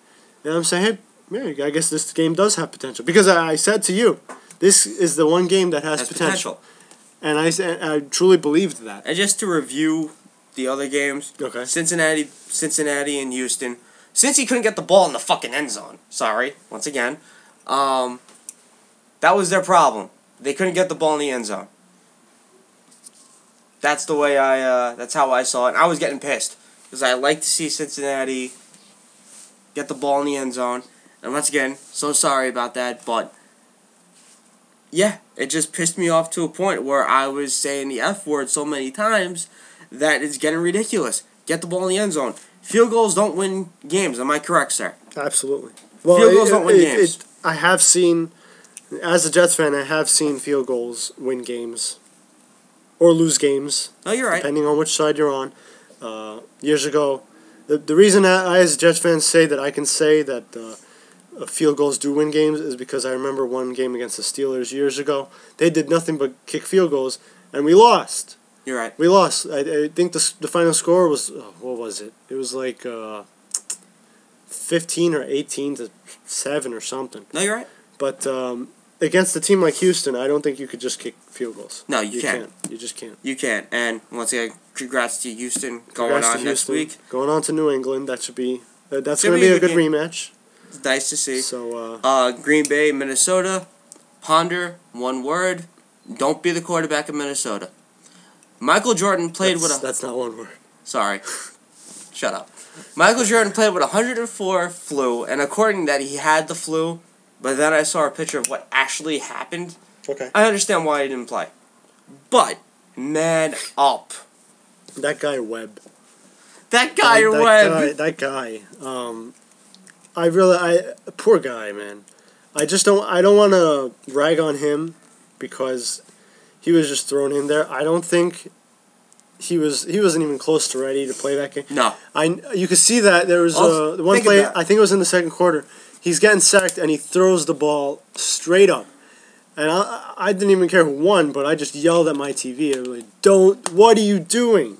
Speaker 2: And I'm saying, hey, I guess this game does have potential, because I said to you, this is the one game that has potential. And I truly believed that.
Speaker 1: And just to review the other games,
Speaker 2: okay.
Speaker 1: Cincinnati and Houston. Since he couldn't get the ball in the fucking end zone, sorry, once again, that was their problem. They couldn't get the ball in the end zone. That's the way that's how I saw it. And I was getting pissed, because I like to see Cincinnati get the ball in the end zone. And once again, so sorry about that, but yeah, it just pissed me off to a point where I was saying the F word so many times that it's getting ridiculous. Get the ball in the end zone. Field goals don't win games. Am I correct, sir?
Speaker 2: Absolutely. Well,
Speaker 1: field goals don't win games.
Speaker 2: I have seen, as a Jets fan, I have seen field goals win games or lose games.
Speaker 1: Oh, you're right.
Speaker 2: Depending on which side you're on. Years ago, the reason I, as a Jets fan, say that I can say that field goals do win games is because I remember one game against the Steelers years ago. They did nothing but kick field goals, and we lost.
Speaker 1: You're right.
Speaker 2: We lost. I think the final score was, what was it? It was like 15 or 18-7 or something.
Speaker 1: No, you're right.
Speaker 2: But against a team like Houston, I don't think you could just kick field goals.
Speaker 1: No, you can't.
Speaker 2: You just can't.
Speaker 1: You can't. And once again, congrats to Houston going on next week.
Speaker 2: Going on to New England. That should be. That's going to be a good rematch.
Speaker 1: It's nice to see.
Speaker 2: So,
Speaker 1: Green Bay, Minnesota. Ponder, one word. Don't be the quarterback of Minnesota. Michael Jordan played with a...
Speaker 2: That's not one word.
Speaker 1: Sorry. Shut up. Michael Jordan played with 104 flu, and according to that, he had the flu, but then I saw a picture of what actually happened.
Speaker 2: Okay.
Speaker 1: I understand why he didn't play. But, man up.
Speaker 2: That guy Webb.
Speaker 1: That guy Webb.
Speaker 2: That guy. Poor guy, man. I don't want to rag on him because he was just thrown in there. I don't think he wasn't even close to ready to play that game.
Speaker 1: No.
Speaker 2: You could see that there was one play, I think it was in the second quarter. He's getting sacked and he throws the ball straight up. And I didn't even care who won, but I just yelled at my TV. I was like, what are you doing?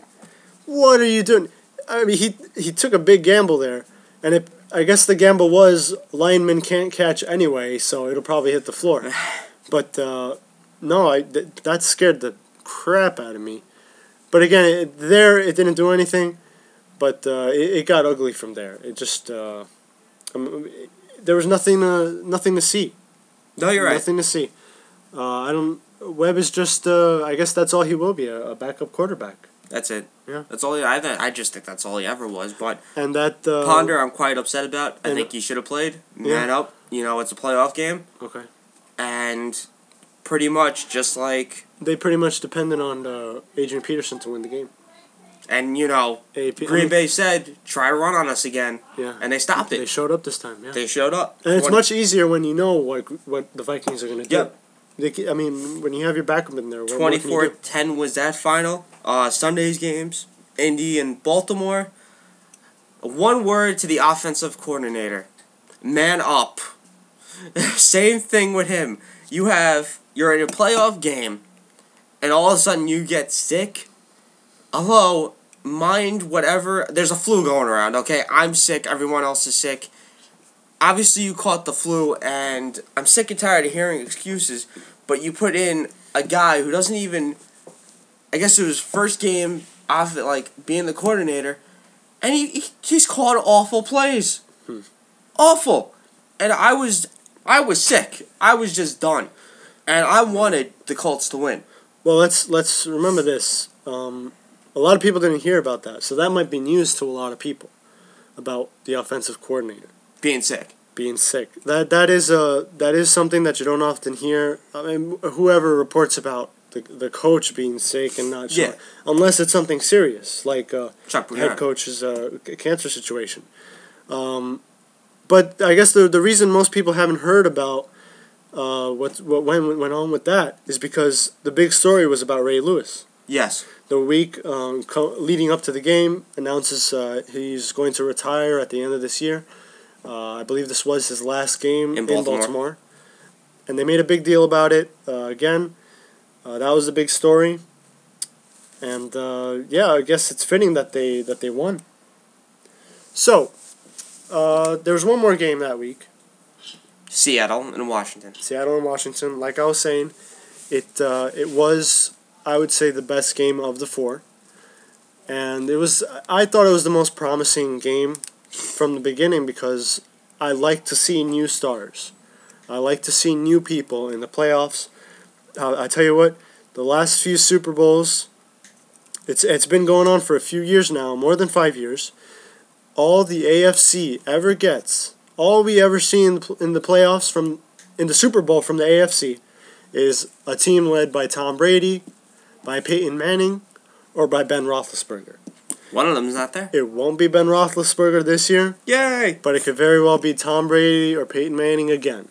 Speaker 2: What are you doing? I mean, he took a big gamble there, and I guess the gamble was linemen can't catch anyway, so it'll probably hit the floor. But no, that scared the crap out of me. But again, it didn't do anything, but it got ugly from there. It just there was nothing to see.
Speaker 1: No, you're right.
Speaker 2: Nothing to see. Webb is just I guess that's all he will be, a backup quarterback.
Speaker 1: That's it.
Speaker 2: Yeah.
Speaker 1: That's all I just think that's all he ever was. But
Speaker 2: and that
Speaker 1: Ponder, I'm quite upset about. I think he should have played. Man up. It's a playoff game.
Speaker 2: Okay.
Speaker 1: And pretty much just like
Speaker 2: they pretty much depended on Adrian Peterson to win the game.
Speaker 1: And Green Bay said, "Try to run on us again."
Speaker 2: Yeah.
Speaker 1: And they stopped it.
Speaker 2: They showed up this time. Yeah.
Speaker 1: They showed up.
Speaker 2: And it's much easier when you know what the Vikings are going to do.
Speaker 1: Yep.
Speaker 2: I mean, when you have your backup in there.
Speaker 1: 24-10 was that final. Sunday's games, Indy and Baltimore. One word to the offensive coordinator: man up. Same thing with him. You're in a playoff game, and all of a sudden you get sick. Hello, mind whatever. There's a flu going around, okay? I'm sick. Everyone else is sick. Obviously, you caught the flu, and I'm sick and tired of hearing excuses, but you put in a guy who doesn't even... I guess it was first game off it, like, being the coordinator, and he's called awful plays. Awful. And I was sick. I was just done. And I wanted the Colts to win.
Speaker 2: Well, let's remember this. A lot of people didn't hear about that, so that might be news to a lot of people about the offensive coordinator
Speaker 1: being sick.
Speaker 2: That is something that you don't often hear. I mean, whoever reports about the coach being sick and not sure, unless it's something serious like head coach's cancer situation. But I guess the reason most people haven't heard about what went on with that is because the big story was about Ray Lewis.
Speaker 1: Yes.
Speaker 2: The week leading up to the game announces he's going to retire at the end of this year. I believe this was his last game in Baltimore. And they made a big deal about it again. That was the big story. And yeah, I guess it's fitting that they won. So, there was one more game that week.
Speaker 1: Seattle and Washington.
Speaker 2: Seattle and Washington. Like I was saying, it was, I would say, the best game of the four. And I thought it was the most promising game from the beginning because I like to see new stars. I like to see new people in the playoffs. I tell you what, the last few Super Bowls, it's been going on for a few years now, more than 5 years. All the AFC ever gets, all we ever see in the playoffs in the Super Bowl from the AFC is a team led by Tom Brady, by Peyton Manning, or by Ben Roethlisberger.
Speaker 1: One of them's not there.
Speaker 2: It won't be Ben Roethlisberger this year.
Speaker 1: Yay!
Speaker 2: But it could very well be Tom Brady or Peyton Manning again.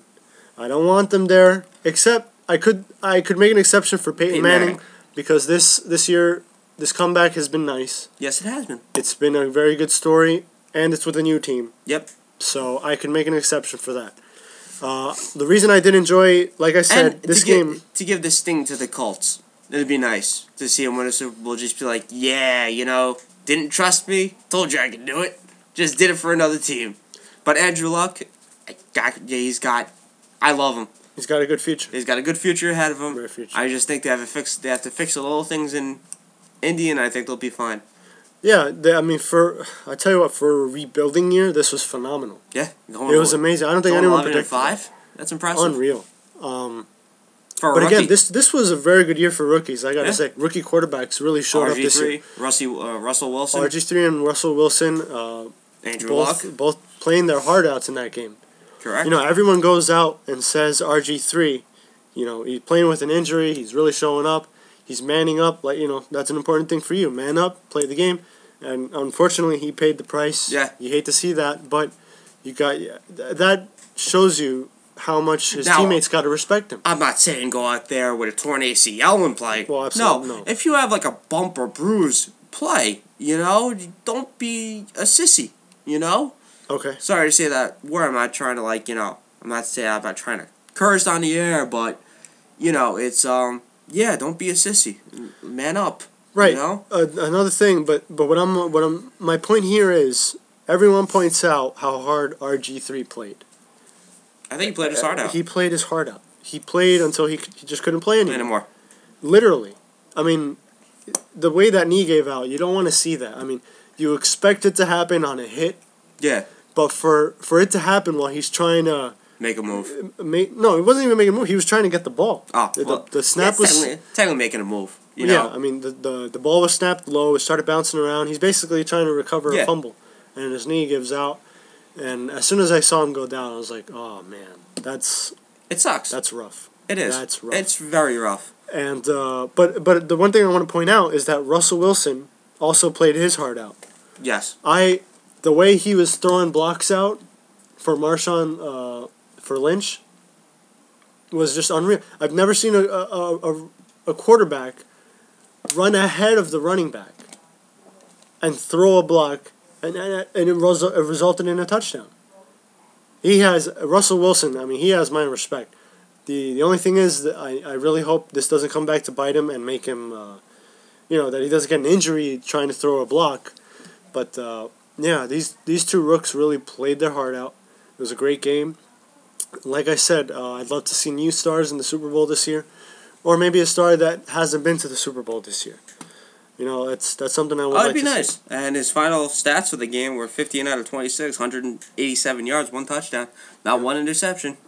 Speaker 2: I don't want them there, except I could make an exception for Peyton Manning because this year, this comeback has been nice.
Speaker 1: Yes, it has been.
Speaker 2: It's been a very good story, and it's with a new team.
Speaker 1: Yep.
Speaker 2: So I can make an exception for that. The reason I did enjoy, like I said, this game...
Speaker 1: To give this thing to the Colts. It'd be nice to see him win a Super Bowl. Just be like, yeah, didn't trust me. Told you I could do it. Just did it for another team. But Andrew Luck, I love him.
Speaker 2: He's got a good future.
Speaker 1: He's got a good future ahead of him.
Speaker 2: Great future.
Speaker 1: I just think they have to fix the little things in Indy, and I think they'll be fine.
Speaker 2: Yeah, I tell you what, for a rebuilding year, this was phenomenal.
Speaker 1: Yeah,
Speaker 2: it was amazing. I don't think anyone predicted
Speaker 1: 5. That's impressive.
Speaker 2: Unreal.
Speaker 1: But
Speaker 2: again, this was a very good year for rookies. I gotta say, rookie quarterbacks really showed up this year.
Speaker 1: Russell Wilson.
Speaker 2: RG3 and Russell Wilson.
Speaker 1: Andrew Luck.
Speaker 2: Both playing their heart outs in that game.
Speaker 1: Correct.
Speaker 2: Everyone goes out and says RG3. He's playing with an injury. He's really showing up. He's manning up. That's an important thing for you. Man up, play the game. And unfortunately, he paid the price.
Speaker 1: Yeah.
Speaker 2: You hate to see that, but that shows you how much his teammates got to respect him.
Speaker 1: I'm not saying go out there with a torn ACL and play.
Speaker 2: Well, absolutely no.
Speaker 1: If you have a bump or bruise, play. Don't be a sissy.
Speaker 2: Okay.
Speaker 1: Sorry to say that word. I'm not trying to I'm not trying to curse on the air, but it's don't be a sissy. Man up.
Speaker 2: Right. Another thing, but my point here is everyone points out how hard RG3 played.
Speaker 1: I think he played his heart out.
Speaker 2: He played his heart out. He played until he just couldn't play anymore.
Speaker 1: Literally.
Speaker 2: The way that knee gave out, you don't want to see that. You expect it to happen on a hit.
Speaker 1: Yeah.
Speaker 2: But for it to happen while he's trying to
Speaker 1: make a move.
Speaker 2: No, he wasn't even making a move. He was trying to get the ball.
Speaker 1: Oh,
Speaker 2: the snap was
Speaker 1: technically making a move.
Speaker 2: Yeah, the ball was snapped low. It started bouncing around. He's basically trying to recover a fumble, and his knee gives out. And as soon as I saw him go down, I was like, "Oh man,
Speaker 1: it sucks.
Speaker 2: That's rough.
Speaker 1: It is.
Speaker 2: That's rough.
Speaker 1: It's very rough."
Speaker 2: And but the one thing I want to point out is that Russell Wilson also played his heart out.
Speaker 1: Yes.
Speaker 2: The way he was throwing blocks out for Marshawn for Lynch was just unreal. I've never seen a quarterback run ahead of the running back and throw a block, and it resulted in a touchdown. Russell Wilson, he has my respect. The only thing is that I really hope this doesn't come back to bite him and make him, that he doesn't get an injury trying to throw a block. But, these two rooks really played their heart out. It was a great game. Like I said, I'd love to see new stars in the Super Bowl this year. Or maybe a star that hasn't been to the Super Bowl this year. That's something I would like to see.
Speaker 1: That'd be nice. And his final stats for the game were 15 out of 26, 187 yards, 1 touchdown, not 1 interception.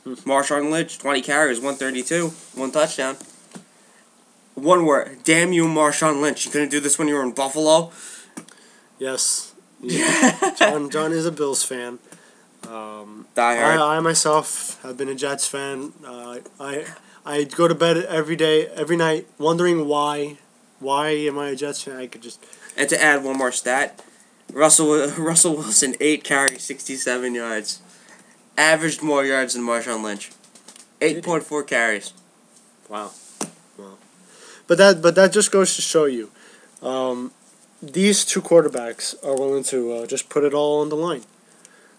Speaker 1: Marshawn Lynch, 20 carries, 132, 1 touchdown. One word, damn you, Marshawn Lynch. You couldn't do this when you were in Buffalo?
Speaker 2: Yes. Yeah. John is a Bills fan.
Speaker 1: Die hard.
Speaker 2: I myself have been a Jets fan. I go to bed every night, wondering why. Why am I a Jets fan? I could just.
Speaker 1: And to add one more stat, Russell Wilson 8 carries, 67 yards. averaged more yards than Marshawn Lynch. 8.4 carries.
Speaker 2: Wow. But that just goes to show you, these two quarterbacks are willing to just put it all on the line.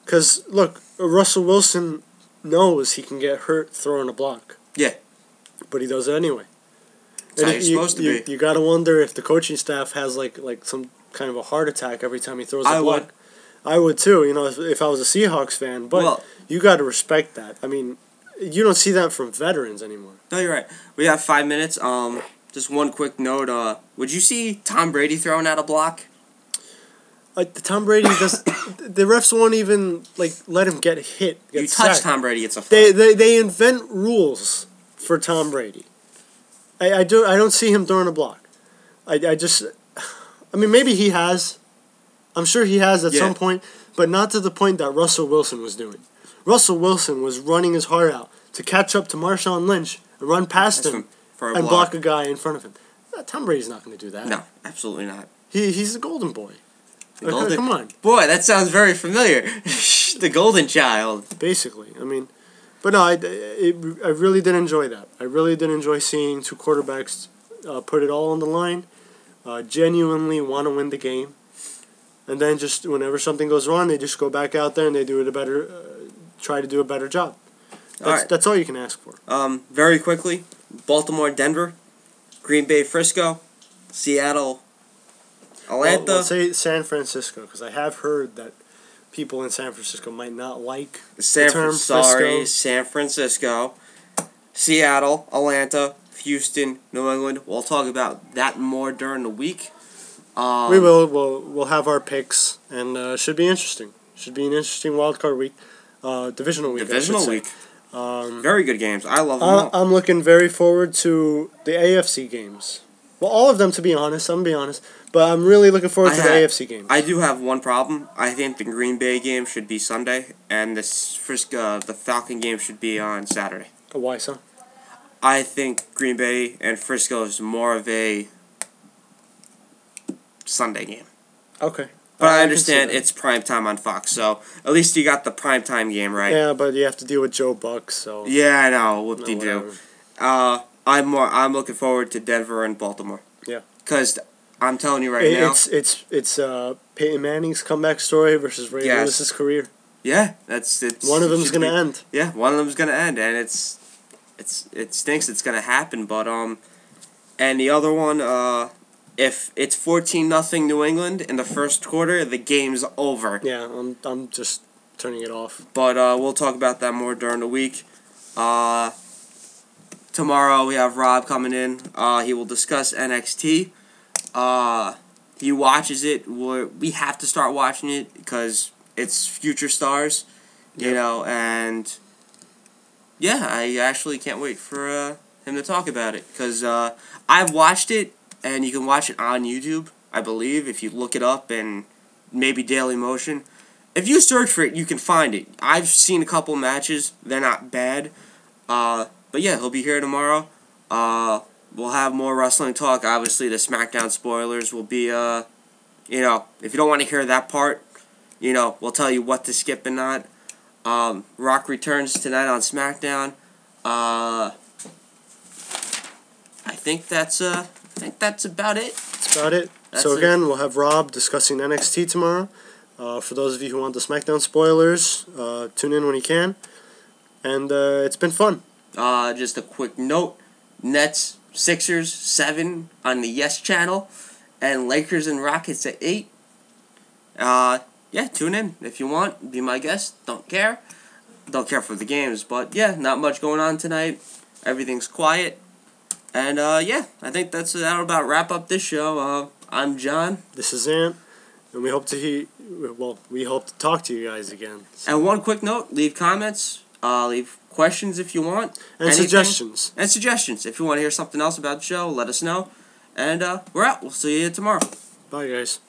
Speaker 2: Because look, Russell Wilson knows he can get hurt throwing a block.
Speaker 1: Yeah.
Speaker 2: But he does it anyway.
Speaker 1: That's how you're supposed to be.
Speaker 2: You gotta wonder if the coaching staff has like some kind of a heart attack every time he throws a block. I would too. You know, if I was a Seahawks fan, but you gotta respect that. I mean, you don't see that from veterans anymore.
Speaker 1: No, you're right. We have 5 minutes. Just one quick note. Would you see Tom Brady throwing out a block?
Speaker 2: Tom Brady does. The refs won't even let him get hit.
Speaker 1: You touch Tom Brady, it's a flag.
Speaker 2: They invent rules for Tom Brady. I don't see him throwing a block. I mean, maybe he has. I'm sure he has at some point, but not to the point that Russell Wilson was doing. Russell Wilson was running his heart out to catch up to Marshawn Lynch and run past him and block a guy in front of him. Tom Brady's not going to do that.
Speaker 1: No, absolutely not.
Speaker 2: He's the golden boy. Come on.
Speaker 1: Boy, that sounds very familiar. The golden child.
Speaker 2: Basically. I mean, but no, I really did enjoy that. I really did enjoy seeing two quarterbacks put it all on the line, genuinely want to win the game. And then just whenever something goes wrong, they just go back out there and they do try to do a better job. That's all you can ask for.
Speaker 1: Very quickly, Baltimore, Denver, Green Bay, Frisco, Seattle, Atlanta.
Speaker 2: Well, say San Francisco, because I have heard that people in San Francisco might not like the term Frisco.
Speaker 1: San Francisco, Seattle, Atlanta, Houston, New England. We'll talk about that more during the week.
Speaker 2: We will. We'll have our picks, and should be interesting. Should be an interesting wild card week, divisional week.
Speaker 1: Divisional week. Very good games. I love them all.
Speaker 2: I'm looking very forward to the AFC games. Well, all of them, to be honest. I'm gonna be honest, but I'm really looking forward to the AFC games.
Speaker 1: I do have one problem. I think the Green Bay game should be Sunday, and the Falcon game should be on Saturday.
Speaker 2: Why so?
Speaker 1: I think Green Bay and Frisco is more of a Sunday game.
Speaker 2: Okay.
Speaker 1: But I understand it's prime time on Fox, so at least you got the prime time game right.
Speaker 2: Yeah, but you have to deal with Joe Buck, so.
Speaker 1: Yeah, I know. Whoop-de-doo. I'm looking forward to Denver and Baltimore.
Speaker 2: Yeah.
Speaker 1: Because I'm telling you right now,
Speaker 2: it's Peyton Manning's comeback story versus Ray Lewis's career.
Speaker 1: Yeah, it's
Speaker 2: one of them's gonna end.
Speaker 1: Yeah, one of them's gonna end, and it stinks it's gonna happen. But and the other one, if it's 14-0 New England in the first quarter, the game's over.
Speaker 2: Yeah, I'm just turning it off.
Speaker 1: But we'll talk about that more during the week. Tomorrow we have Rob coming in. He will discuss NXT. He watches it. We have to start watching it because it's future stars, you know, and yeah, I actually can't wait for him to talk about it because I've watched it. And you can watch it on YouTube, I believe, if you look it up and maybe Daily Motion. If you search for it, you can find it. I've seen a couple matches. They're not bad. But yeah, he'll be here tomorrow. We'll have more wrestling talk. Obviously, the SmackDown spoilers will be, if you don't want to hear that part, we'll tell you what to skip and not. Rock returns tonight on SmackDown. I think that's about it.
Speaker 2: That's about it. Again, we'll have Rob discussing NXT tomorrow. For those of you who want the SmackDown spoilers, tune in when you can. And it's been fun.
Speaker 1: Just a quick note. Nets, Sixers, 7 on the Yes channel. And Lakers and Rockets at 8. Yeah, tune in if you want. Be my guest. Don't care. Don't care for the games. But yeah, not much going on tonight. Everything's quiet. And, yeah, I think that'll about wrap up this show. I'm John.
Speaker 2: This is Ant. And we hope to talk to you guys again. So.
Speaker 1: And one quick note, leave comments, leave questions if you want.
Speaker 2: And suggestions.
Speaker 1: And suggestions. If you want to hear something else about the show, let us know. And, we're out. We'll see you tomorrow.
Speaker 2: Bye, guys.